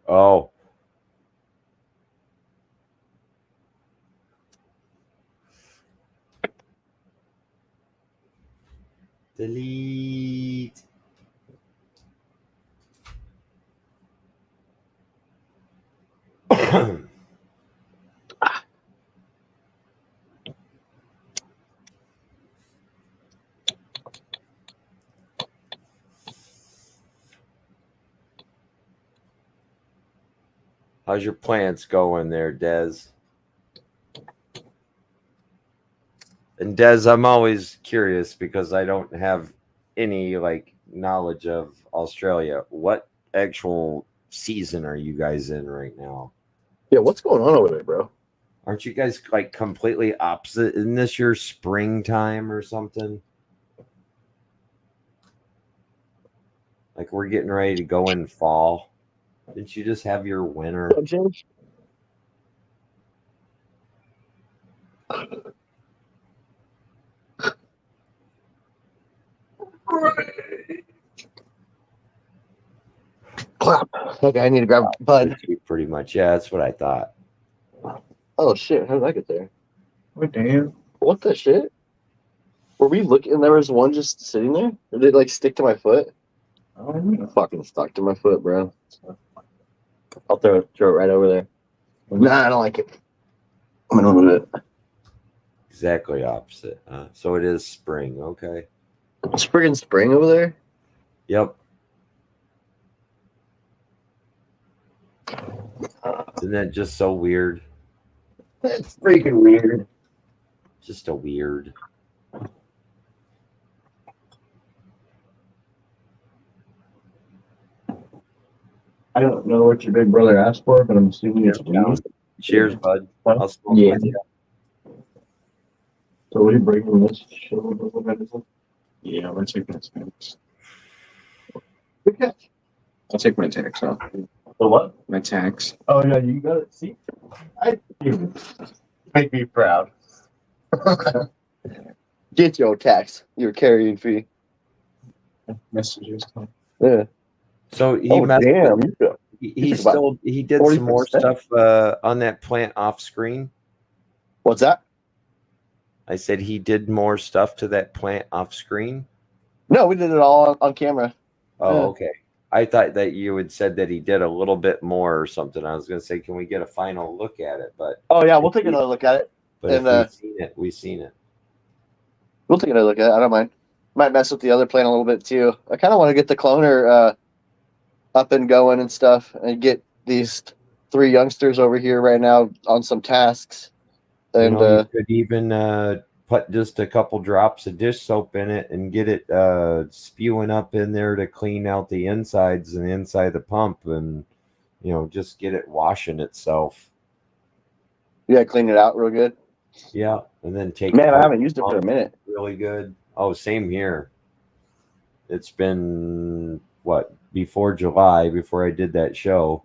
Oh. Delete. How's your plants going there, Dez? And Dez, I'm always curious because I don't have any like knowledge of Australia. What actual season are you guys in right now? Yeah, what's going on over there, bro? Aren't you guys like completely opposite? Isn't this your springtime or something? Like we're getting ready to go in fall. Didn't you just have your winter? James? Clap. Okay, I need to grab Bud. Pretty much. Yeah, that's what I thought. Oh shit! How did I get there? Oh, damn. What the shit? Were we looking? And there was one just sitting there. Or did it like stick to my foot? Oh, no. Fucking stuck to my foot, bro. I'll throw it right over there. Nah, I don't like it. I'm gonna move it. Exactly opposite. So it is spring. Okay. It's friggin' spring over there. Yep. Isn't that just so weird? That's freaking weird. Just a weird. I don't know what your big brother asked for, but I'm assuming it's down. Cheers, bud. I'll smoke Yeah. with you. So what are you bringing this show? Yeah, I'm gonna take my tax. I'll take my tax off. The what? My tax. Oh yeah, you got it. See, make me proud. Get your tax, your carrying fee. Messages. Yeah. So he Oh messed damn! with- You he took about still he did some more 40%. stuff on that plant off screen. What's that? I said he did more stuff to that plant off screen. No, we did it all on camera. Oh, Yeah. okay. I thought that you had said that he did a little bit more or something. I was going to say, can we get a final look at it? But Oh yeah, we'll take another look at it. but And, if we've seen it, we've seen it. We'll take another look at it. I don't mind. Might mess with the other plane a little bit too. I kind of want to get the cloner up and going and stuff, and get these 3 youngsters over here right now on some tasks. And You could even put just a couple drops of dish soap in it and get it spewing up in there to clean out the insides and the inside of the pump, and just get it washing itself. yeah, clean it out real good. Yeah, and then take Man, I haven't used it for a minute. really good. Oh, same here. It's been before July, before I did that show.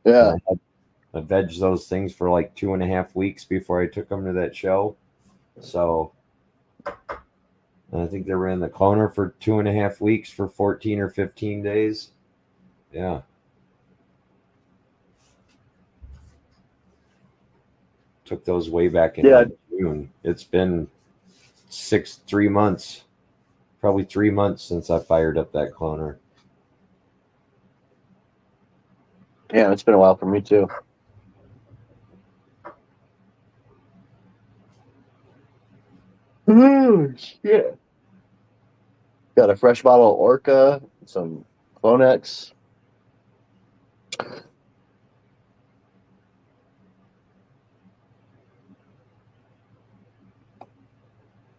Yeah. I vegged those things for like 2.5 weeks before I took them to that show. So I think they were in the cloner for 2.5 weeks for 14 or 15 days. Yeah. Took those way back in June. It's been 3 months, probably 3 months since I fired up that cloner. Yeah, it's been a while for me too. Oh shit! Got a fresh bottle of Orca, some Clonex.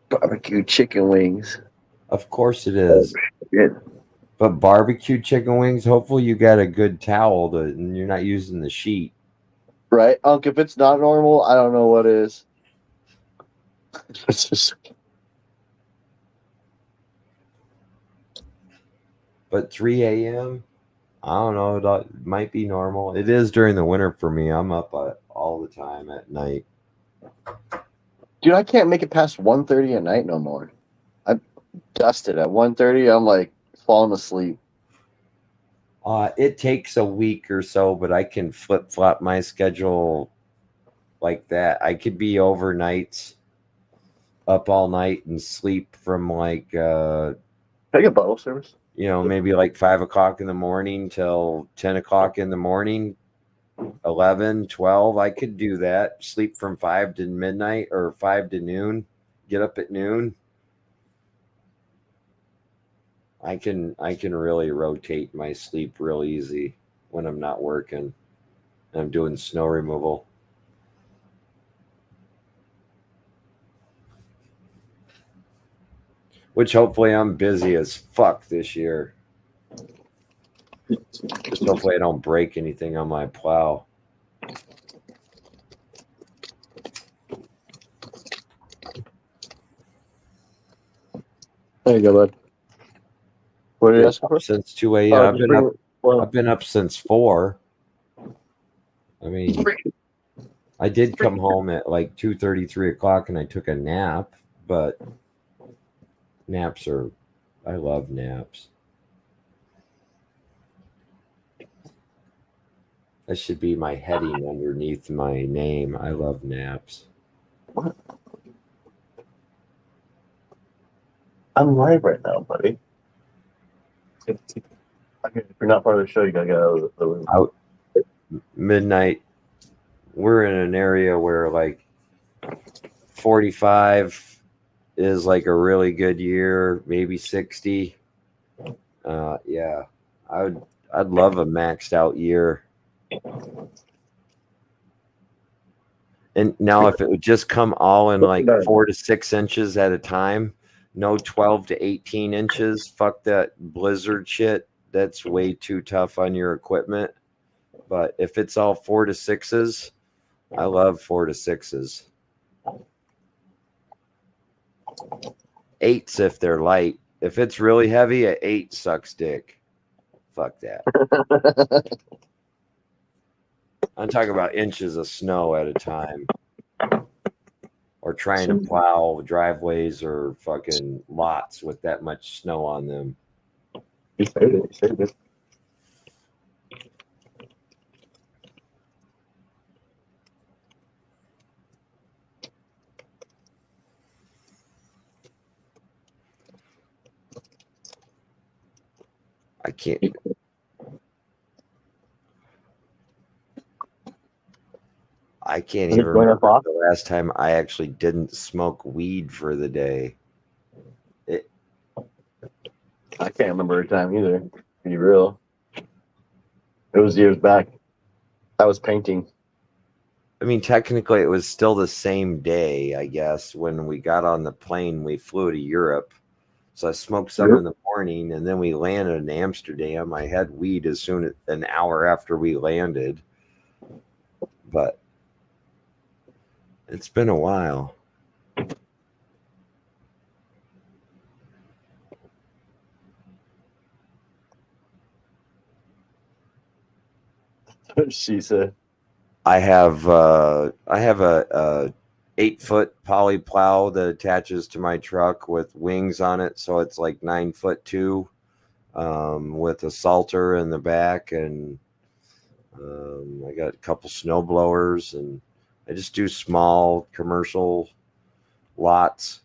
Barbecue chicken wings. Of course it is. Yeah. But barbecue chicken wings, hopefully you got a good towel and you're not using the sheet. Right, Unc, if it's not normal, I don't know what is. It's just... But 3 a.m., I don't know. It might be normal. It is during the winter for me. I'm up all the time at night. Dude, I can't make it past 1:30 at night no more. I dusted at 1:30. I'm like falling asleep. It takes a week or so, but I can flip flop my schedule like that. I could be overnights, up all night, and sleep from like Can I get bottle service? maybe like 5 o'clock in the morning till 10 o'clock in the morning, 11, 12. I could do that. Sleep from 5 to midnight or 5 to noon. Get up at noon. I can really rotate my sleep real easy when I'm not working. I'm doing snow removal. Which hopefully I'm busy as fuck this year. Just hopefully I don't break anything on my plow. There you go, bud. What are you asking for? Since 2 a.m. Oh, just bring it- well, I've been up since 4. I mean, I did come home at like 2:30, 3 o'clock, and I took a nap. But I love naps. That should be my heading underneath my name. I love naps. I'm live right now, buddy. If you're not part of the show, you gotta get out of the room. Midnight. We're in an area where like 45 is like a really good year, maybe 60. Yeah, I'd love a maxed out year. And now if it would just come all in like 4 to 6 inches at a time, no 12 to 18 inches. Fuck that blizzard shit. That's way too tough on your equipment. But if it's all 4 to 6s, I love 4 to 6s. 8s if they're light. If it's really heavy, an 8 sucks dick. Fuck that. I'm talking about inches of snow at a time. Or trying to plow driveways or fucking lots with that much snow on them. You saved it. You saved it. I can't. I can't even remember the last time I actually didn't smoke weed for the day. I can't remember a time either. To be real, it was years back. I was painting. I mean, technically, it was still the same day, I guess. When we got on the plane, we flew to Europe. So I smoked some in the morning, and then we landed in Amsterdam. I had weed as soon as an hour after we landed. But it's been a while. She said, I have a 8-foot poly plow that attaches to my truck with wings on it, so it's like 9'2", with a salter in the back, and I got a couple snow blowers, and I just do small commercial lots,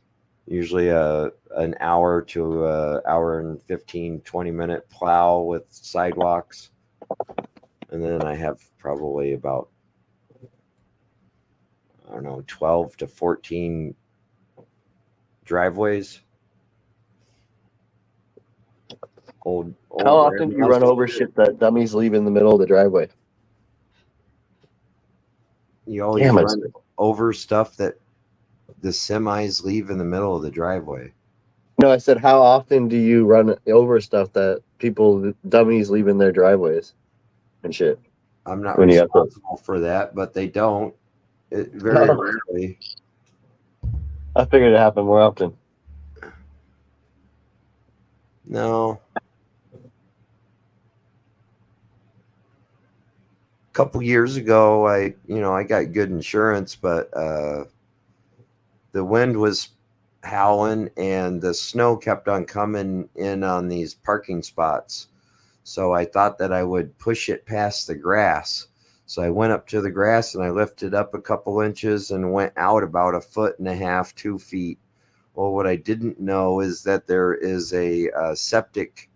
usually an hour to hour and 15-20 minute plow with sidewalks, and then I have probably about 12 to 14 driveways. How often do you run over shit that dummies leave in the middle of the driveway? You always run over stuff that the semis leave in the middle of the driveway. No, I said, how often do you run over stuff that dummies leave in their driveways and shit? I'm not responsible for that, but they don't. Very rarely. I figured it happened more often. No. A couple years ago, I got good insurance, but the wind was howling and the snow kept on coming in on these parking spots. So I thought that I would push it past the grass. So I went up to the grass and I lifted up a couple inches and went out about 1.5 feet, 2 feet. Well, what I didn't know is that there is a septic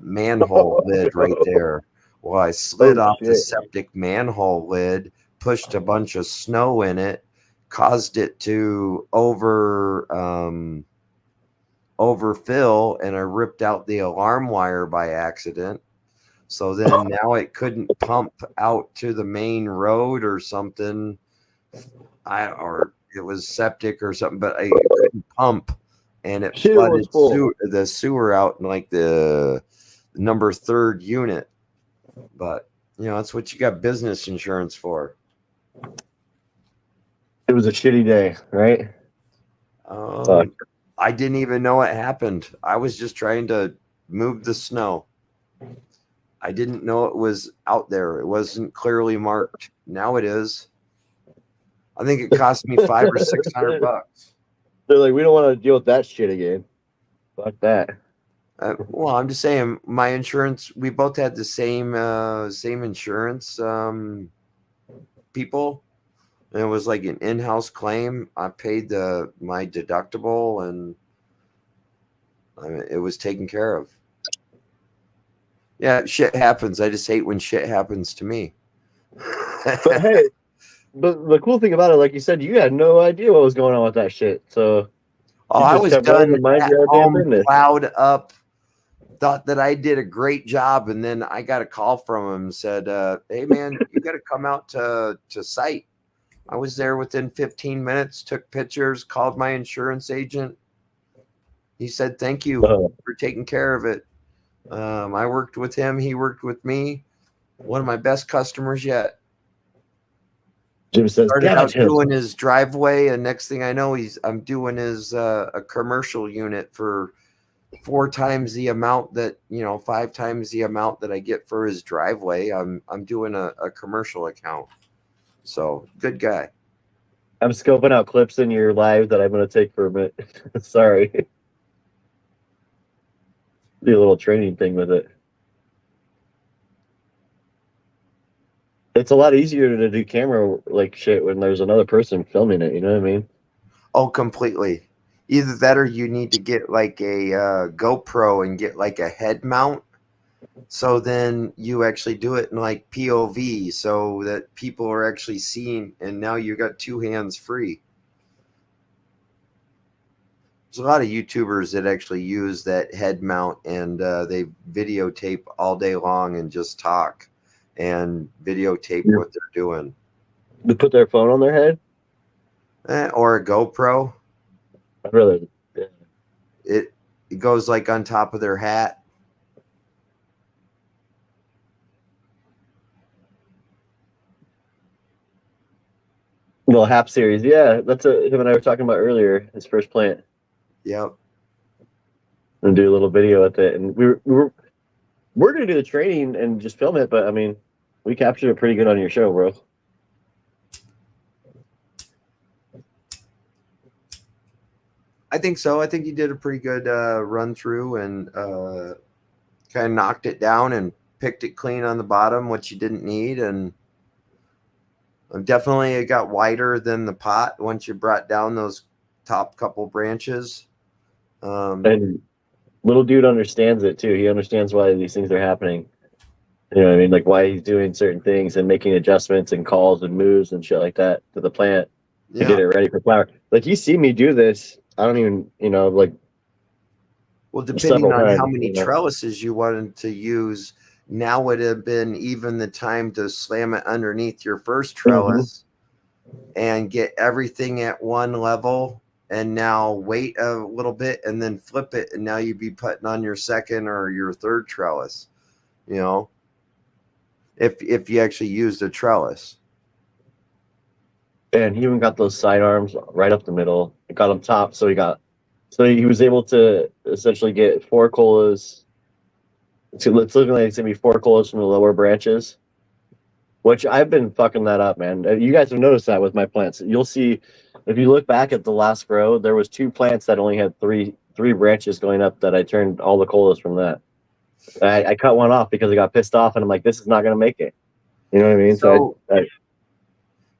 manhole lid right there. Well, I slid off the septic manhole lid, pushed a bunch of snow in it, caused it to overfill, and I ripped out the alarm wire by accident. So then now it couldn't pump out to the main road or something. Or it was septic or something, but I couldn't pump, and it flooded the sewer out in like the number 3rd unit. But that's what you got business insurance for. It was a shitty day, right? I didn't even know it happened. I was just trying to move the snow. I didn't know it was out there. It wasn't clearly marked. Now it is. I think it cost me $500 or $600. They're like, we don't want to deal with that shit again. Fuck that. Well, I'm just saying, my insurance. We both had the same insurance people. And it was like an in-house claim. I paid my deductible, and it was taken care of. Yeah, shit happens. I just hate when shit happens to me. But hey, but the cool thing about it, like you said, you had no idea what was going on with that shit. So, I was done at home, plowed up, thought that I did a great job, and then I got a call from him and said, "Hey, man, you got to come out to site." I was there within 15 minutes, took pictures, called my insurance agent. He said, "Thank you for taking care of it." I worked with him. He worked with me. One of my best customers yet. Jim says, started out doing his driveway, and next thing I know, I'm doing his a commercial unit for 4 times the amount that 5 times the amount that I get for his driveway. I'm doing a commercial account. So good guy. I'm scoping out clips in your live that I'm going to take for a minute. Sorry. Do a little training thing with it. It's a lot easier to do camera like shit when there's another person filming it. You know what I mean? Oh, completely. Either that or you need to get like a GoPro and get like a head mount. So then you actually do it in like POV so that people are actually seeing, and now you got 2 hands free. There's a lot of YouTubers that actually use that head mount, and they videotape all day long and just talk and videotape what they're doing. They put their phone on their head? Or a GoPro. I'd rather. Yeah. It goes like on top of their hat. Little Hap series. Yeah, that's him and I were talking about earlier, his first plant. Yep. And do a little video with it. And we're going to do the training and just film it, but I mean, we captured it pretty good on your show, bro. I think so. I think you did a pretty good run through and kind of knocked it down and picked it clean on the bottom, what you didn't need. And definitely it got wider than the pot once you brought down those top couple branches. And little dude understands it too. He understands why these things are happening. You know what I mean? Like why he's doing certain things and making adjustments and calls and moves and shit like that to the plant to get it ready for flower. Like you see me do this. I don't even, like. Well, depending on how many trellises you wanted to use, now would have been even the time to slam it underneath your first trellis and get everything at one level, and now wait a little bit and then flip it, and now you'd be putting on your second or your third trellis, if you actually used a trellis. And he even got those side arms right up the middle. It got him top, so he was able to essentially get 4 colas. So it's looking like it's gonna be 4 colas from the lower branches, which I've been fucking that up, man. You guys have noticed that with my plants. You'll see if you look back at the last row, there was 2 plants that only had three branches going up that I turned all the colas from that. I cut one off because I got pissed off, and I'm like, this is not gonna make it. You know what I mean? So I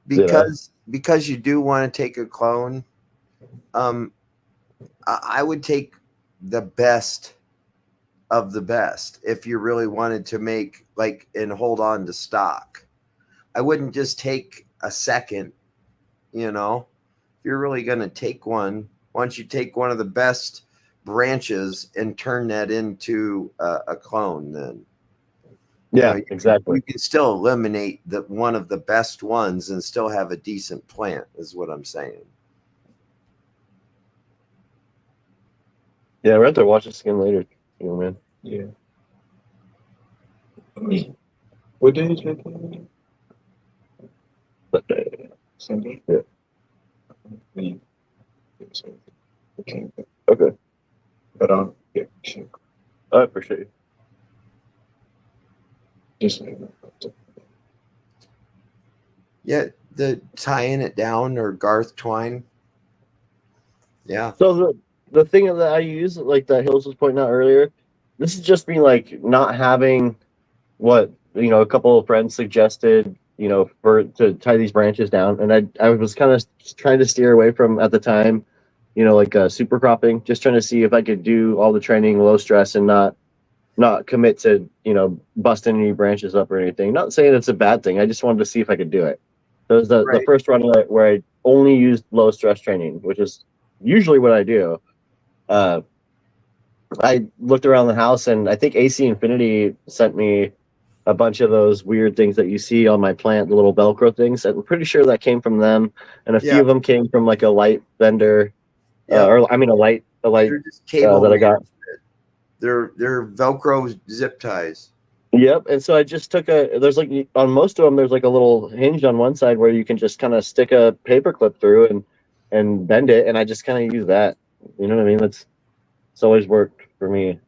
because you do want to take a clone, I would take the best of the best if you really wanted to make like and hold on to stock. I wouldn't just take a second, you know. If you're really going to take one, why don't you take one of the best branches and turn that into a clone then? yeah, You know, exactly. you can still eliminate the one of the best ones and still have a decent plant, is what I'm saying. Yeah, we're have to watch this again later, you know, man. Yeah. What day is your plan? But Sunday? Yeah. We- so, okay. okay, But yeah, sure. I appreciate you. Just Yeah, the tying it down or Garth Twine. Yeah. So the thing that I use, like that Hills was pointing out earlier, this is just me like not having what a couple of friends suggested, for to tie these branches down, and I was kind of trying to steer away from at the time, like super cropping, just trying to see if I could do all the training low stress and not commit to busting any branches up or anything. Not saying it's a bad thing. I just wanted to see if I could do it. So it was the Right. first run where I only used low stress training, which is usually what I do. I looked around the house, and I think AC Infinity sent me a bunch of those weird things that you see on my plant, the little Velcro things. I'm pretty sure that came from them, and a few of them came from like a light vendor, Yeah. or I mean a light They're just cable that I got. They're Velcro zip ties. Yep, and so I just took there's like on most of them there's like a little hinge on one side where you can just kind of stick a paper clip through and bend it, and I just kind of use that. You know what I mean? It's always worked for me.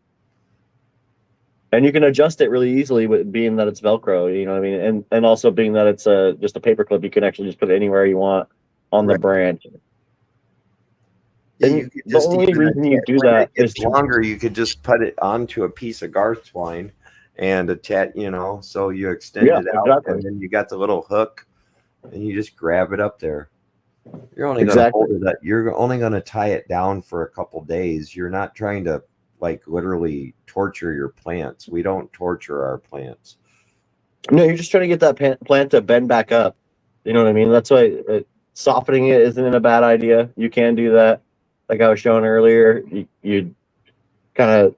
And you can adjust it really easily with being that it's Velcro, you know what I mean? And also being that it's just a paper clip, you can actually just put it anywhere you want on the Right. branch. Yeah, And you could the just only even reason you do when that it is gets longer, you could just put it onto a piece of Garth twine and attach, so you extend Yeah, it out, exactly. and then you got the little hook, and you just grab it up there. You're only going Exactly. to hold it. You're only going to tie it down for a couple days. You're not trying to like literally torture your plants. We don't torture our plants. No, you're just trying to get that plant to bend back up. You know what I mean? That's why softening it isn't a bad idea. You can do that. Like I was showing earlier, you kind of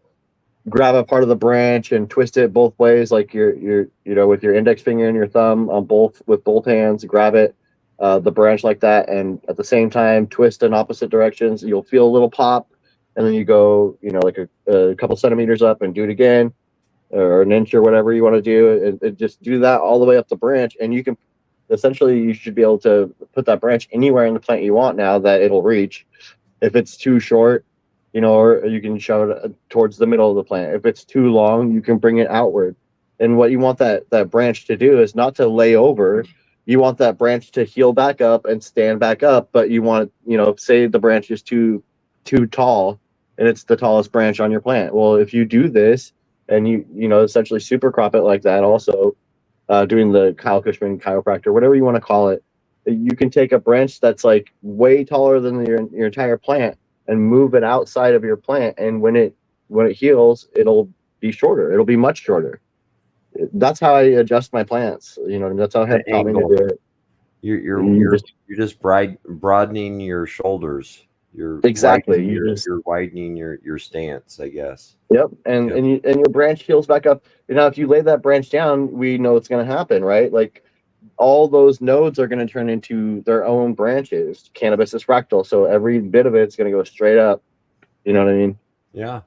grab a part of the branch and twist it both ways, like you're with your index finger and your thumb on with both hands, grab it, the branch like that, and at the same time twist in opposite directions. You'll feel a little pop, and then you go like a couple centimeters up and do it again, or an inch or whatever you want to do, and just do that all the way up the branch, and you can essentially you should be able to put that branch anywhere in the plant you want now that it'll reach. If it's too short, or you can shove it towards the middle of the plant. If it's too long, you can bring it outward. And what you want that branch to do is not to lay over. You want that branch to heal back up and stand back up, but you want, say the branch is too tall and it's the tallest branch on your plant. Well, if you do this and you essentially super crop it like that, also doing the Kyle Cushman chiropractor, whatever you want to call it, you can take a branch that's like way taller than your entire plant and move it outside of your plant, and when it heals, it'll be shorter. It'll be much shorter. That's how I adjust my plants. That's how Hemp taught me to do it. You're just broadening your shoulders. You're exactly. You're widening your stance, I guess. Yep, and your branch heals back up. If you lay that branch down, we know what's going to happen, right? Like all those nodes are going to turn into their own branches. Cannabis is fractal, so every bit of it's going to go straight up. You know what I mean? Yeah.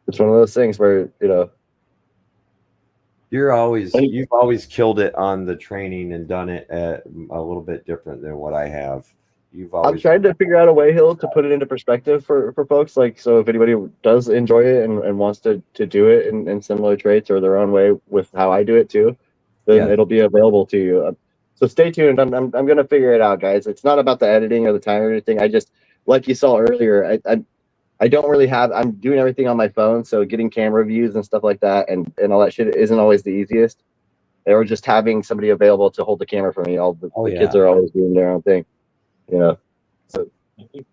It's one of those things where you've always killed it on the training and done it a little bit different than what I have. I'm trying to figure out a way, Hill, to put it into perspective for folks. Like, so if anybody does enjoy it and wants to do it in similar traits or their own way with how I do it too, then it'll be available to you. So stay tuned. I'm going to figure it out, guys. It's not about the editing or the time or anything. I just, like you saw earlier, I don't really have. I'm doing everything on my phone, so getting camera views and stuff like that, and all that shit isn't always the easiest. Or just having somebody available to hold the camera for me. All the, Oh, the yeah. kids are always doing their own thing, you know. I think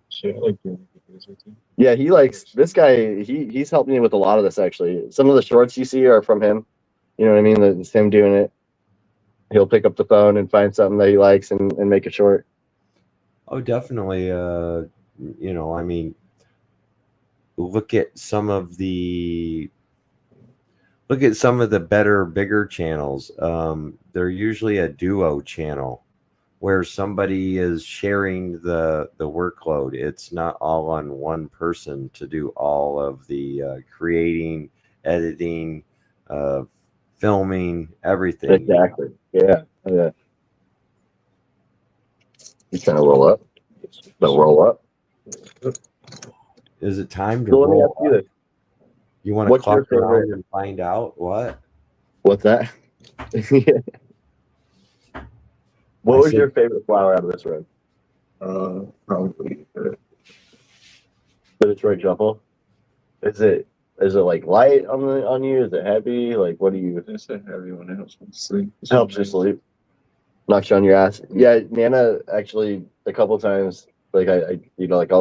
shit, I like doing videos with you. Yeah, he likes this guy. He's helped me with a lot of this actually. Some of the shorts you see are from him. You know what I mean? It's him doing it. He'll pick up the phone and find something that he likes and make a short. Oh, definitely. You know, I mean, look at some of the better, bigger channels. They're usually a duo channel where somebody is sharing the workload. It's not all on one person to do all of the creating, editing, filming, everything. Exactly. Yeah. Yeah. You trying to roll up? Don't roll up. Is it time to So let me roll ask you up? this. You want to What's your clock around favorite- and find out what? What's that? What I was said- your favorite flower out of this road? Probably. The Detroit Shuffle. Is it like light on you? Is it heavy? Like what do you? It's a heavy one. It helps me sleep. Helps you sleep. Knocks you on your ass. Yeah, Nana actually a couple times. Like I you know, like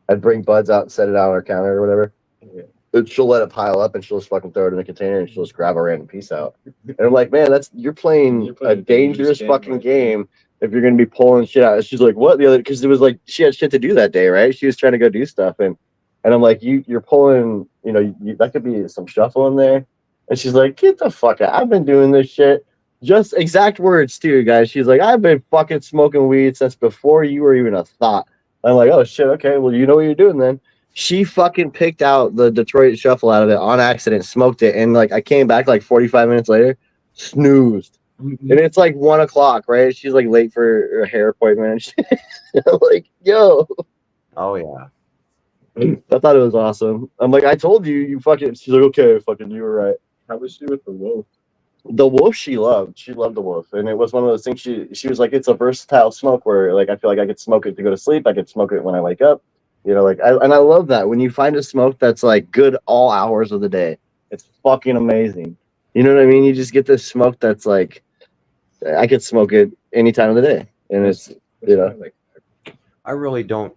I'd bring buds out and set it out on our counter or whatever. Yeah. And she'll let it pile up and she'll just fucking throw it in a container and she'll just grab a random piece out. And I'm like, man, you're playing a dangerous fucking game if you're gonna be pulling shit out. And she's like, what? The other because it was like she had shit to do that day, right? She was trying to go do stuff and I'm like, you're pulling, you know, that could be some shuffle in there. And she's like, get the fuck out. I've been doing this shit. Just exact words too, guys. She's like, I've been fucking smoking weed since before you were even a thought. I'm like, oh shit, okay, well you know what you're doing then. She fucking picked out the Detroit Shuffle out of it on accident, smoked it, and like I came back like 45 minutes later, snoozed. And it's like 1 o'clock, right? She's like late for her hair appointment. I'm like, yo. Oh yeah. I thought it was awesome. I'm like, I told you, you fucking. She's like, okay, fucking, you were right. How was she with the wolf? The wolf, she loved. She loved the wolf, and it was one of those things. She was like, it's a versatile smoke where like I feel like I could smoke it to go to sleep. I could smoke it when I wake up. You know, like I love that when you find a smoke that's like good all hours of the day. It's fucking amazing. You know what I mean? You just get this smoke that's like I could smoke it any time of the day, and it's you know. Like, I really don't.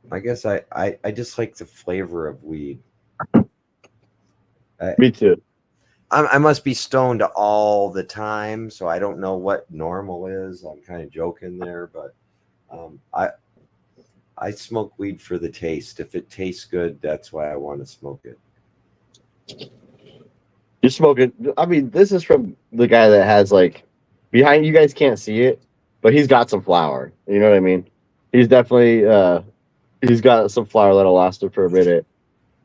I guess I just like the flavor of weed. Me too. I must be stoned all the time, so I don't know what normal is. I'm kind of joking there, but I smoke weed for the taste. If it tastes good, that's why I want to smoke it. You're smoking. I mean, this is from the guy that has like behind you guys can't see it, but he's got some flour. You know what I mean? He's definitely he's got some flour that'll last him for a minute.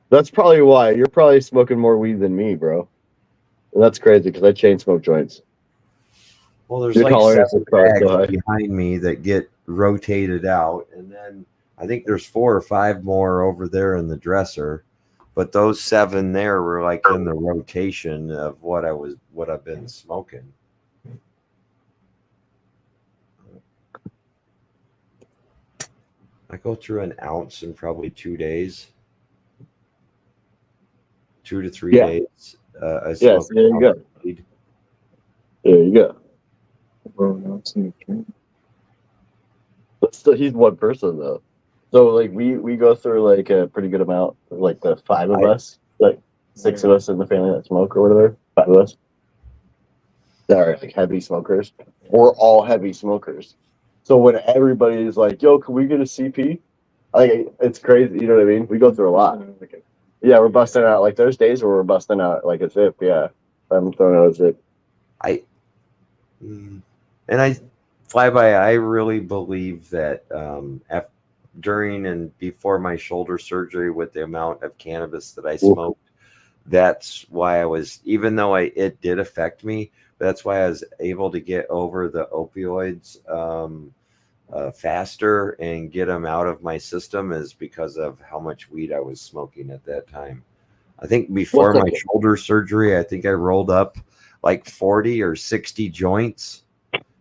That's probably why you're probably smoking more weed than me, bro. And that's crazy because I chain smoke joints. Well, there's Your like tolerance 7 is probably bags so high. behind me that get rotated out, and then I think there's 4 or 5 more over there in the dresser. But those 7 there were like in the rotation of what I've been smoking. I go through an ounce in probably 2 days. 2 to 3 Yeah. days. I Yes, smoke there you an go. ounce of weed. There you go. well, no, it's in the drink. But still, he's one person though. So like we go through like a pretty good amount. Like the 5 of us, like 6 of us in the family that smoke or whatever. 5 of us that are like heavy smokers. We're all heavy smokers. So when everybody's like, "Yo, can we get a CP?" Like it's crazy. You know what I mean? We go through a lot. Yeah, we're busting out. Like there's days where we're busting out like a zip. Yeah, I'm throwing out a zip. And I fly by. I really believe that during and before my shoulder surgery, with the amount of cannabis that I smoked, that's why I was. Even though it did affect me, that's why I was able to get over the opioids faster and get them out of my system, is because of how much weed I was smoking at that time. I think before my shoulder surgery, I think I rolled up like 40 or 60 joints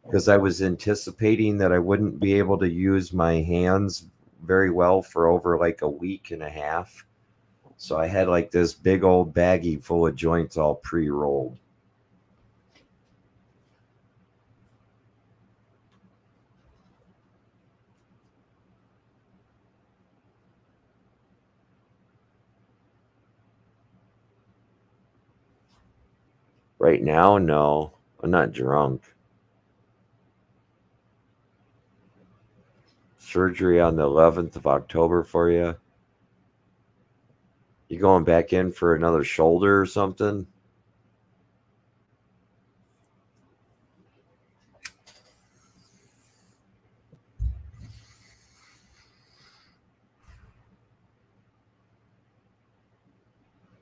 because I was anticipating that I wouldn't be able to use my hands very well for over like a week and a half. So I had like this big old baggie full of joints all pre-rolled. Right now, no, I'm not drunk. Surgery on the 11th of October for you. You going back in for another shoulder or something?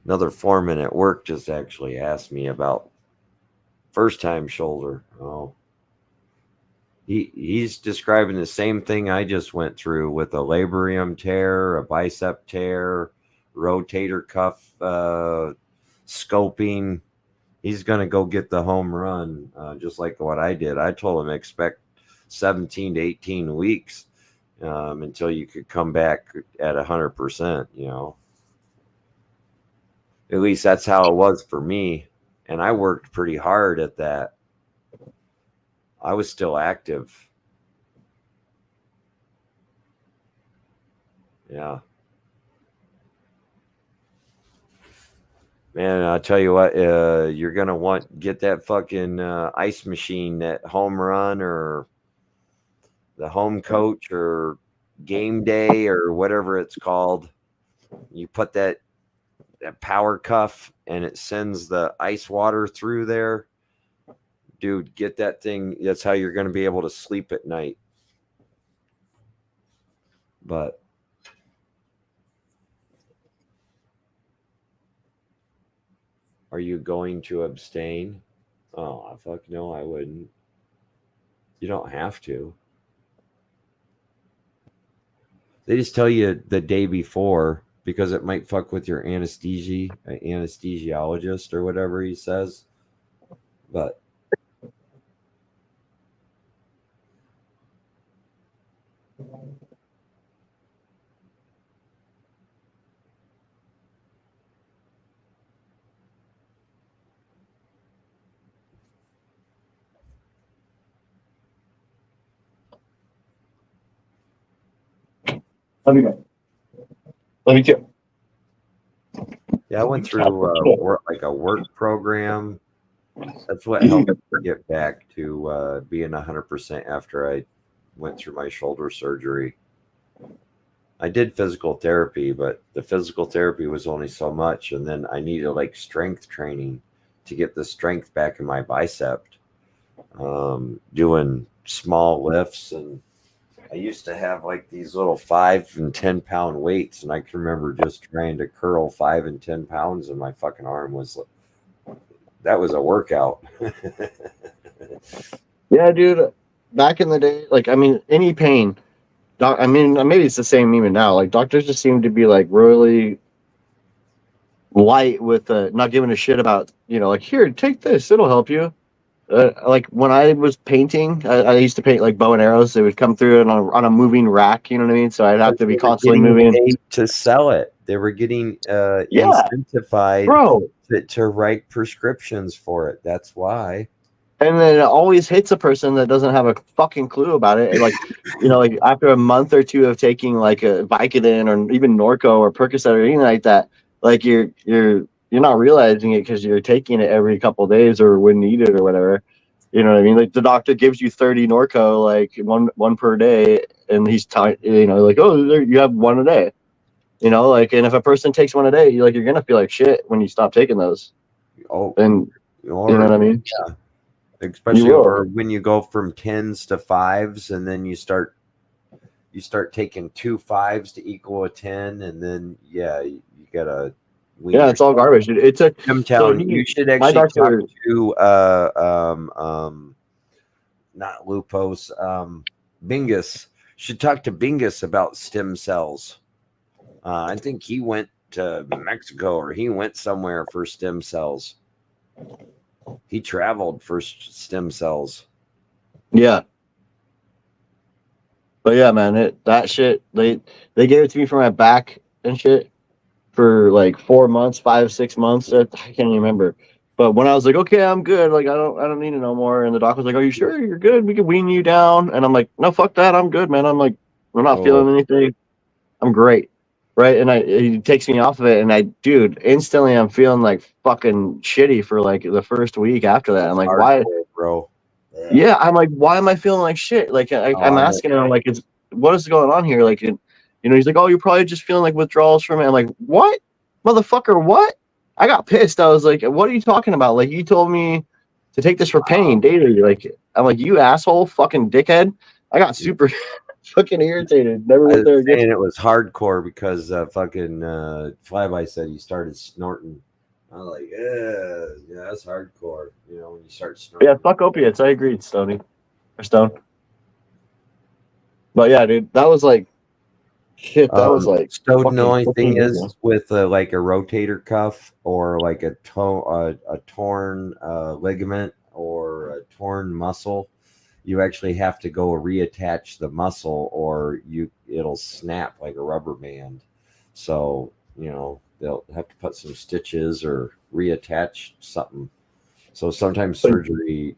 Another foreman at work just actually asked me about first time shoulder. Oh. He's describing the same thing I just went through with a labrum tear, a bicep tear, rotator cuff scoping. He's going to go get the home run, just like what I did. I told him expect 17 to 18 weeks until you could come back at 100%, you know. At least that's how it was for me. And I worked pretty hard at that. I was still active. Yeah. Man, I'll tell you what, you're going to get that fucking ice machine, that home run or the home coach or game day or whatever it's called. You put that power cuff and it sends the ice water through there. Dude, get that thing. That's how you're going to be able to sleep at night. But are you going to abstain? Oh, fuck no, I wouldn't. You don't have to. They just tell you the day before because it might fuck with your anesthesiologist or whatever he says. But Love you, man. Love you too. yeah, I went through a work program. That's what helped me get back to being 100% after I went through my shoulder surgery. I did physical therapy, but the physical therapy was only so much. And then I needed like strength training to get the strength back in my bicep, doing small lifts. And I used to have like these little 5 and 10 pound weights. And I can remember just trying to curl 5 and 10 pounds and my fucking arm was that was a workout. Yeah, dude. Back in the day, like, I mean, any pain. I mean, maybe it's the same even now. Like, doctors just seem to be like really light with not giving a shit about, you know, like, here, take this, it'll help you. Like when I was painting, I used to paint like bow and arrows. They would come through on a moving rack. You know what I mean? So I'd have to be constantly moving to sell it. They were getting Yeah. incentivized bro. to write prescriptions for it. That's why. And then it always hits a person that doesn't have a fucking clue about it. And like, you know, like after a month or two of taking like a Vicodin or even Norco or Percocet or anything like that, like you're not realizing it because you're taking it every couple of days or when needed or whatever. You know what I mean? Like the doctor gives you 30 Norco, like one per day, and he's you know, like, oh, you have one a day. You know, like, and if a person takes one a day, you're gonna feel like shit when you stop taking those. Oh, And or, you know what I mean? Yeah. Especially You will. or when you go from 10s to 5s, and then you start taking 2 5s to equal a 10, and then you gotta. Yeah, it's all garbage. It's a Town. so You should actually doctor- talk to not Lupos, Bingus. Should talk to Bingus about stem cells. I think he went to Mexico or he went somewhere for stem cells. He traveled for stem cells. Yeah. But yeah, man, that shit they gave it to me for my back and shit for like 4 months, 5, 6 months. I can't even remember. But when I was like, okay, I'm good. Like I don't need it no more. And the doc was like, are you sure you're good? We can wean you down. And I'm like, no, fuck that. I'm good, man. I'm like, I'm not feeling anything. I'm great. Right. And he takes me off of it. And dude, instantly I'm feeling like fucking shitty for like the first week after that. I'm like, why? Hardcore, bro. Yeah. I'm like, why am I feeling like shit? Like I'm asking him, like, what is going on here? Like, he's like, oh, you're probably just feeling like withdrawals from it. I'm like, what? Motherfucker, what? I got pissed. I was like, what are you talking about? Like, you told me to take this for pain daily. Like, I'm like, you asshole, fucking dickhead. I got super fucking irritated. Never I went there was again. saying it was hardcore because fucking Flyby said he started snorting. I was like, yeah, that's hardcore. You know, when you start snorting. Yeah, fuck opiates. I agreed, Stone. But yeah, dude, that was like, shit. That was like, Stone. The only thing 15 years is ago. with like a rotator cuff or like a torn ligament or a torn muscle, you actually have to go reattach the muscle or it'll snap like a rubber band. So, they'll have to put some stitches or reattach something. So sometimes surgery,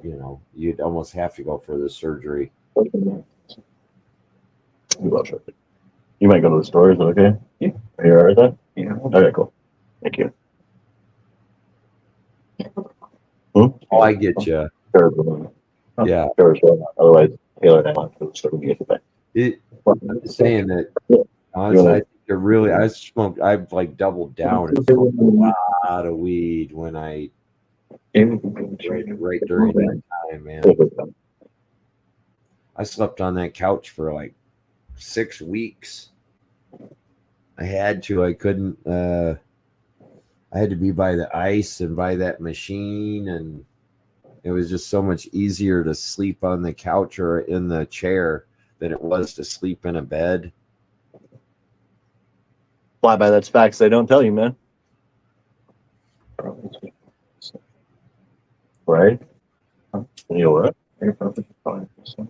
you'd almost have to go for the surgery. You might go to the store. Is it okay? Yeah. Are you all right with that? Yeah. Okay, cool. Thank you. Oh, I get you. Yeah. Otherwise, Taylor and I want to start to get back. I'm saying that honestly, I think they're really. I've like doubled down and smoked a lot of weed when I right during that time, man. I slept on that couch for like 6 weeks. I had to. I couldn't. I had to be by the ice and by that machine, and it was just so much easier to sleep on the couch or in the chair than it was to sleep in a bed. Flyby, that's facts. They don't tell you, man. Right? You know what? You're perfectly fine. So.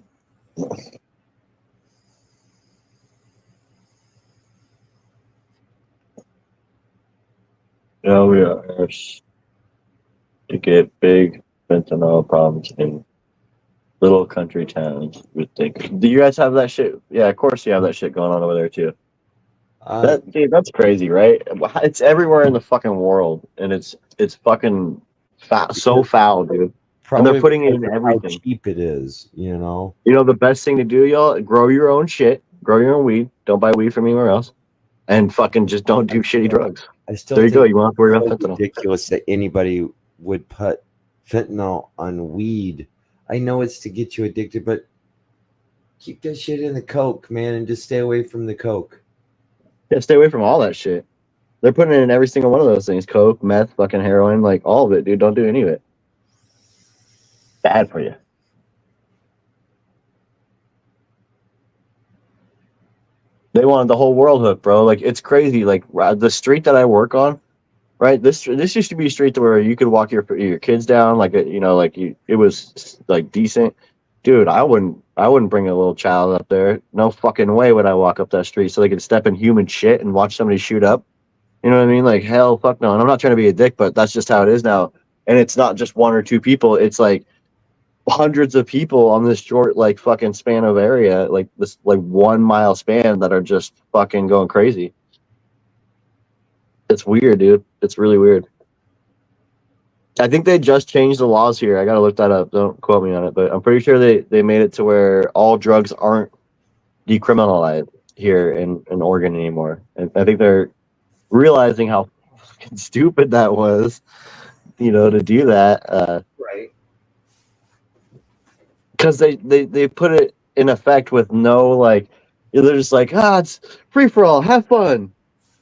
Yeah, we are to get big fentanyl problems in little country towns. You would think. Do you guys have that shit? Yeah, of course you have that shit going on over there too. Dude, that's crazy, right? It's everywhere in the fucking world, and it's fucking so foul, dude. And they're putting it in everything. How cheap it is, You know the best thing to do, y'all? Grow your own shit. Grow your own weed. Don't buy weed from anywhere else. And fucking just don't do shitty drugs. I still There you think go. You won't have to worry about it's fentanyl. ridiculous that anybody would put fentanyl on weed. I know it's to get you addicted, but keep that shit in the coke, man, and just stay away from the coke. Yeah, stay away from all that shit. They're putting it in every single one of those things. Coke, meth, fucking heroin, like all of it, dude. Don't do any of it. Bad for you. They wanted the whole world hooked, bro. Like, it's crazy. Like, the street that I work on, right? This used to be a street where you could walk your kids down, like, it was like decent. Dude, I wouldn't bring a little child up there. No fucking way would I walk up that street so they could step in human shit and watch somebody shoot up. You know what I mean? Like, hell, fuck no. And I'm not trying to be a dick, but that's just how it is now. And it's not just one or two people. It's like hundreds of people on this short, like, fucking span of area, like this, like 1 mile span that are just fucking going crazy. It's weird, dude. It's really weird. I think they just changed the laws here. I gotta look that up. Don't quote me on it, but I'm pretty sure they made it to where all drugs aren't decriminalized here in Oregon anymore. And I think they're realizing how fucking stupid that was, to do that. Right. Because they put it in effect with no, like, they're just like, it's free for all, have fun,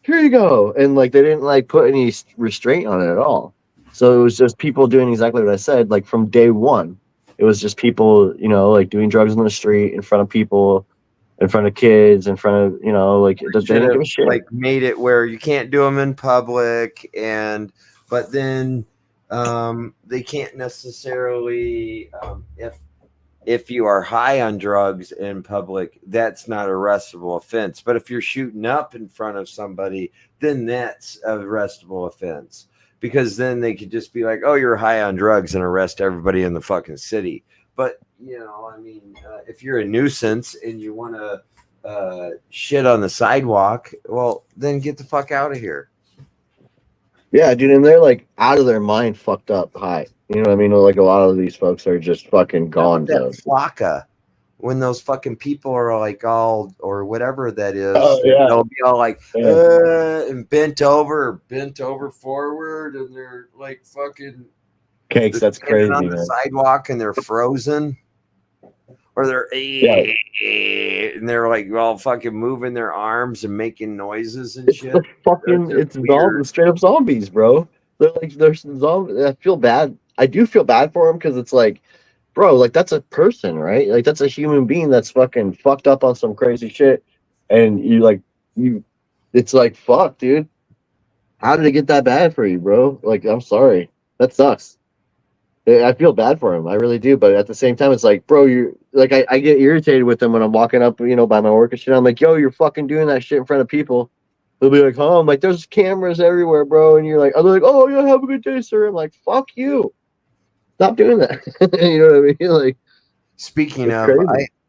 here you go, and like they didn't like put any restraint on it at all. So it was just people doing exactly what I said. Like from day one, it was just people, like doing drugs on the street in front of people, in front of kids, in front of, like they didn't give a shit. Like made it where you can't do them in public, but then they can't necessarily if you are high on drugs in public, that's not an arrestable offense. But if you're shooting up in front of somebody, then that's an arrestable offense. Because then they could just be like, oh, you're high on drugs and arrest everybody in the fucking city. But, if you're a nuisance and you want to shit on the sidewalk, well, then get the fuck out of here. Yeah, dude, and they're like out of their mind, fucked up high. You know what I mean? Like a lot of these folks are just fucking gone. That flocka, when those fucking people are like all or whatever that is, Oh, yeah. they'll be all like Yeah. and bent over forward, and they're like fucking Cakes, that's crazy, on the man. sidewalk, and they're frozen, or they're and they're like all fucking moving their arms and making noises and shit. It's straight up zombies, bro. They're zombies. I feel bad. I do feel bad for them because it's like, bro, like that's a person, right? Like that's a human being that's fucking fucked up on some crazy shit, and it's like, fuck, dude. How did it get that bad for you, bro? Like, I'm sorry. That sucks. I feel bad for him. I really do. But at the same time, it's like, bro, you're like, I get irritated with them when I'm walking up, by my work and shit. I'm like, yo, you're fucking doing that shit in front of people. They'll be like, huh? I'm like, there's cameras everywhere, bro. And you're like, they're like, oh, yeah, have a good day, sir. I'm like, fuck you. Stop doing that. You know what I mean? Like, speaking of,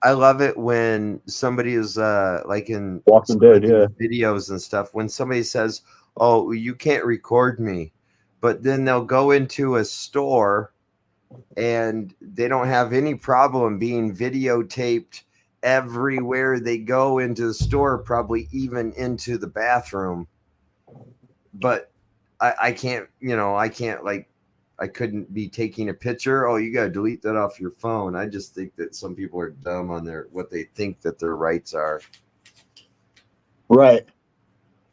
I love it when somebody is like in Walking Dead, videos and stuff, when somebody says, oh, you can't record me, but then they'll go into a store and they don't have any problem being videotaped everywhere they go into the store, probably even into the bathroom. But I can't, I couldn't be taking a picture. Oh, you got to delete that off your phone. I just think that some people are dumb on what they think that their rights are. Right.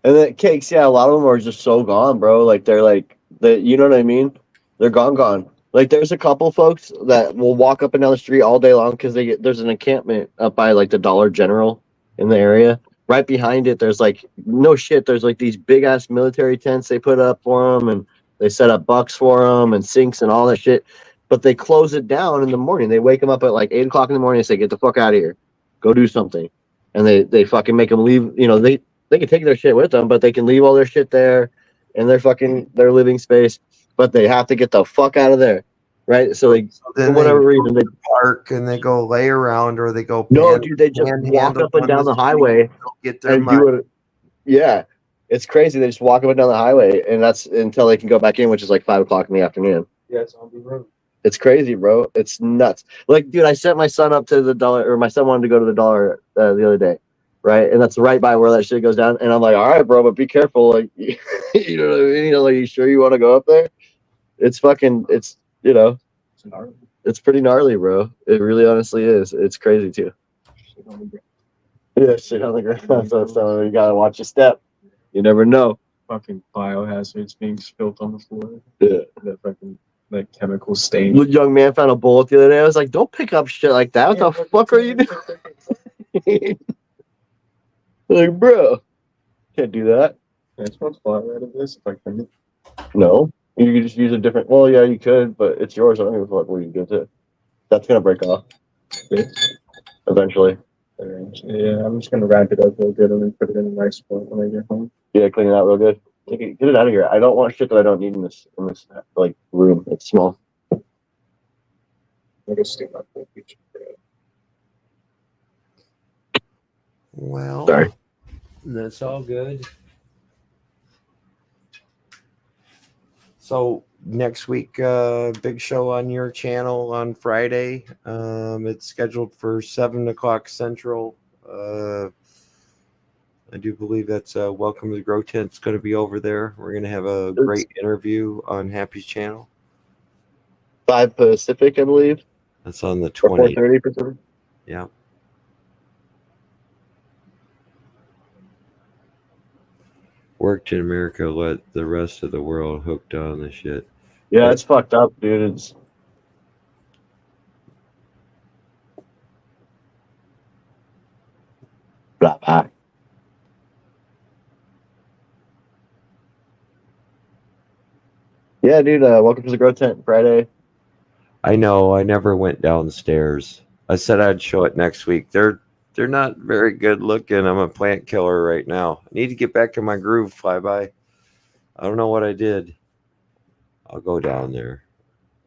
And then Cakes, yeah, a lot of them are just so gone, bro. Like they're like, you know what I mean? They're gone. Like there's a couple folks that will walk up and down the street all day long because there's an encampment up by like the Dollar General in the area. Right behind it, there's like no shit. There's like these big ass military tents they put up for them, and they set up bucks for them and sinks and all that shit. But they close it down in the morning. They wake them up at like 8 o'clock in the morning and say, "Get the fuck out of here, go do something." And they fucking make them leave. They can take their shit with them, but they can leave all their shit there in their living space. But they have to get the fuck out of there, right? So for whatever reason, they park and they go lay around, or they go. No, dude, they just walk up and down the highway, get their and do it. Yeah, it's crazy. They just walk up and down the highway, and that's until they can go back in, which is like 5 o'clock in the afternoon. Yeah, it's on the road. It's crazy, bro. It's nuts. Like, dude, I sent my son up to the Dollar, or my son wanted to go to the Dollar the other day, right? And that's right by where that shit goes down. And I'm like, all right, bro, but be careful. Like, you know what I mean? Like, you sure you want to go up there? It's fucking, it's pretty gnarly, bro. It really honestly is. It's crazy too. Yeah, shit on the ground. So you gotta watch your step. You never know. Fucking biohazards being spilled on the floor. Yeah. That chemical stain. The young man found a bullet the other day. I was like, don't pick up shit like that. What the fuck are you doing? Like, bro, can't do that. Can I smoke flour out of this if I can? No. You could just use a different. Well, yeah, you could, but it's yours. I don't give a fuck where you get it. That's gonna break off eventually. Yeah, I'm just gonna wrap it up real good and then put it in a nice spot when I get home. Yeah, clean it out real good. Get it out of here. I don't want shit that I don't need in this like room. It's small. I'm gonna stick my full feature. Well, Sorry. That's all good. So next week, big show on your channel on Friday. It's scheduled for 7 o'clock Central. I do believe that's Welcome to the Grow Tent. It's going to be over there. We're going to have a great interview on Happy's channel. 5 Pacific, I believe. That's on the 20th. 4:30 Pacific. Yeah. Worked in America, let the rest of the world hooked on the shit. Yeah, it's fucked up, dude. It's blah, blah. Yeah, dude. Welcome to the Grow Tent Friday. I know. I never went downstairs. I said I'd show it next week. They're not very good looking. I'm a plant killer right now. I need to get back in my groove, Flyby. I don't know what I did. I'll go down there.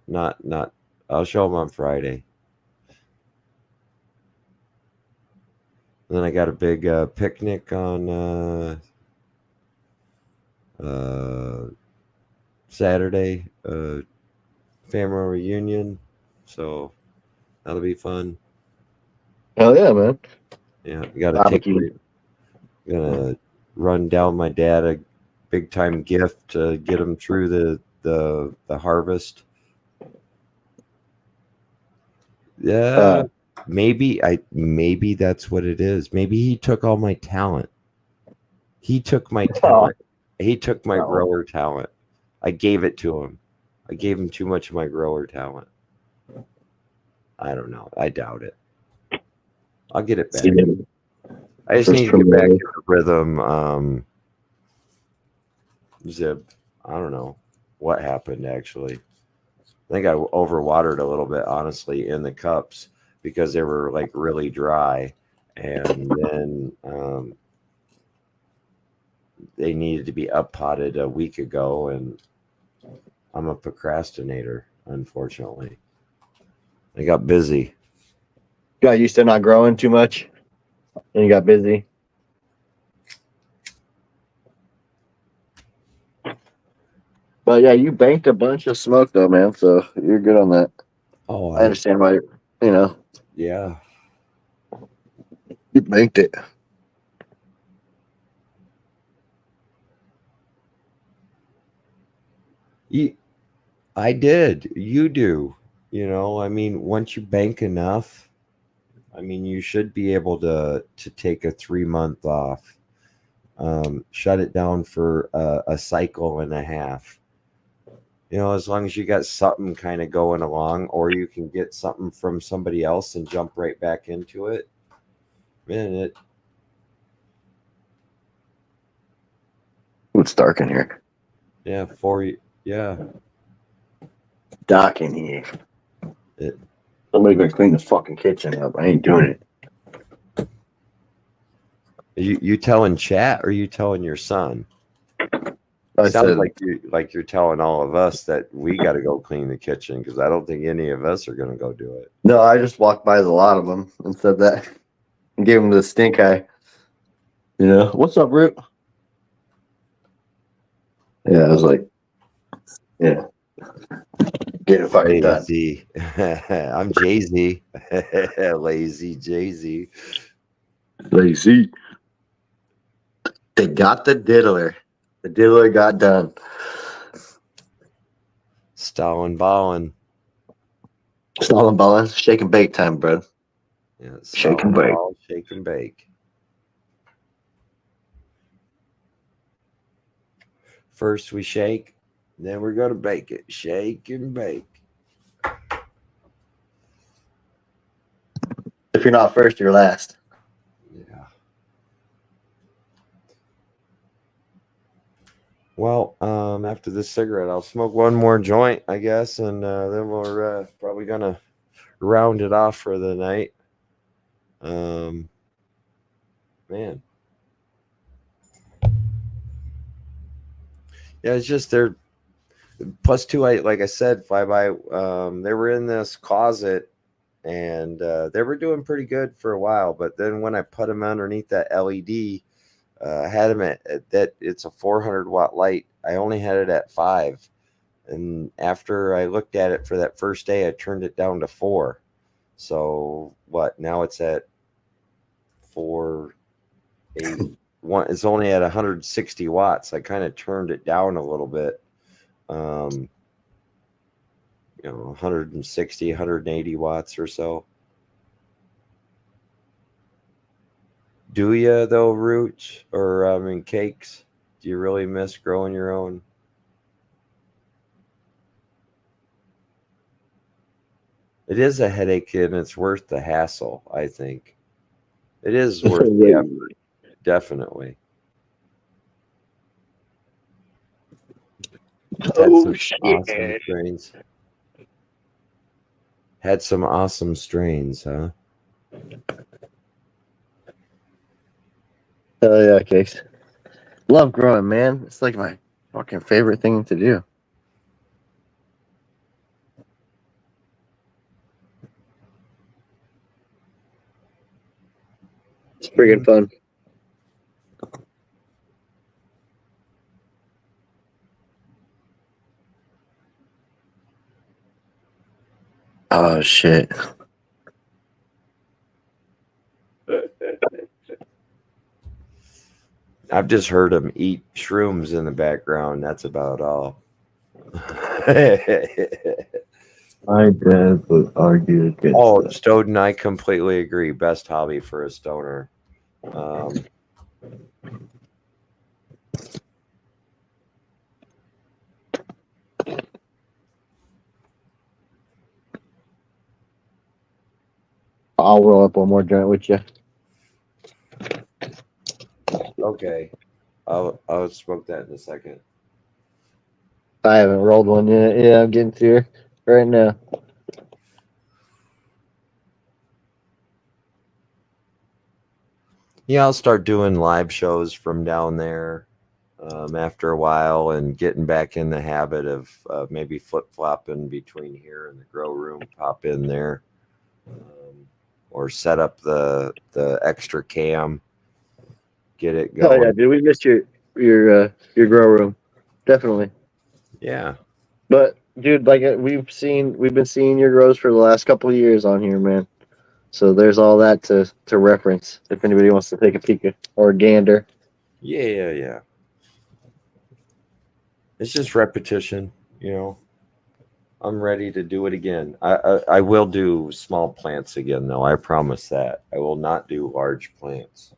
Not. I'll show them on Friday. And then I got a big picnic on Saturday. Family reunion. So that'll be fun. Hell yeah, man. Yeah, you got to take. Barbecue. Gonna run down my dad a big time gift to get him through the harvest. Yeah, maybe that's what it is. Maybe he took all my talent. He took my talent. He took my grower talent. I gave it to him. I gave him too much of my grower talent. I don't know. I doubt it. I'll get it back. I just need to get back into rhythm. Zib. I don't know what happened actually. I think I overwatered a little bit, honestly, in the cups because they were like really dry, and then they needed to be up potted a week ago, and I'm a procrastinator, unfortunately. I got busy. Got used to not growing too much, and you got busy. But yeah, you banked a bunch of smoke though, man. So you're good on that. Oh, I understand why. Yeah. You banked it. I did. You do. I mean, once you bank enough, I mean, you should be able to take a 3-month off, shut it down for a cycle and a half. As long as you got something kind of going along, or you can get something from somebody else and jump right back into it. Man, It's dark in here. yeah, Dark in here. Somebody gonna clean the fucking kitchen up. I ain't doing it. You telling chat or you telling your son? I Sounds said, like you're telling all of us that we got to go clean the kitchen, because I don't think any of us are going to go do it. no, I just walked by a lot of them and said that and gave them the stink eye. What's up, Root? Yeah, I was like, yeah, get it fucking done. Lazy. I'm Jay-Z. Lazy Jay-Z. Lazy. They got the diddler. The diddler got done. Stalin ballin'. Stalin ballin'. Shake and bake time, bro. Yeah, Shake and bake. Shake and bake. First we shake, then we're going to bake it. Shake and bake. If you're not first, you're last. Yeah. Well, after this cigarette, I'll smoke one more joint, I guess, and then we're probably going to round it off for the night. Man. Yeah, it's just they're plus two. Like I said, Flyby. They were in this closet, and they were doing pretty good for a while. But then when I put them underneath that LED, I had them at that. It's a 400-watt light. I only had it at 5, and after I looked at it for that first day, I turned it down to 4. So what? Now it's at 480. It's only at 160 watts. I kind of turned it down a little bit. 160, 180 watts or so. Do you though, Roots? Or cakes? Do you really miss growing your own? It is a headache, and it's worth the hassle, I think. It is worth the effort. Definitely. Oh, shit. Awesome strains. Had some awesome strains, huh? Hell yeah, Cakes. Love growing, man. It's like my fucking favorite thing to do. It's freaking fun. Oh shit. I've just heard him eat shrooms in the background. That's about all. My dad would argue against Oh, that. Stoden, I completely agree. Best hobby for a stoner. I'll roll up one more joint with you. Okay, I'll smoke that in a second. I haven't rolled one yet. Yeah, I'm getting to here right now. Yeah, I'll start doing live shows from down there after a while and getting back in the habit of maybe flip-flopping between here and the grow room, pop in there, or set up the extra cam, get it Oh going. yeah, dude, we missed your grow room, definitely. Yeah. But dude, like we've been seeing your grows for the last couple of years on here, man. So there's all that to reference if anybody wants to take a peek or a gander. Yeah. It's just repetition, you know. I'm ready to do it again. I will do small plants again, though. I promise that. I will not do large plants.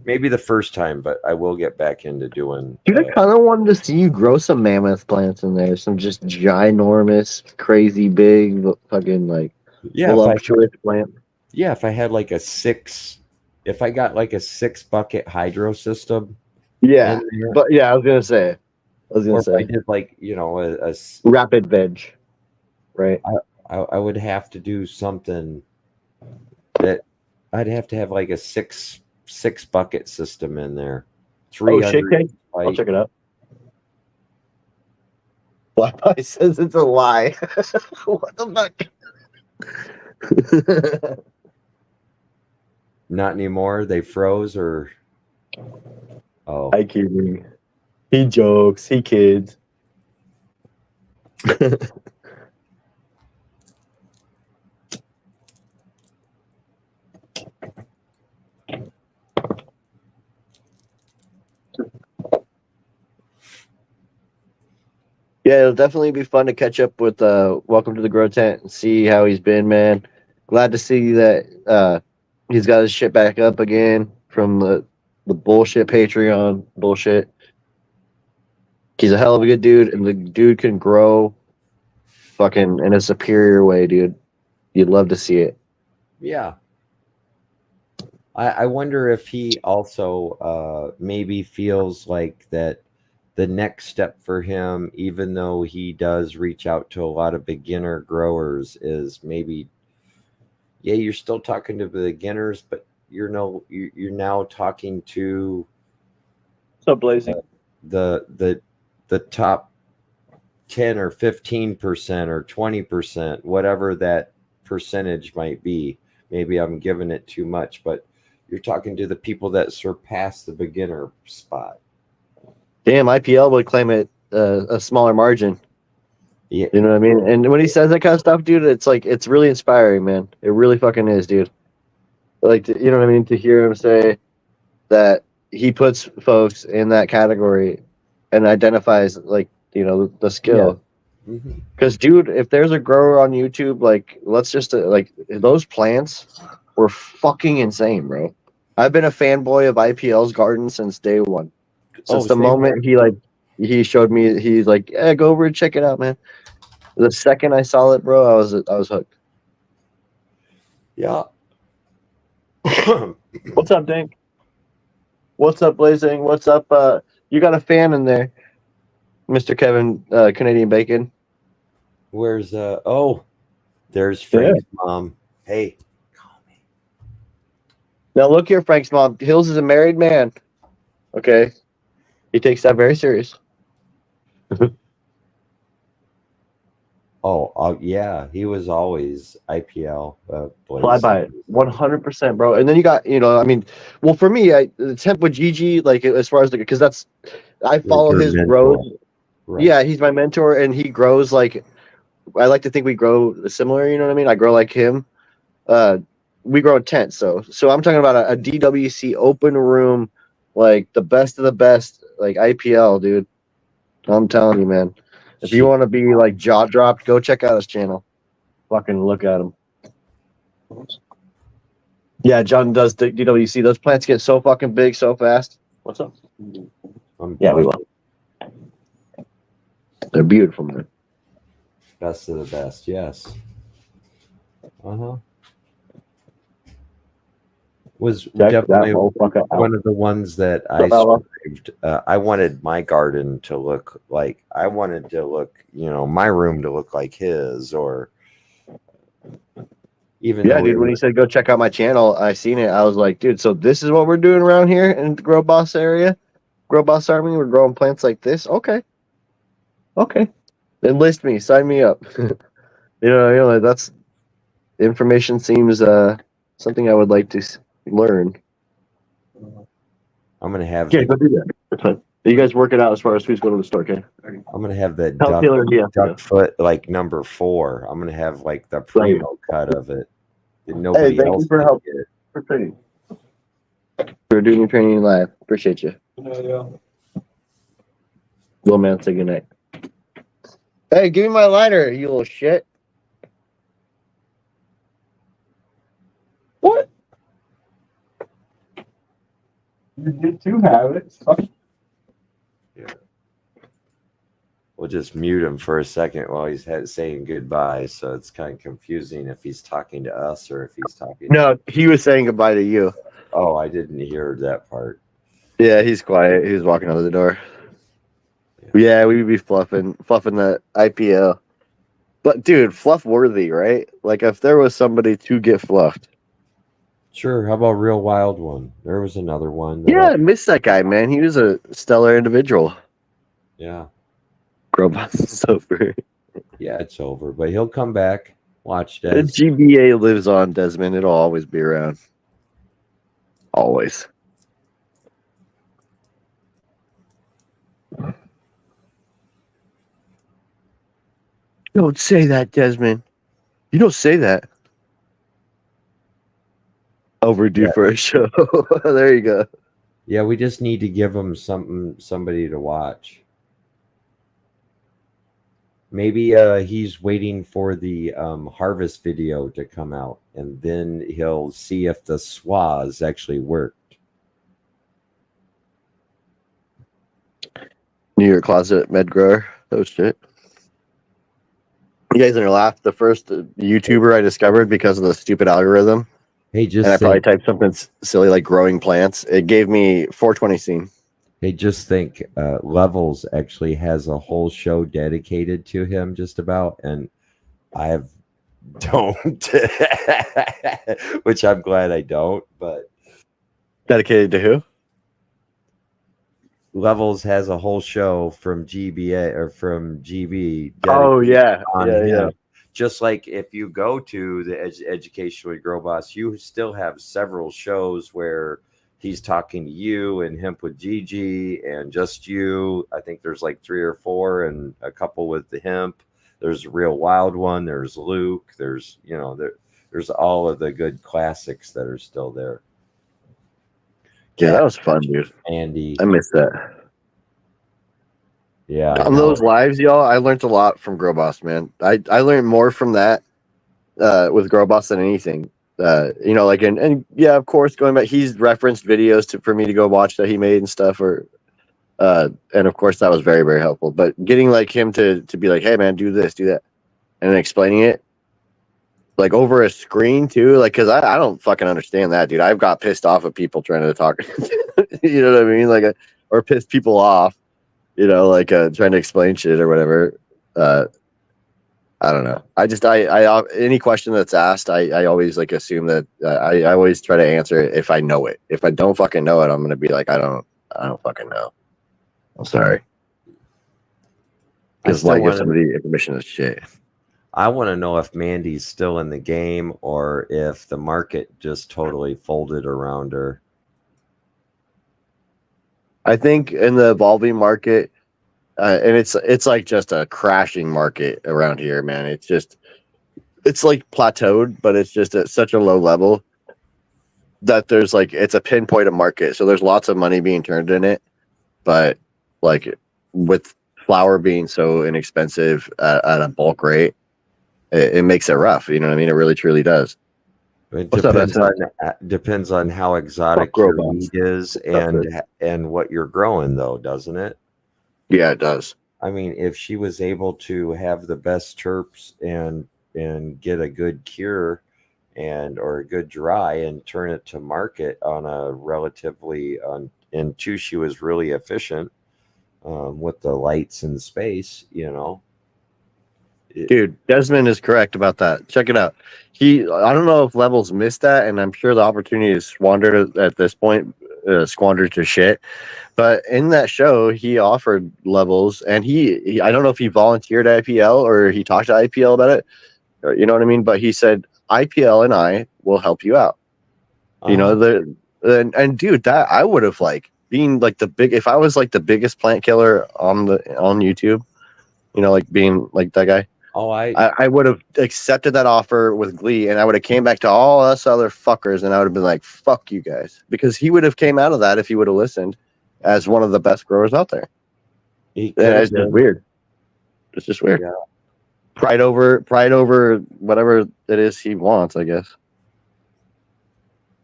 Maybe the first time, but I will get back into doing. Dude, I kind of wanted to see you grow some mammoth plants in there. Some just ginormous, crazy big, fucking like voluptuous plant. Yeah, if I had like if I got like a 6 bucket hydro system. Yeah, in there, but yeah, I was gonna say, or if I did like rapid veg, right? I would have to do something that I'd have to have like a six bucket system in there. Oh, shit 300 cake. I'll light. check it out. Wi-Fi says it's a lie. What the fuck? Not anymore. They froze or oh. I kidding. He jokes. He kids. Yeah, it'll definitely be fun to catch up with Welcome to the Grow Tent and see how he's been, man. Glad to see that he's got his shit back up again from the bullshit Patreon bullshit. He's a hell of a good dude, and the dude can grow fucking in a superior way, dude. You'd love to see it. Yeah. I wonder if he also maybe feels like that the next step for him, even though he does reach out to a lot of beginner growers, is maybe, yeah, you're still talking to beginners, but you're now talking to What's up, Blazing? the top 10 or 15% or 20%, whatever that percentage might be. Maybe I'm giving it too much, but you're talking to the people that surpass the beginner spot. Damn, IPL would claim it a smaller margin. Yeah. You know what I mean? And when he says that kind of stuff, dude, it's like it's really inspiring, man. It really fucking is, dude. Like, you know what I mean? To hear him say that he puts folks in that category and identifies, like, you know, the skill. Because, dude, if there's a grower on YouTube, like, let's just like those plants were fucking insane, bro. I've been a fanboy of IPL's garden since day one. Since the moment he showed me, he's like, "Yeah, go over and check it out, man." The second I saw it, bro, I was hooked. Yeah. What's up, Dink? What's up, Blazing? What's up? You got a fan in there, Mr. Kevin Canadian Bacon. Where's There's Frank's mom. Hey, call me. Now look here, Frank's mom. Hills is a married man. Okay, he takes that very serious. Oh, yeah. He was always IPL. Fly by it, 100%, bro. And then you got, I mean, well, for me, the temp with Gigi, like as far as because I follow his growth. Right. Yeah, he's my mentor, and he grows like I like to think we grow similar. You know what I mean? I grow like him. We grow intense. So I'm talking about a DWC open room, like the best of the best, like IPL, dude. I'm telling you, man. If you want to be like jaw dropped, go check out his channel. Fucking look at him. Yeah, John does DWC. Those plants get so fucking big so fast. What's up? Yeah, we will. They're beautiful, man. Best of the best, yes. Was definitely one of the ones that I survived. I wanted my garden to look like my room to look like his, or even dude. When he said go check out my channel, I seen it. I was like, dude, so this is what we're doing around here in the Grow Boss area, Grow Boss Army. We're growing plants like this. Okay. Enlist me, sign me up. That's information seems something I would like to learn. I'm gonna have. Yeah, go do that. That's fine. You guys work it out as far as who's going to the store, okay? I'm gonna have that duck foot like number 4. I'm gonna have like the primo cut of it. Nobody thank else you for help. For training. For doing your training live. Appreciate you. Well, man, say goodnight. Hey, give me my lighter, you little shit. What? You do have it. Yeah. We'll just mute him for a second while he's saying goodbye. So it's kind of confusing if he's talking to us or if he's talking. No, he was saying goodbye to you. Oh, I didn't hear that part. Yeah, he's quiet. He was walking out of the door. Yeah, we'd be fluffing the IPL. But dude, fluff worthy, right? Like if there was somebody to get fluffed. Sure. How about Real Wild One? There was another one. Yeah, I miss that guy, man. He was a stellar individual. Yeah. Growbots is over. Yeah, it's over, but he'll come back. Watch Des. The GBA lives on, Desmond. It'll always be around. Always. Don't say that, Desmond. You don't say that. Overdue for a show. There you go. Yeah, we just need to give him somebody to watch. Maybe he's waiting for the harvest video to come out, and then he'll see if the SWAs actually worked. New York Closet Med Grower. Oh shit. You guys gonna laugh? The first YouTuber I discovered because of the stupid algorithm. Hey, just and I probably typed something silly like growing plants. It gave me 420 scene. Hey, just think, Levels actually has a whole show dedicated to him, just about, and I don't, which I'm glad I don't. But dedicated to who? Levels has a whole show from GBA or from GB. Oh yeah, yeah. Just like if you go to the Educationally Grow Boss, you still have several shows where he's talking to you and Hemp with Gigi and just you. I think there's like 3 or 4 and a couple with the Hemp. There's a Real Wild One. There's Luke. There's, there's all of the good classics that are still there. Yeah, that was fun, dude. Andy. I missed that. Yeah. On those lives, y'all, I learned a lot from Grow Boss, man. I learned more from that with Grow Boss than anything. And yeah, of course, going back, he's referenced videos for me to go watch that he made and stuff, and of course that was very, very helpful. But getting like him to be like, hey man, do this, do that, and then explaining it like over a screen too, like because I don't fucking understand that, dude. I've got pissed off at people trying to talk, you know what I mean, like or piss people off, trying to explain shit or whatever. I don't know. I any question that's asked, I always like assume that I always try to answer it if I know it. If I don't fucking know it, I'm gonna be like, I don't fucking know. I'm sorry. I Because still why give want to. somebody information that's shit? I want to know if Mandy's still in the game or if the market just totally folded around her. I think in the evolving market, and it's like just a crashing market around here, man. It's like plateaued, but it's just at such a low level that there's like it's a pinpoint of market. So there's lots of money being turned in it, but like with flour being so inexpensive at a bulk rate, it makes it rough. You know what I mean? It really truly does. It What's up, depends on how exotic grow your bombs. weed is and what you're growing, though, doesn't it? Yeah, it does. I mean, if she was able to have the best terps and get a good cure or a good dry and turn it to market on a relatively and two, she was really efficient with the lights in space, Dude, Desmond is correct about that. Check it out. I don't know if Levels missed that, and I'm sure the opportunity is squandered at this point, squandered to shit. But in that show, he offered Levels, and he I don't know if he volunteered at IPL or he talked to IPL about it. Or, you know what I mean? But he said IPL and I will help you out. You know, and dude, that I would have being like if I was like the biggest plant killer on YouTube, like being like that guy. I would have accepted that offer with glee, and I would have came back to all us other fuckers, and I would have been like, "Fuck you guys," because he would have came out of that if he would have listened, as one of the best growers out there. It's just weird. It's just weird. Yeah. Pride over whatever it is he wants, I guess.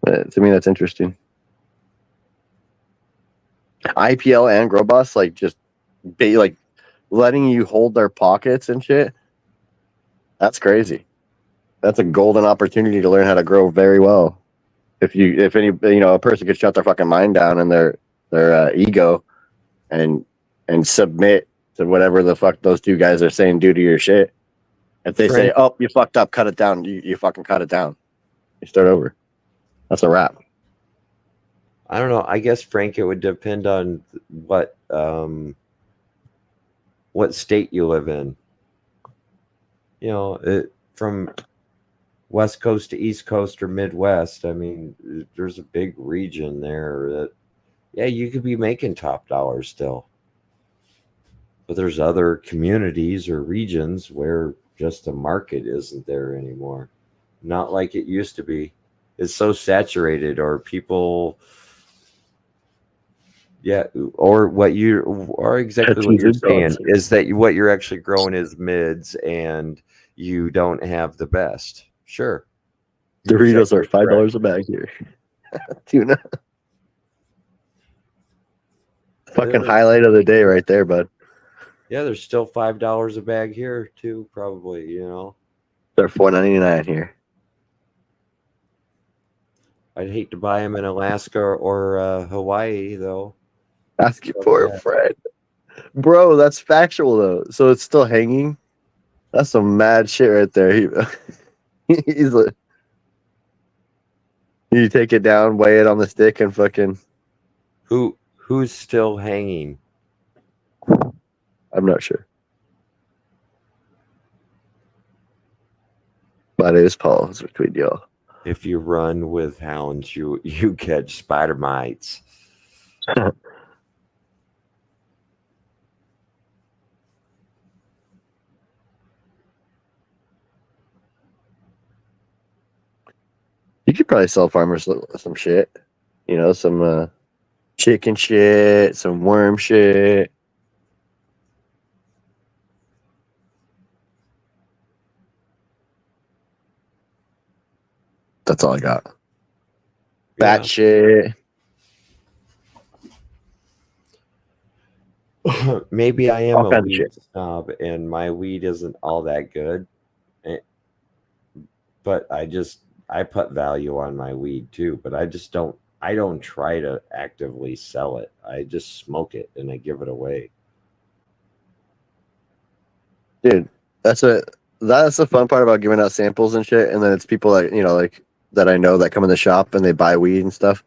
But to me, that's interesting. IPL and Growboss just letting you hold their pockets and shit. That's crazy. That's a golden opportunity to learn how to grow very well. If a person could shut their fucking mind down and their ego and submit to whatever the fuck those two guys are saying due to your shit. If they say, "Oh, you fucked up, cut it down," you fucking cut it down. You start over. That's a wrap. I don't know. I guess, Frank, it would depend on what state you live in. From West Coast to East Coast or Midwest, I mean, there's a big region there that, yeah, you could be making top dollar still. But there's other communities or regions where just the market isn't there anymore. Not like it used to be. It's so saturated, or people, or exactly what you're saying is that what you're actually growing is mids and you don't have the best. Sure. Doritos are $5 a bag here. Tuna. Fucking highlight of the day right there, bud. Yeah, there's still $5 a bag here too, probably, They're $4.99 here. I'd hate to buy them in Alaska or Hawaii, though. Asking for a friend. Bro, that's factual, though. So it's still hanging? That's some mad shit right there. He's like, you take it down, weigh it on the stick, and fucking... Who's still hanging? I'm not sure. But it is Paul's between y'all. If you run with hounds, you catch spider mites. You could probably sell farmers some shit. Some chicken shit, some worm shit. That's all I got. Bat shit. Maybe I am a weed snob and my weed isn't all that good. But I put value on my weed too, but I don't try to actively sell it. I just smoke it and I give it away. Dude, that's that's the fun part about giving out samples and shit. And then it's people that like that I know that come in the shop and they buy weed and stuff,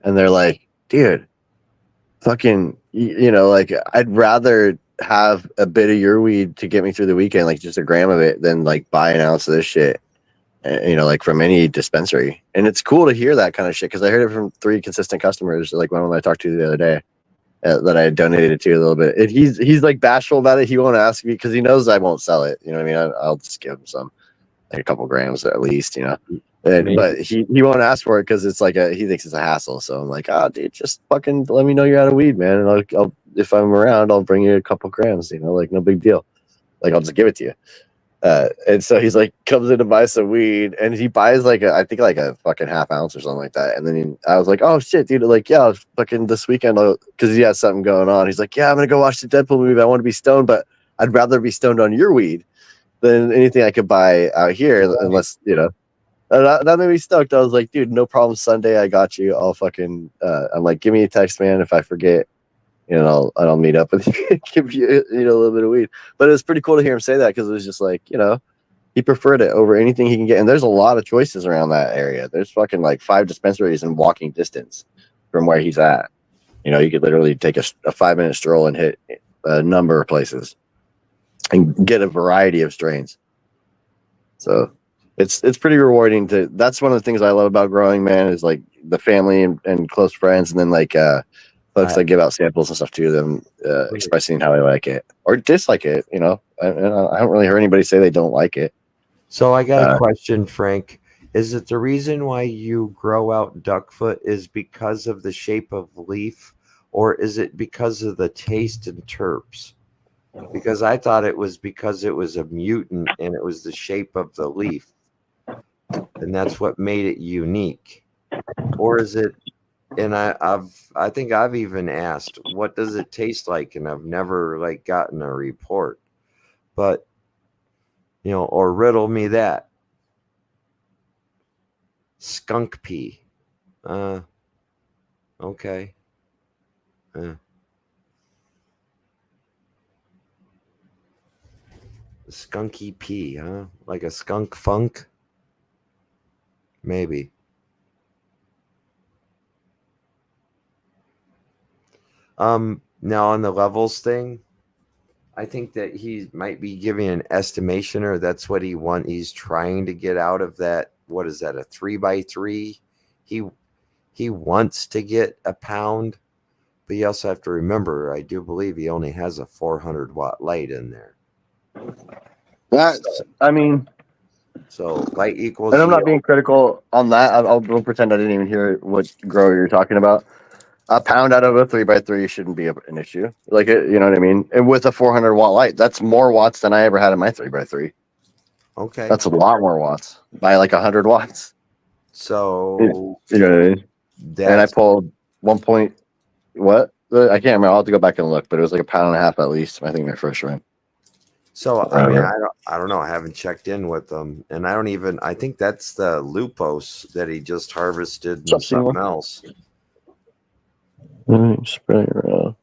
and they're like, "Dude, fucking, like I'd rather have a bit of your weed to get me through the weekend, like just a gram of it, than like buy an ounce of this shit." Like from any dispensary. And it's cool to hear that kind of shit because I heard it from 3 consistent customers, like one of them I talked to the other day. That I had donated to a little bit. And he's like bashful about it. He won't ask me because he knows I won't sell it. You know what I mean? I'll just give him some, like a couple grams at least. But he won't ask for it because it's like he thinks it's a hassle. So I'm like, dude, just fucking let me know you're out of weed, man. And I'll if I'm around, I'll bring you a couple grams. Like no big deal. Like I'll just give it to you. And so he's like comes in to buy some weed, and he buys I think a fucking half ounce or something like that. And then I was like, oh shit, dude, like yeah, fucking this weekend because he has something going on. He's like, yeah, I'm gonna go watch the Deadpool movie. I want to be stoned, but I'd rather be stoned on your weed than anything I could buy out here, unless that made me stoked. I was like, dude, no problem. Sunday, I got you. I'll fucking. I'm like, give me a text, man, if I forget. I'll meet up with you, give you, a little bit of weed. But it was pretty cool to hear him say that because it was just like, he preferred it over anything he can get. And there's a lot of choices around that area. There's fucking like 5 dispensaries in walking distance from where he's at. You could literally take a 5-minute stroll and hit a number of places and get a variety of strains. So it's pretty rewarding that's one of the things I love about growing, man, is like the family and close friends. And then folks that give out samples and stuff to them, expressing how they like it or dislike it. I haven't really heard anybody say they don't like it. So I got a question, Frank. Is it the reason why you grow out duckfoot is because of the shape of leaf, or is it because of the taste and terps? Because I thought it was because it was a mutant and it was the shape of the leaf, and that's what made it unique. Or is it? And I think I've even asked, what does it taste like? And I've never gotten a report, but or riddle me that. Skunk pea. Okay. Skunky pea, huh? Like a skunk funk? Maybe. Now on the levels thing, I think that he might be giving an estimation, or that's what he's trying to get out of that. What is that? A 3x3? He wants to get a pound, but you also have to remember, I do believe he only has a 400 watt light in there. So light equals. And I'm not being critical on that. I'll pretend I didn't even hear what grower you're talking about. A pound out of a 3x3 shouldn't be an issue. You know what I mean? And with a 400 watt light, that's more watts than I ever had in my 3x3. Okay. That's a lot more watts by 100 watts. So, you know what I mean? And I pulled 1 point, what? I can't remember. I'll have to go back and look, but it was a pound and a half at least. I think my first run. So, I don't know. I haven't checked in with them. And I think that's the Lupos that he just harvested and something else. Spray around.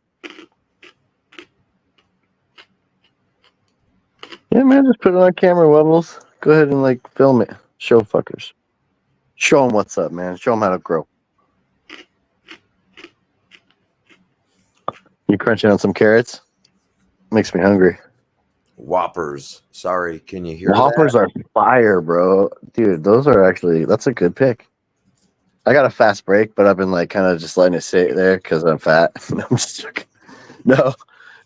Yeah, man, just put it on camera, Webbles. Go ahead and film it. Show fuckers. Show them what's up, man. Show them how to grow. You crunching on some carrots? Makes me hungry. Whoppers. Sorry, can you hear Whoppers that? are fire, bro. Dude, that's a good pick. I got a fast break, but I've been kind of just letting it sit there because I'm fat. No, I'm just joking. No,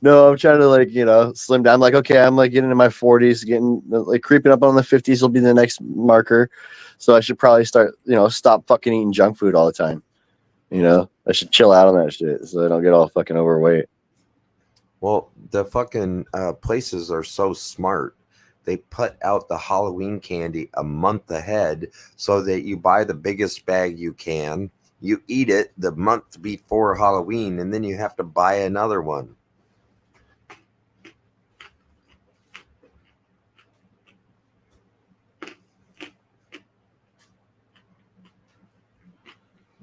I'm trying to slim down. Okay, I'm getting into my 40s, getting creeping up on the 50s will be the next marker. So I should probably start, stop fucking eating junk food all the time. I should chill out on that shit so I don't get all fucking overweight. Well, the fucking places are so smart. They put out the Halloween candy a month ahead so that you buy the biggest bag you can. You eat it the month before Halloween, and then you have to buy another one.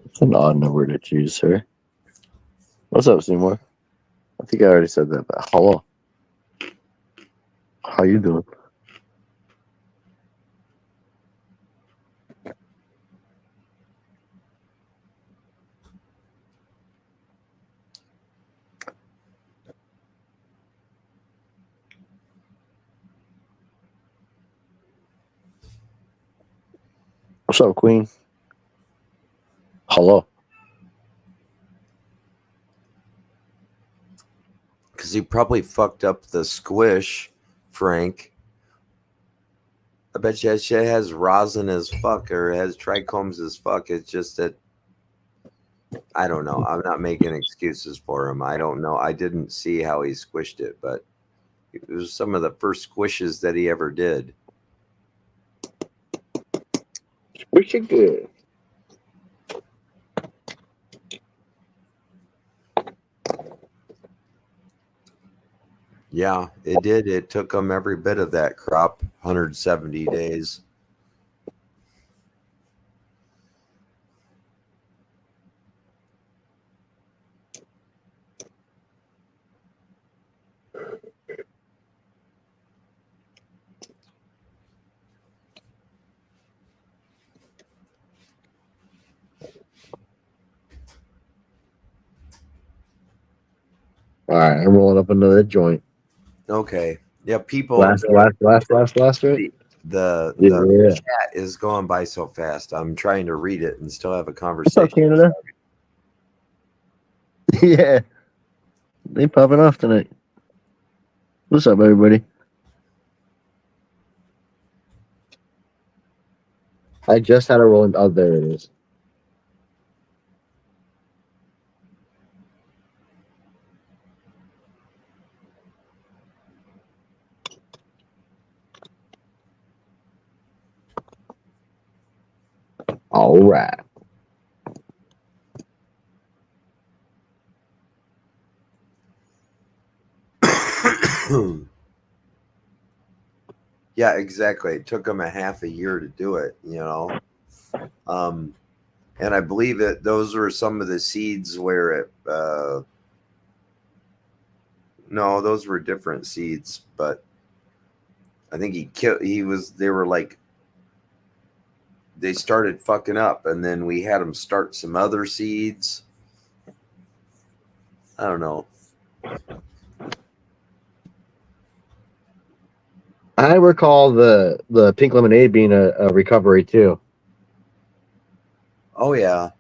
It's an odd number to choose, sir. What's up, Seymour? I think I already said that, but hello. How you doing? What's up, Queen? Hello. Because he probably fucked up the squish, Frank. I bet you that shit has rosin as fuck or has trichomes as fuck. It's just that I don't know. I'm not making excuses for him. I don't know. I didn't see how he squished it, but it was some of the first squishes that he ever did. Wish it good. Yeah, it did. It took him every bit of that crop, 170 days. All right, I'm rolling up another joint. Okay. Yeah, people. Last, right? The Yeah. chat is going by so fast. I'm trying to read it and still have a What's conversation. up, Canada? Yeah. They popping off tonight. What's up, everybody? I just had a rolling. Oh, there it is. All right. Yeah, exactly. It took him a half a year to do it, you know. And I believe that those were some of the seeds where it no, those were different seeds, but I think they were like they started fucking up and then we had them start some other seeds. I don't know. I recall the pink lemonade being a recovery too. Oh yeah.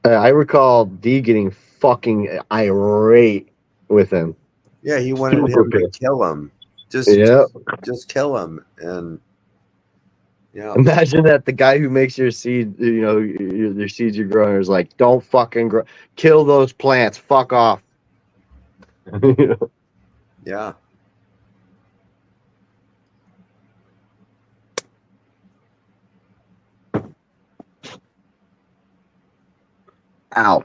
I recall D getting fucking irate with him. Yeah, he wanted Super him to pissed. kill him. Yeah. Just kill him. And yeah. Imagine that the guy who makes your seed, you know, your seeds you're growing is like, don't fucking kill those plants. Fuck off. Yeah. Ow.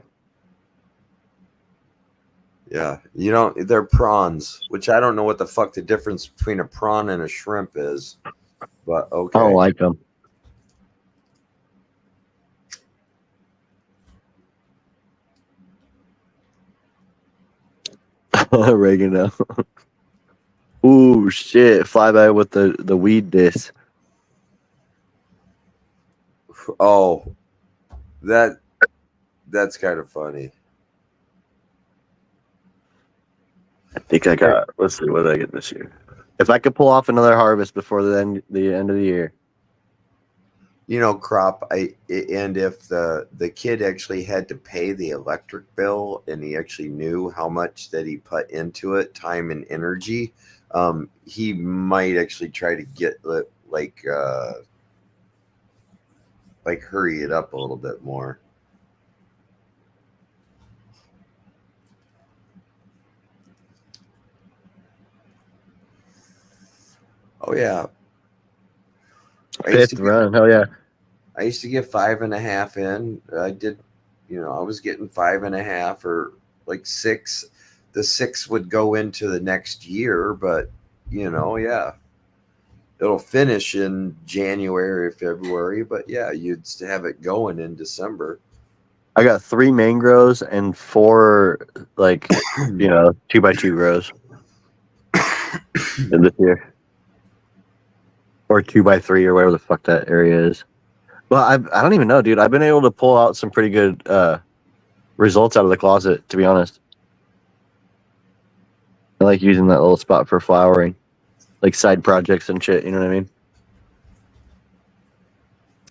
Yeah. They're prawns, which I don't know what the fuck the difference between a prawn and a shrimp is. But okay. I don't like them. Oregano. Ooh, shit. Flyby with the weed disc. Oh, that's kind of funny. I think I got, let's see, what did I get this year? If I could pull off another harvest before the end of the year. You know, crop. And if the kid actually had to pay the electric bill and he actually knew how much that he put into it, time and energy, he might actually try to get like hurry it up a little bit more. Oh yeah. Fifth run, hell yeah. I used to get 5.5 in. I did, I was getting 5.5 or like 6. The 6 would go into the next year, but yeah. It'll finish in January or February, but yeah, you'd have it going in December. I got 3 mangroves and 4 like 2x2 grows in this year, or 2x3 or whatever the fuck that area is. Well, I don't even know, dude. I've been able to pull out some pretty good results out of the closet, to be honest. I like using that little spot for flowering, like side projects and shit. You know what I mean?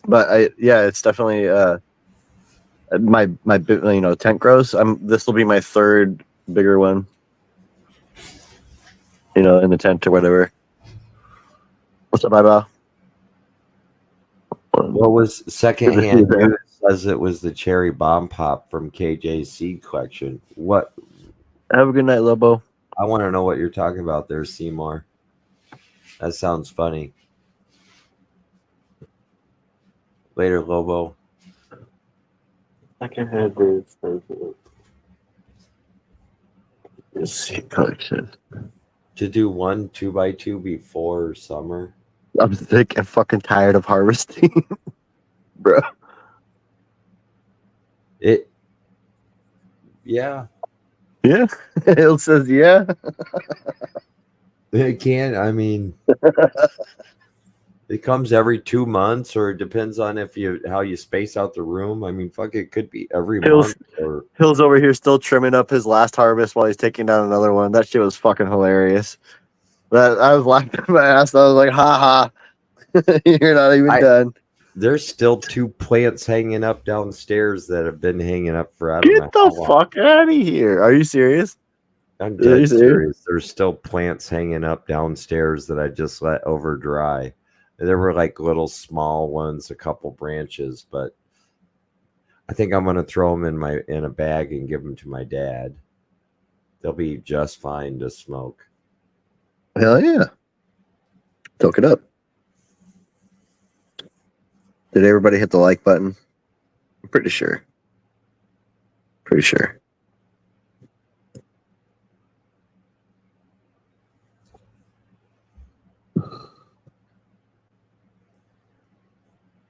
But it's definitely my tent grows. This will be my third bigger one. In the tent or whatever. What's up, eyebrow? What was Good to see you, secondhand man. news says it was the cherry bomb pop from KJ's seed collection. What? Have a good night, Lobo. I want to know what you're talking about there, Seymour. That sounds funny. Later, Lobo. I can have this. Seed collection. To do 1 2x2 before summer. I'm sick and fucking tired of harvesting, bro. Yeah, Yeah, it says yeah. it can. I mean, it comes every 2 months, or it depends on how you space out the room. I mean, fuck, it could be every Hills- month. Or Hill's over here still trimming up his last harvest while he's taking down another one. That shit was fucking hilarious. That I was laughing my ass. I was like, ha ha. You're not even done. there's still 2 plants hanging up downstairs that have been hanging up for I don't know Get the how long. fuck out of here. Are you serious? I'm Are you dead serious? serious. There's still plants hanging up downstairs that I just let over dry. There were like little small ones, a couple branches, but I think I'm gonna throw them in a bag and give them to my dad. They'll be just fine to smoke. Hell yeah. Soak it up. Did everybody hit the like button? I'm pretty sure. Pretty sure.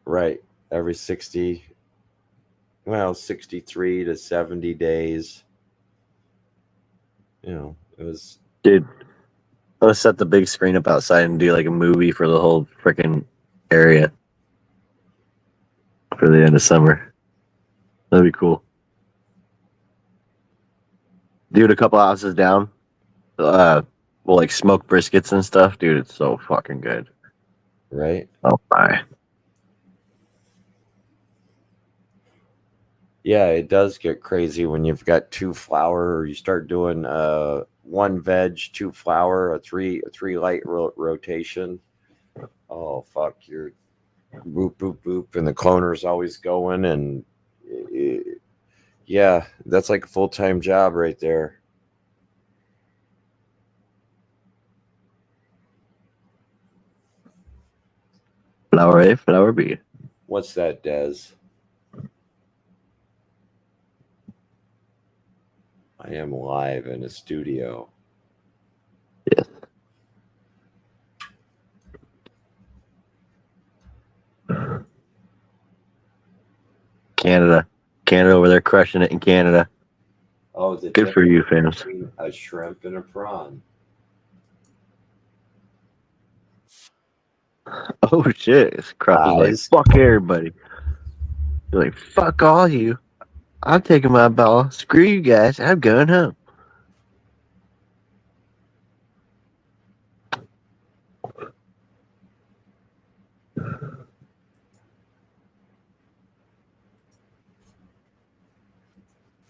Right. Every 63 to 70 days. It was Dude, let's set the big screen up outside and do like a movie for the whole freaking area for the end of summer. That'd be cool. Dude, a couple houses down. We'll like smoke briskets and stuff. Dude, it's so fucking good. right. Oh my. Yeah, it does get crazy when you've got 2 flower, or you start doing 1 veg, 2 flower, a three light rotation. Oh fuck, you're boop boop boop, and the cloner's always going, and yeah, that's like a full-time job right there. Flower A, flower B. What's that, Des? I am live in a studio. Yes. Canada over there crushing it in Canada. Oh, the Good for you, fans. between a shrimp and a prawn. Oh shit! Crop is Eyes. like, fuck everybody. You're like, fuck all you. I'm taking my ball. Screw you guys. I'm going home.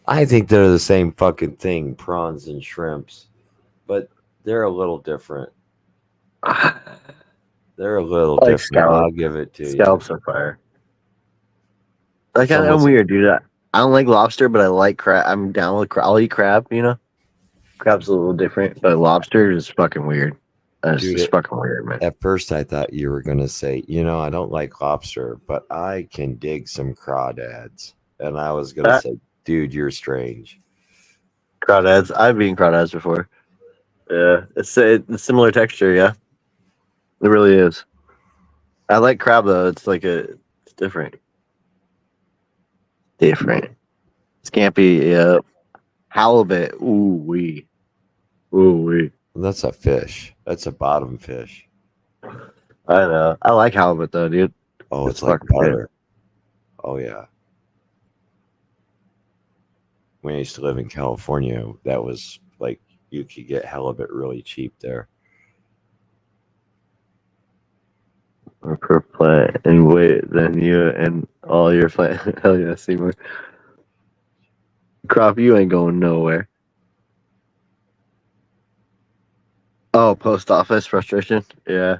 I think they're the same fucking thing, prawns and shrimps, but they're a little different. They're a little I like different. scallops. I'll give it to you. Scallops are fire. Like, It's I'm almost- weird, dude. I don't like lobster, but I like crab. I'm down with crab. I'll eat crab, Crab's a little different, but lobster is fucking weird. That's Dude, just fucking weird, man. At first, I thought you were going to say, I don't like lobster, but I can dig some crawdads. And I was going to say, dude, you're strange. Crawdads. I've eaten crawdads before. Yeah, it's a similar texture. Yeah, it really is. I like crab though. It's it's different. Different. Scampi. Yeah. Halibut. Ooh wee. That's a fish. That's a bottom fish. I know. I like halibut though, dude. Oh, It's it's like fucking good. butter. Oh, yeah. When I used to live in California, that was like you could get halibut really cheap there. or per plant and weight than you and all your plant. Hell yeah, Seymour. Crop, you ain't going nowhere. Oh, post office frustration. Yeah.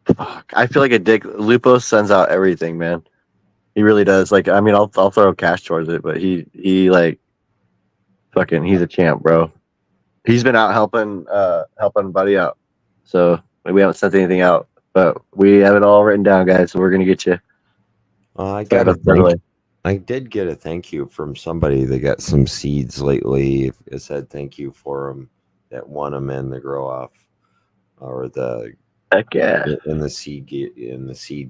Fuck. I feel like a dick. Lupo sends out everything, man. He really does. Like, I mean, I'll throw cash towards it, but he like fucking he's a champ, bro. He's been out helping Buddy out. So we haven't sent anything out, but we have it all written down, guys. So we're gonna get you. I got a thank. I did get a thank you from somebody that got some seeds lately. It said thank you for them that won them in the grow off or the Heck yeah. in the seed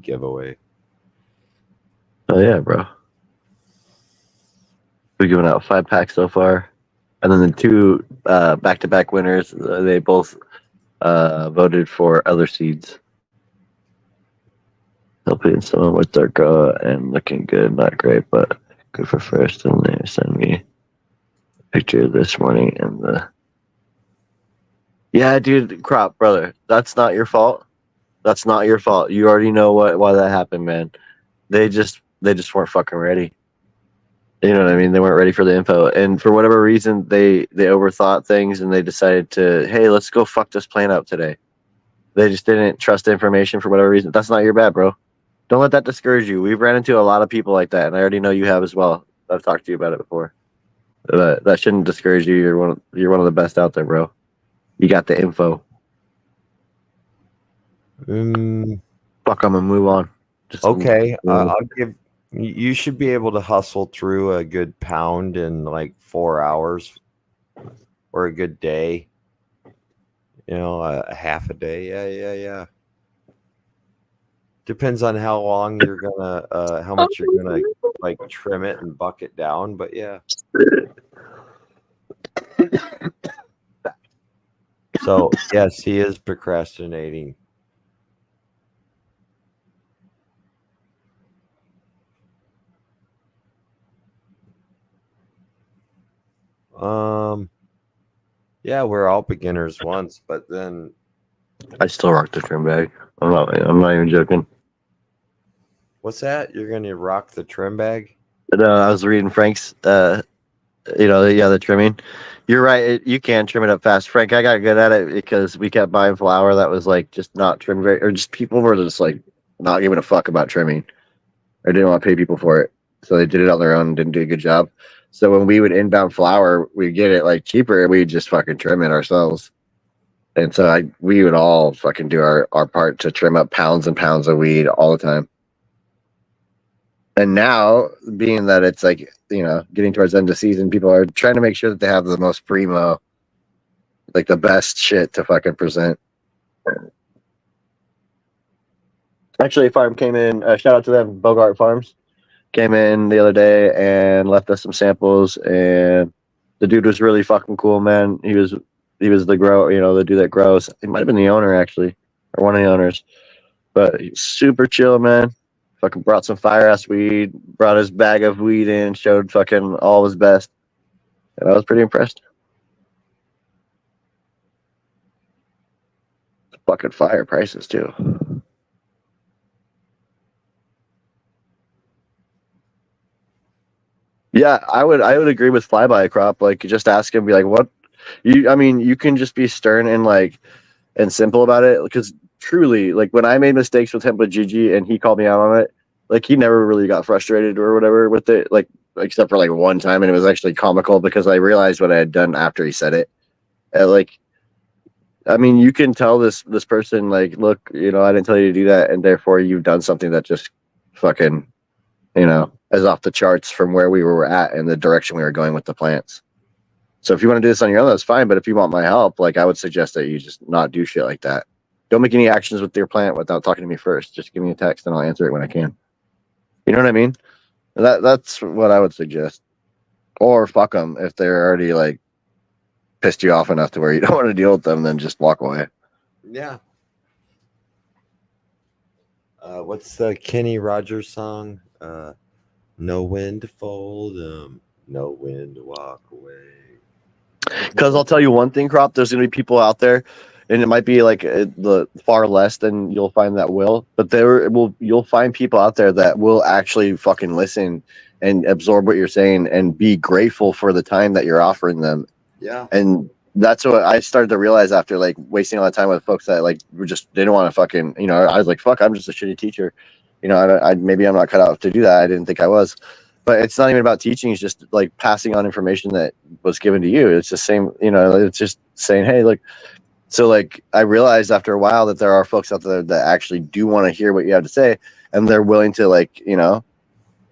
giveaway. Oh yeah, bro. We're giving out 5 packs so far, and then the 2 back-to-back winners. They both voted for other seeds. Helping someone with their grow and looking good, not great, but good for first. And they sent me a picture this morning and the. Yeah, dude, crop, brother. That's not your fault. That's not your fault. You already know why that happened, man. They just weren't fucking ready. You know what I mean? They weren't ready for the info, and for whatever reason, they overthought things, and they decided to, hey, let's go fuck this plant up today. They just didn't trust the information for whatever reason. That's not your bad, bro. Don't let that discourage you. We've ran into a lot of people like that, and I already know you have as well. I've talked to you about it before. But that shouldn't discourage you. You're one of the best out there, bro. You got the info. Fuck, I'm gonna move on. Okay, I'll give. You should be able to hustle through a good pound in like 4 hours, or a good day. You know, a half a day. Yeah. Depends on how long you're gonna, how much you're gonna like trim it and buck it down. But yeah. So yes, he is procrastinating. Yeah, we're all beginners once, but then I still rock the trim bag. I'm not even joking. What's that? You're gonna rock the trim bag? No, I was reading Frank's. The trimming. You're right. You can trim it up fast, Frank. I got good at it because we kept buying flour that was like just not trimmed very, or just people were just like not giving a fuck about trimming, or didn't want to pay people for it, so they did it on their own and didn't do a good job. So when we would inbound flour, we'd get it like cheaper, and we'd just fucking trim it ourselves. And so we would all fucking do our part to trim up pounds and pounds of weed all the time. And now, being that it's like, getting towards the end of season, people are trying to make sure that they have the most primo, like the best shit to fucking present. Actually, Farm came in, shout out to them, Bogart Farms, came in the other day and left us some samples, and the dude was really fucking cool, man. He was the grower, the dude that grows. He might have been the owner, actually, or one of the owners, but he's super chill, man. Fucking brought some fire ass weed, brought his bag of weed in, showed fucking all his best. And I was pretty impressed. Fucking fire prices too. Yeah, I would agree with Flyby Crop. Like, just ask him, be like, what you can just be stern and simple about it, because truly, like, when I made mistakes with him with Gigi and he called me out on it, like, he never really got frustrated or whatever with it, like, except for like one time, and it was actually comical because I realized what I had done after he said it. You can tell this person, like, look, I didn't tell you to do that, and therefore you've done something that just fucking, is off the charts from where we were at and the direction we were going with the plants. So if you want to do this on your own, that's fine. But if you want my help, like, I would suggest that you just not do shit like that. Don't make any actions with your plant without talking to me first. Just give me a text and I'll answer it when I can. You know what I mean? That's what I would suggest. Or fuck them if they're already like pissed you off enough to where you don't want to deal with them. Then just walk away. Yeah. What's the Kenny Rogers song? No wind to fold them, no wind to walk away. Because I'll tell you one thing, Crop. There's gonna be people out there and it might be like the far less than you'll find that will, but you'll find people out there that will actually fucking listen and absorb what you're saying and be grateful for the time that you're offering them. Yeah. And that's what I started to realize after like wasting a lot of time with folks that like were just didn't want to fucking, you know, I was like, fuck, I'm just a shitty teacher. You know, maybe I'm not cut out to do that. I didn't think I was, but it's not even about teaching. It's just like passing on information that was given to you. It's the same, you know, it's just saying, hey, look. So like I realized after a while that there are folks out there that actually do want to hear what you have to say, and they're willing to like, you know,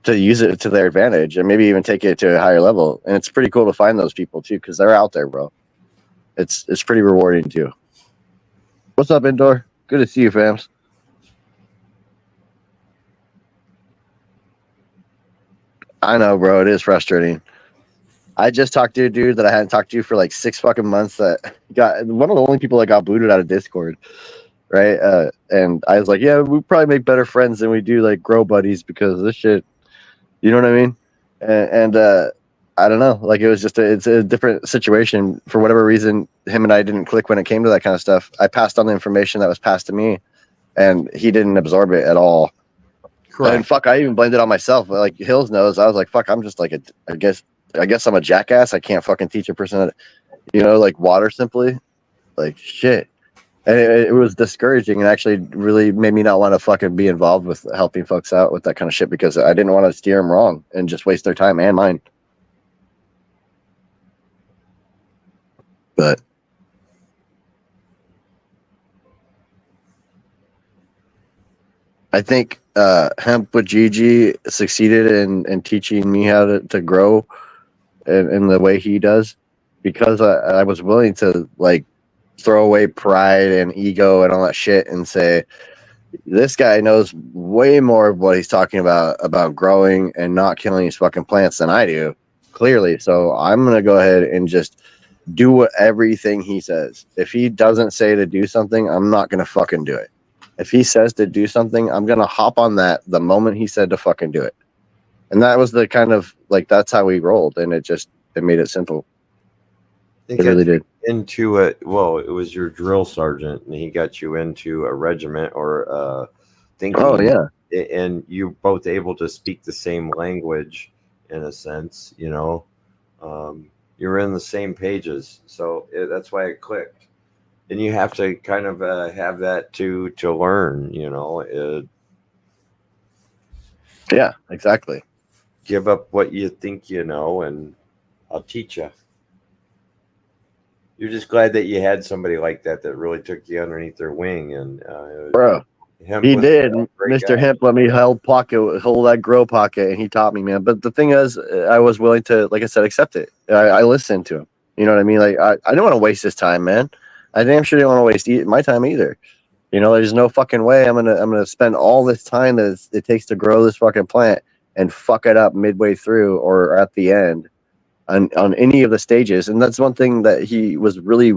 to use it to their advantage and maybe even take it to a higher level. And it's pretty cool to find those people too, because they're out there, bro. It's pretty rewarding too. What's up, Indoor? Good to see you, fams. I know, bro. It is frustrating. I just talked to a dude that I hadn't talked to for like 6 fucking months that got one of the only people that got booted out of Discord. Right. And I was like, yeah, we probably make better friends than we do like grow buddies because of this shit. You know what I mean? And I don't know. Like it was just it's a different situation. For whatever reason, him and I didn't click when it came to that kind of stuff. I passed on the information that was passed to me and he didn't absorb it at all. Correct. And fuck, I even blamed it on myself. Like Hills knows, I was like, fuck, I'm just like I guess I'm a jackass. I can't fucking teach a person, you know, like water simply. Like shit. And it was discouraging and actually really made me not want to fucking be involved with helping folks out with that kind of shit because I didn't want to steer them wrong and just waste their time and mine. But I think Hemp with Gigi succeeded in teaching me how to grow in the way he does because I was willing to like throw away pride and ego and all that shit and say this guy knows way more of what he's talking about growing and not killing these fucking plants than I do, clearly. So I'm gonna go ahead and just do everything he says. If he doesn't say to do something, I'm not gonna fucking do it. If he says to do something, I'm gonna hop on that the moment he said to fucking do it. And that was the kind of like that's how we rolled, and it made it simple. I think It really did. into it. Well, it was your drill sergeant, and he got you into a regiment or thinking. Oh yeah, and you both able to speak the same language in a sense. You know, you were in the same pages, so that's why it clicked. And you have to kind of have that to learn. You know, yeah, exactly. give up what you think you know, and I'll teach you. You're just glad that you had somebody like that really took you underneath their wing, and Bro, he did. Mr. Mr. Hemp let me hold that grow pocket, and he taught me, man. But the thing is, I was willing to, like I said, accept it. I listened to him. You know what I mean? Like I didn't want to waste his time, man. I damn sure didn't want to waste my time either. You know, there's no fucking way I'm gonna spend all this time that it takes to grow this fucking plant and fuck it up midway through or at the end on any of the stages. And that's one thing that he was really,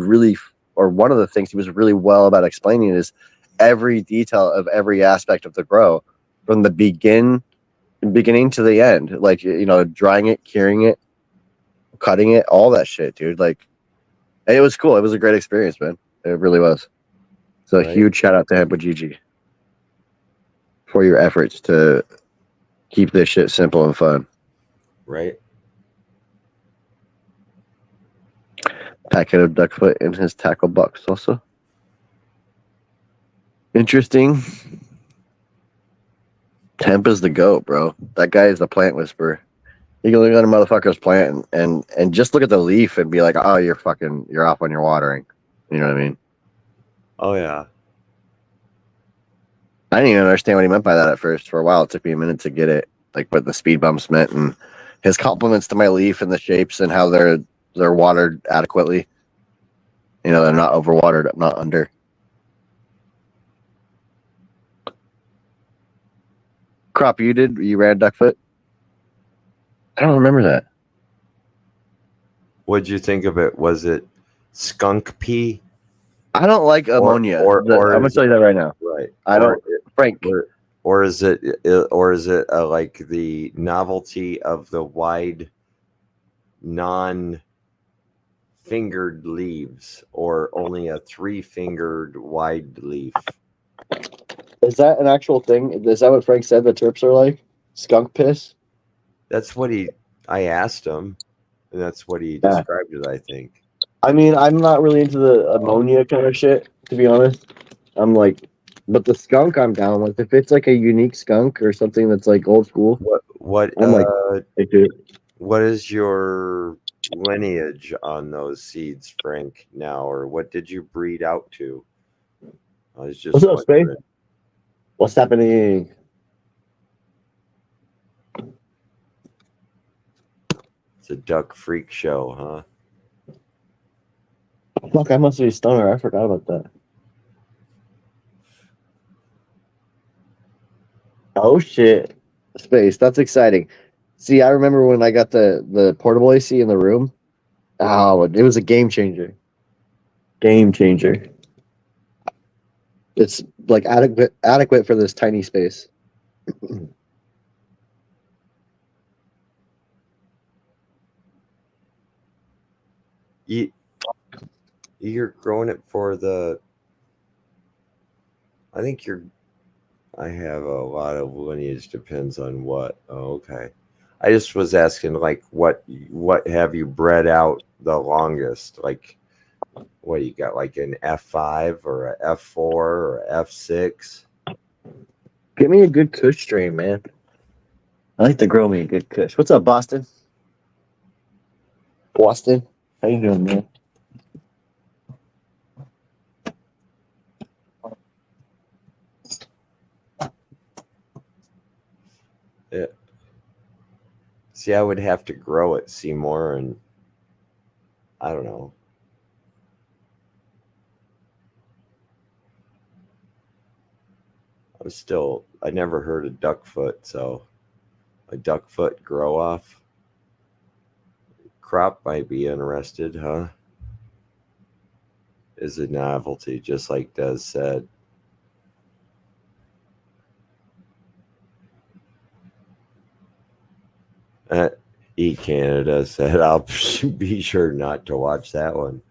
or one of the things he was really well about explaining is every detail of every aspect of the grow from the beginning to the end. Like, you know, drying it, curing it, cutting it, all that shit, dude. Like, it was cool. It was a great experience, man. It really was. So a huge shout out to Hemp with Gigi for your efforts to keep this shit simple and fun. Right. Packet of duck foot in his tackle box also. Interesting. Hemp is the goat, bro. That guy is the plant whisperer. You can look at a motherfucker's plant and just look at the leaf and be like, oh, you're off on your watering. You know what I mean? Oh yeah. I didn't even understand what he meant by that at first. For a while, it took me a minute to get it, like what the speed bumps meant, and his compliments to my leaf and the shapes and how they're watered adequately. You know, they're not overwatered, not under. Crop, you ran duckfoot? I don't remember that. What'd you think of it? Was it skunk pee? I don't like ammonia. or I'm gonna tell you that right now. Right. I don't, Frank. Or is it like the novelty of the wide, non fingered leaves or only a 3-fingered wide leaf. Is that an actual thing? Is that what Frank said the terps are like? Skunk piss? That's what I asked him, and that's what he Yeah. described it, I think. I mean, I'm not really into the ammonia kind of shit, to be honest. I'm like, but the skunk I'm down with. If it's like a unique skunk or something that's like old school, What I'm like, dude. what is your lineage on those seeds, Frank, now, or what did you breed out to? I was just What's up, Spade? wondering. What's happening? It's a duck freak show, huh? Fuck, I must be a stoner. I forgot about that. Oh shit, Space. That's exciting. See, I remember when I got the portable AC in the room. Oh, it was a game changer. Game changer. It's like adequate for this tiny space. You're growing it for the. I think I have a lot of lineage. Depends on what. Oh, okay. I just was asking, like, what have you bred out the longest? Like, what you got, like an F5 or a F4 or a F6? Give me a good Kush strain, man. I like to grow me a good Kush. What's up, Boston? Boston, how you doing, man? Yeah. See, I would have to grow it, Seymour, and I don't know. I never heard of duckfoot, so a duckfoot grow off crop might be interested, huh? Is a novelty, just like Des said. Eat Canada said, I'll be sure not to watch that one.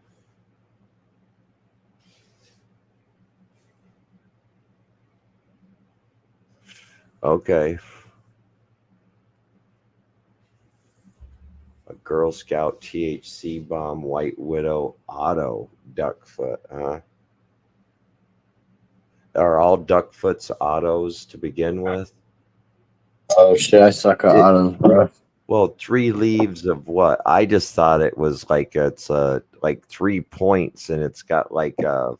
Okay. A Girl Scout THC bomb White Widow auto duckfoot, huh? Are all duckfoots autos to begin with? Oh shit, I suck at autos, bro. Well, 3 leaves of what? I just thought it was like it's like 3 points, and it's got like a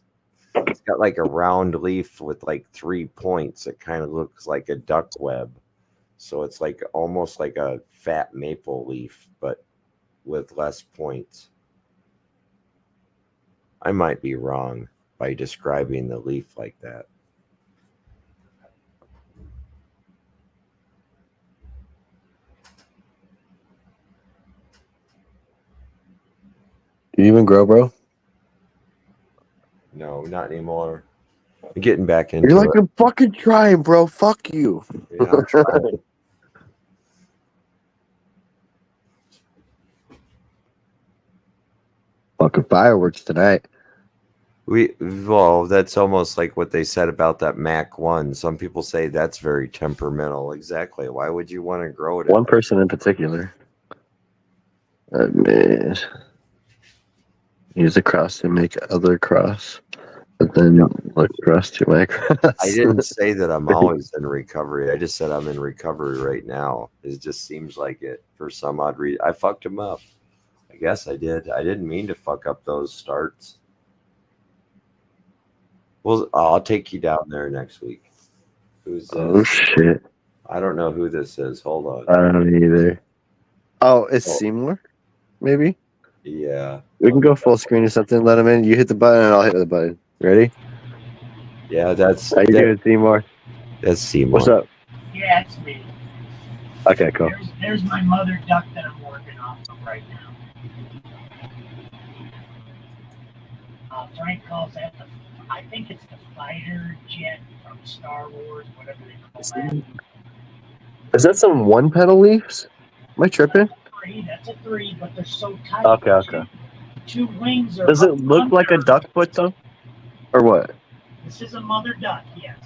round leaf with like 3 points. It kind of looks like a duck web, so it's like almost like a fat maple leaf, but with less points. I might be wrong by describing the leaf like that. Do you even grow, bro? No, not anymore. I'm getting back into You're like, it. I'm fucking trying, bro. Fuck you. Yeah, I'm trying. Fucking fireworks tonight. Well, that's almost like what they said about that Mac 1. Some people say that's very temperamental. Exactly. Why would you want to grow it? One person in particular. Man. Use a cross to make other cross. But then look cross to my cross. I didn't say that I'm always in recovery. I just said I'm in recovery right now. It just seems like it for some odd reason. I fucked him up. I guess I did. I didn't mean to fuck up those starts. Well, I'll take you down there next week. Who's this? Oh shit. I don't know who this is. Hold on. I don't either. Oh, it's Seymour? Maybe? Yeah. We can go full screen or something. Let him in. You hit the button and I'll hit the button. Ready? Yeah, that's How you doing, Seymour? That's Seymour. What's up? Yeah, it's me. Okay, cool. There's my mother duck that I'm working off of right now. Frank calls that I think it's the fighter jet from Star Wars, whatever they call that. Is that some one petal leaves? Am I tripping? That's a 3, but they're so tight. Okay. two wings are. Does it up look like a under. duck foot though, or what? This is a mother duck, yes.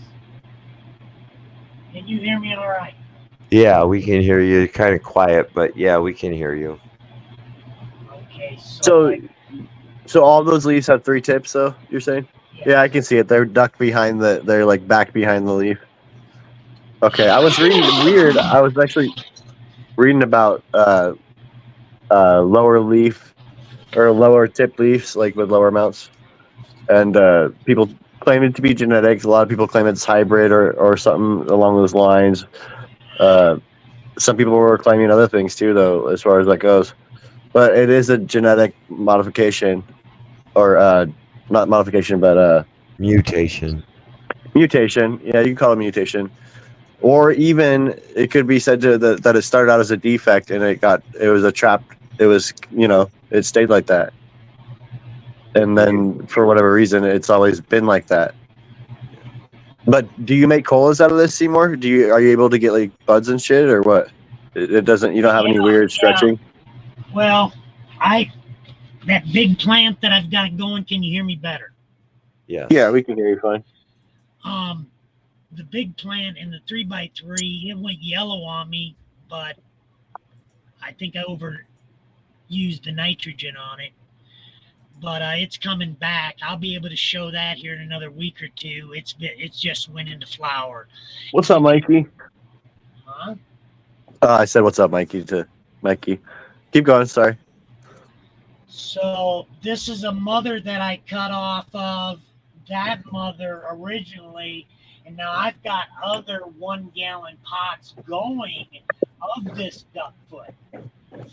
Can you hear me all right? Yeah, we can hear you. Kind of quiet, but yeah, we can hear you. Okay, So all those leaves have 3 tips, though. You're saying? Yeah, I can see it. They're ducked behind the. They're like back behind the leaf. Okay, I was reading weird. I was actually reading about lower leaf or lower tip leaves, like with lower amounts, and people claim it to be genetics. A lot of people claim it's hybrid or something along those lines. Some people were claiming other things too, though, as far as that goes. But it is a genetic modification, or not modification, but Mutation. mutation. Yeah, you can call it mutation. Or even it could be said to that it started out as a defect and it was a trap. It was, it stayed like that. And then for whatever reason, it's always been like that. But do you make colas out of this, Seymour? Are you able to get like buds and shit, or what? It doesn't. You don't have any weird stretching. Well, that big plant that I've got going. Can you hear me better? Yeah. Yeah, we can hear you fine. The big plant in the 3x3, it went yellow on me, but I think I overused the nitrogen on it. But it's coming back. I'll be able to show that here in another week or two. It's just went into flower. What's up, Mikey? Huh? I said what's up, Mikey, to Mikey. Keep going. Sorry. So this is a mother that I cut off of that mother originally, and now I've got other 1 gallon pots going of this duckfoot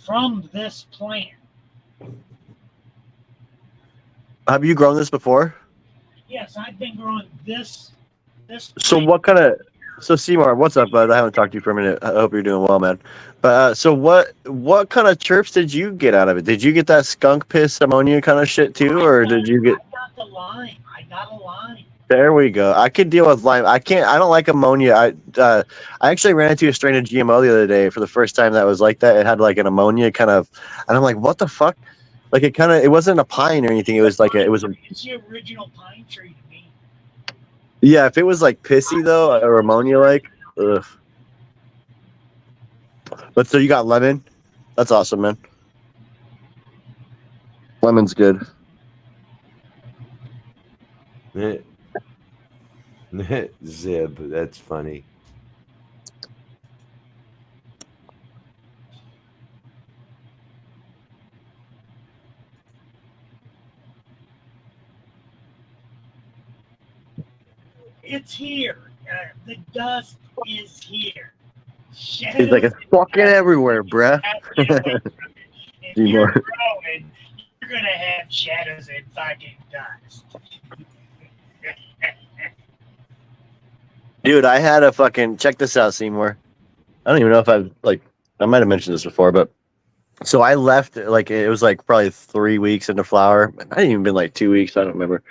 from this plant. Have you grown this before? Yes, I've been growing this. So what kind of? So Seymour, what's up, bud? I haven't talked to you for a minute. I hope you're doing well, man. But so what kind of chirps did you get out of it? Did you get that skunk piss ammonia kind of shit too, or did you get? I got the lime. I got a lime. There we go. I could deal with lime. I can't. I don't like ammonia. I actually ran into a strain of GMO the other day for the first time that was like that. It had like an ammonia kind of, and I'm like, what the fuck? Like it wasn't a pine or anything. It was like It's the original pine tree to me. Yeah, if it was like pissy though, or ammonia like, ugh. But so you got lemon? That's awesome, man. Lemon's good. Zib, that's funny. It's here. The dust is here. He's like, it's fucking everywhere, bruh. If you're growing, you're gonna have shadows and fucking dust. Dude, I had a fucking check this out, Seymour. I don't even know if I might have mentioned this before, but so I left like it was like probably 3 weeks into flower. It might have even been like 2 weeks, I don't remember.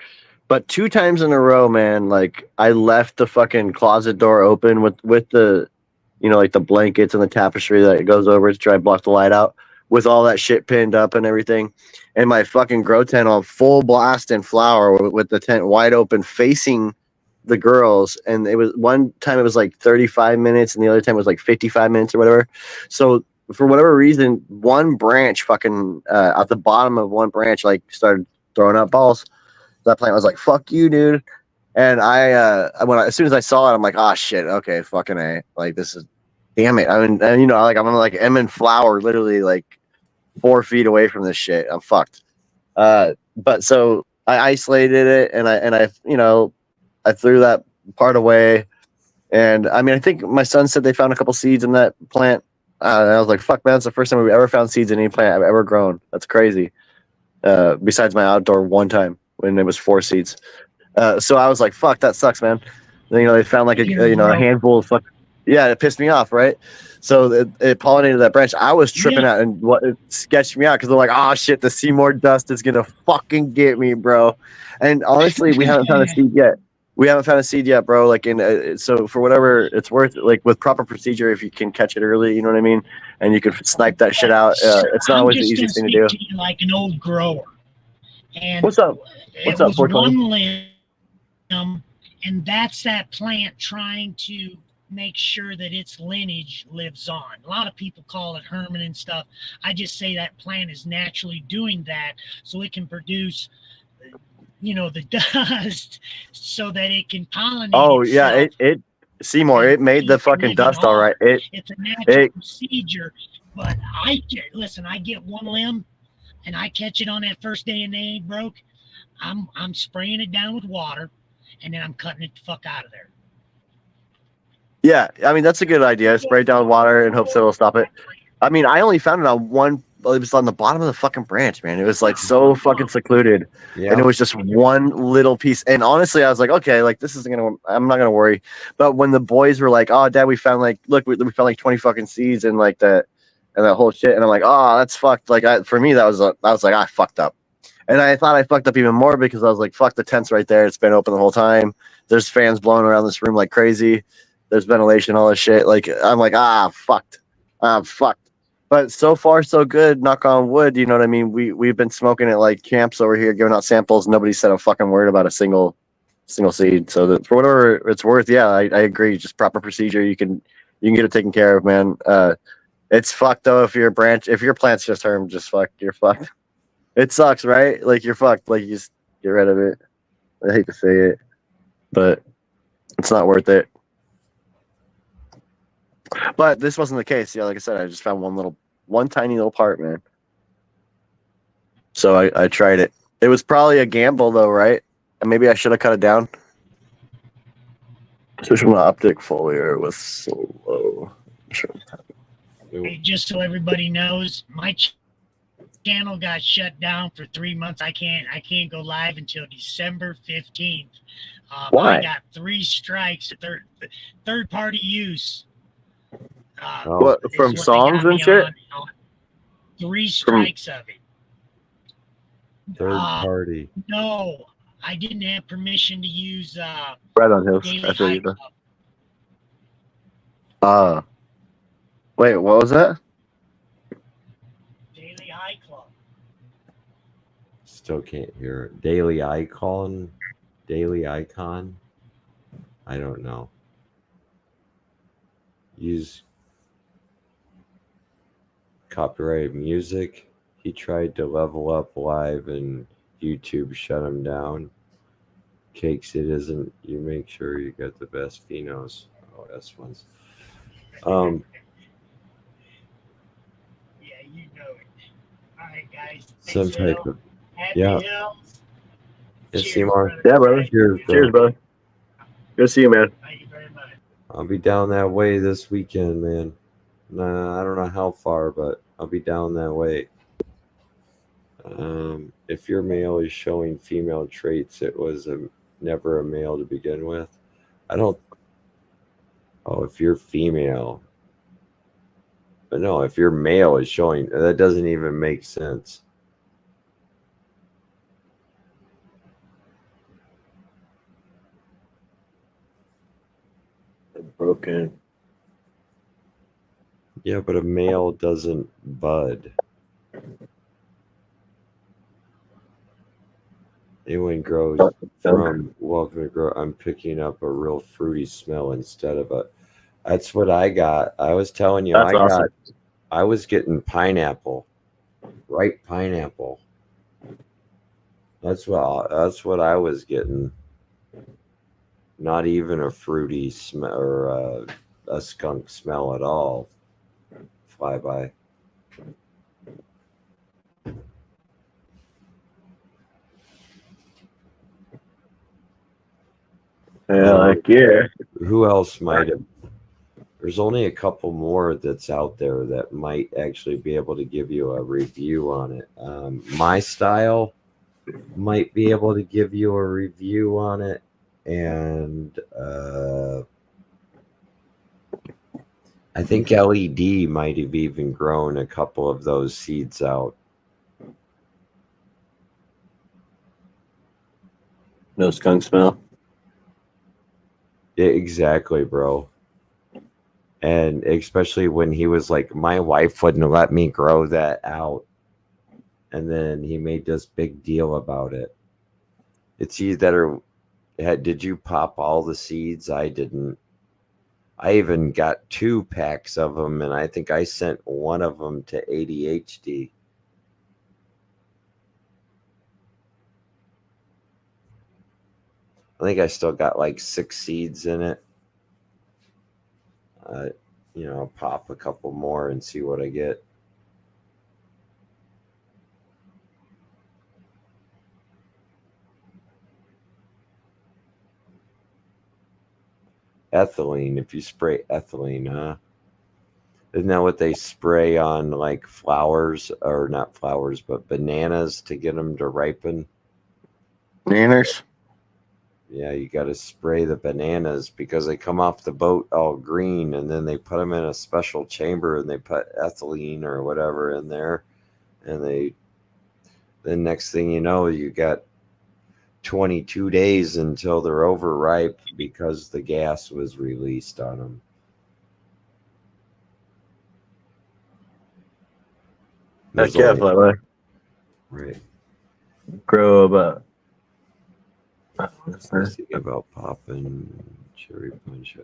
But 2 times in a row, man, like I left the fucking closet door open with the, like the blankets and the tapestry that goes over to try to block the light out, with all that shit pinned up and everything, and my fucking grow tent on full blast in flower with the tent wide open facing the girls. And it was one time it was like 35 minutes and the other time it was like 55 minutes or whatever. So for whatever reason, one branch fucking at the bottom of one branch like started throwing up balls. That plant was like, fuck you, dude. And as soon as I saw it, I'm like, oh shit, okay, fucking A. Like, this is, damn it. I mean, and, I'm in flower, literally like 4 feet away from this shit. I'm fucked. But so I isolated it and I threw that part away. And I mean, I think my son said they found a couple seeds in that plant. And I was like, fuck, man, that's the first time we've ever found seeds in any plant I've ever grown. That's crazy. Besides my outdoor one time when it was 4 seeds. So I was like, fuck, that sucks, man. They found like a handful of fuck. Yeah, it pissed me off, right? So it pollinated that branch. I was tripping out, and it sketched me out because they're like, oh shit, the Seymour dust is gonna fucking get me, bro. And honestly, we haven't found a seed yet. We haven't found a seed yet, bro. Like, so for whatever it's worth, like with proper procedure, if you can catch it early, you know what I mean, and you can snipe that shit out. It's not always the easiest thing to do. You like an old grower. And What's up? What's it up, was 420? one limb, and that's that plant trying to make sure that its lineage lives on. A lot of people call it Herman and stuff. I just say that plant is naturally doing that so it can produce, the dust so that it can pollinate Oh itself. yeah, it Seymour, it made the keep fucking living dust all on. right. It's a natural it procedure. But I get one limb and I catch it on that first day and they ain't broke. I'm spraying it down with water and then I'm cutting it the fuck out of there. Yeah, I mean that's a good idea. Spray it down with water and hopes it'll stop it. I mean, I only found it on one. It was on the bottom of the fucking branch, man. It was like so fucking secluded, and Yeah. it was just one little piece. And honestly, I was like, okay, like this isn't gonna. I'm not gonna worry. But when the boys were like, "Oh, Dad, we found we found like 20 fucking seeds and like that, and that whole shit," and I'm like, "Oh, that's fucked." Like for me, I was like, I fucked up, and I thought I fucked up even more because I was like, "Fuck, the tent's right there. It's been open the whole time. There's fans blowing around this room like crazy. There's ventilation, all this shit." Like I'm like, fucked. I'm fucked. But so far, so good. Knock on wood. You know what I mean? We've been smoking at like camps over here, giving out samples. Nobody said a fucking word about a single seed. So that for whatever it's worth, yeah, I agree. Just proper procedure. You can get it taken care of, man. It's fucked though if your plant's just herm, just fuck. You're fucked. It sucks, right? Like you're fucked. Like you just get rid of it. I hate to say it, but it's not worth it. But this wasn't the case. Yeah, like I said, I just found one tiny little part, man. So I tried it. It was probably a gamble, though, right? And maybe I should have cut it down. Switch from the optic foliar with solo. Hey, just so everybody knows, my channel got shut down for 3 months. I can't go live until December 15th. Why? I got 3 strikes, third party use. What, is from what they songs got me and shit? on 3 strikes of it. Third party. No, I didn't have permission to use Right on Hills. Daily That's what High you Club. Wait, what was that? Daily High Club. Still can't hear it. Daily icon. I don't know. Use copyrighted music. He tried to level up live and YouTube shut him down. Cakes, it isn't. You make sure you got the best phenos. Oh, S ones. Yeah, you know it. All right, guys. Some Thanks, type Phil. of Happy yeah. Hills. Yeah, Cheers, Seymour. brother. Yeah, brother. Cheers, bro. Cheers, brother. Good to see you, man. Thank you very much. I'll be down that way this weekend, man. Nah, I don't know how far, but I'll be down that way. If your male is showing female traits, it was never a male to begin with. Oh, if you're female. But no, if your male is showing, that doesn't even make sense. Broken. Yeah, but a male doesn't bud. Anyone grows from welcome to grow. I'm picking up a real fruity smell instead of a. That's what I got. I was telling you, That's awesome. I was getting pineapple, ripe pineapple. That's what I was getting. Not even a fruity smell or a skunk smell at all. Fly by. Yeah. Who else might have? There's only a couple more that's out there that might actually be able to give you a review on it. My Style might be able to give you a review on it, and I think LED might have even grown a couple of those seeds out. No skunk smell. Yeah, exactly, bro. And especially when he was like, my wife wouldn't let me grow that out. and then he made this big deal about it. It's either did you pop all the seeds? I didn't. I even got 2 packs of them, and I think I sent one of them to ADHD. I think I still got like 6 seeds in it. I'll pop a couple more and see what I get. Ethylene, if you spray ethylene, huh? Isn't that what they spray on like flowers, or not flowers, but bananas to get them to ripen? Nanners. Yeah, you got to spray the bananas because they come off the boat all green, and then they put them in a special chamber and they put ethylene or whatever in there. And then next thing you know, you got 22 days until they're overripe because the gas was released on them. Heck yeah, by the way. Right. Grow about. Let's think about popping cherry punch.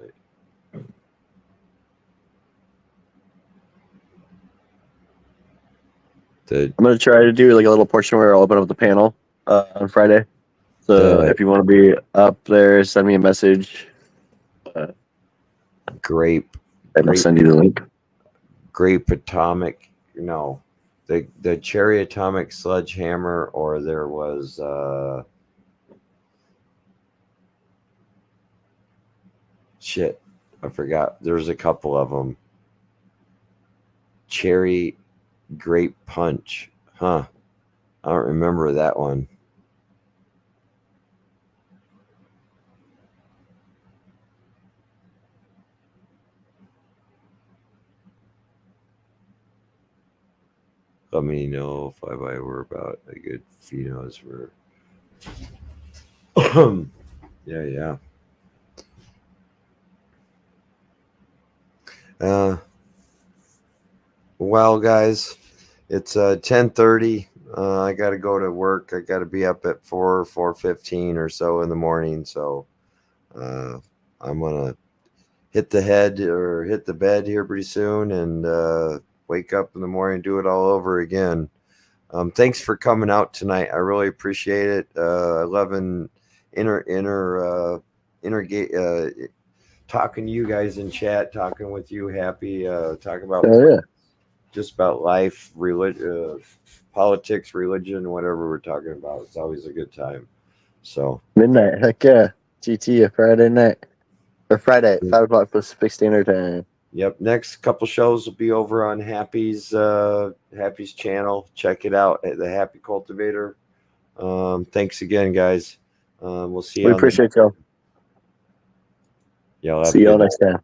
I'm gonna try to do like a little portion where I'll open up the panel on Friday. So if you want to be up there, send me a message. Grape. And I'll send you the link. Grape atomic. No, the cherry atomic sledgehammer, or there was shit. I forgot. There's a couple of them. Cherry grape punch. Huh. I don't remember that one. Let me know if I were about a good phenos for. Yeah. Well, guys, it's 10:30. I got to go to work. I got to be up at 4:15 or so in the morning. So I'm gonna hit the bed here pretty soon, and wake up in the morning and do it all over again. Thanks for coming out tonight. I really appreciate it. I love talking to you guys in chat, talking with you, Happy, talking about just about life, religion, politics, religion, whatever we're talking about. It's always a good time. So midnight, heck yeah. GT a Friday night. Or Friday, 5 o'clock Pacific Standard Time. Yep. Next couple shows will be over on Happy's channel. Check it out at the Happy Cultivator. Thanks again, guys. We'll see you. We appreciate y'all. Y'all see y'all next time.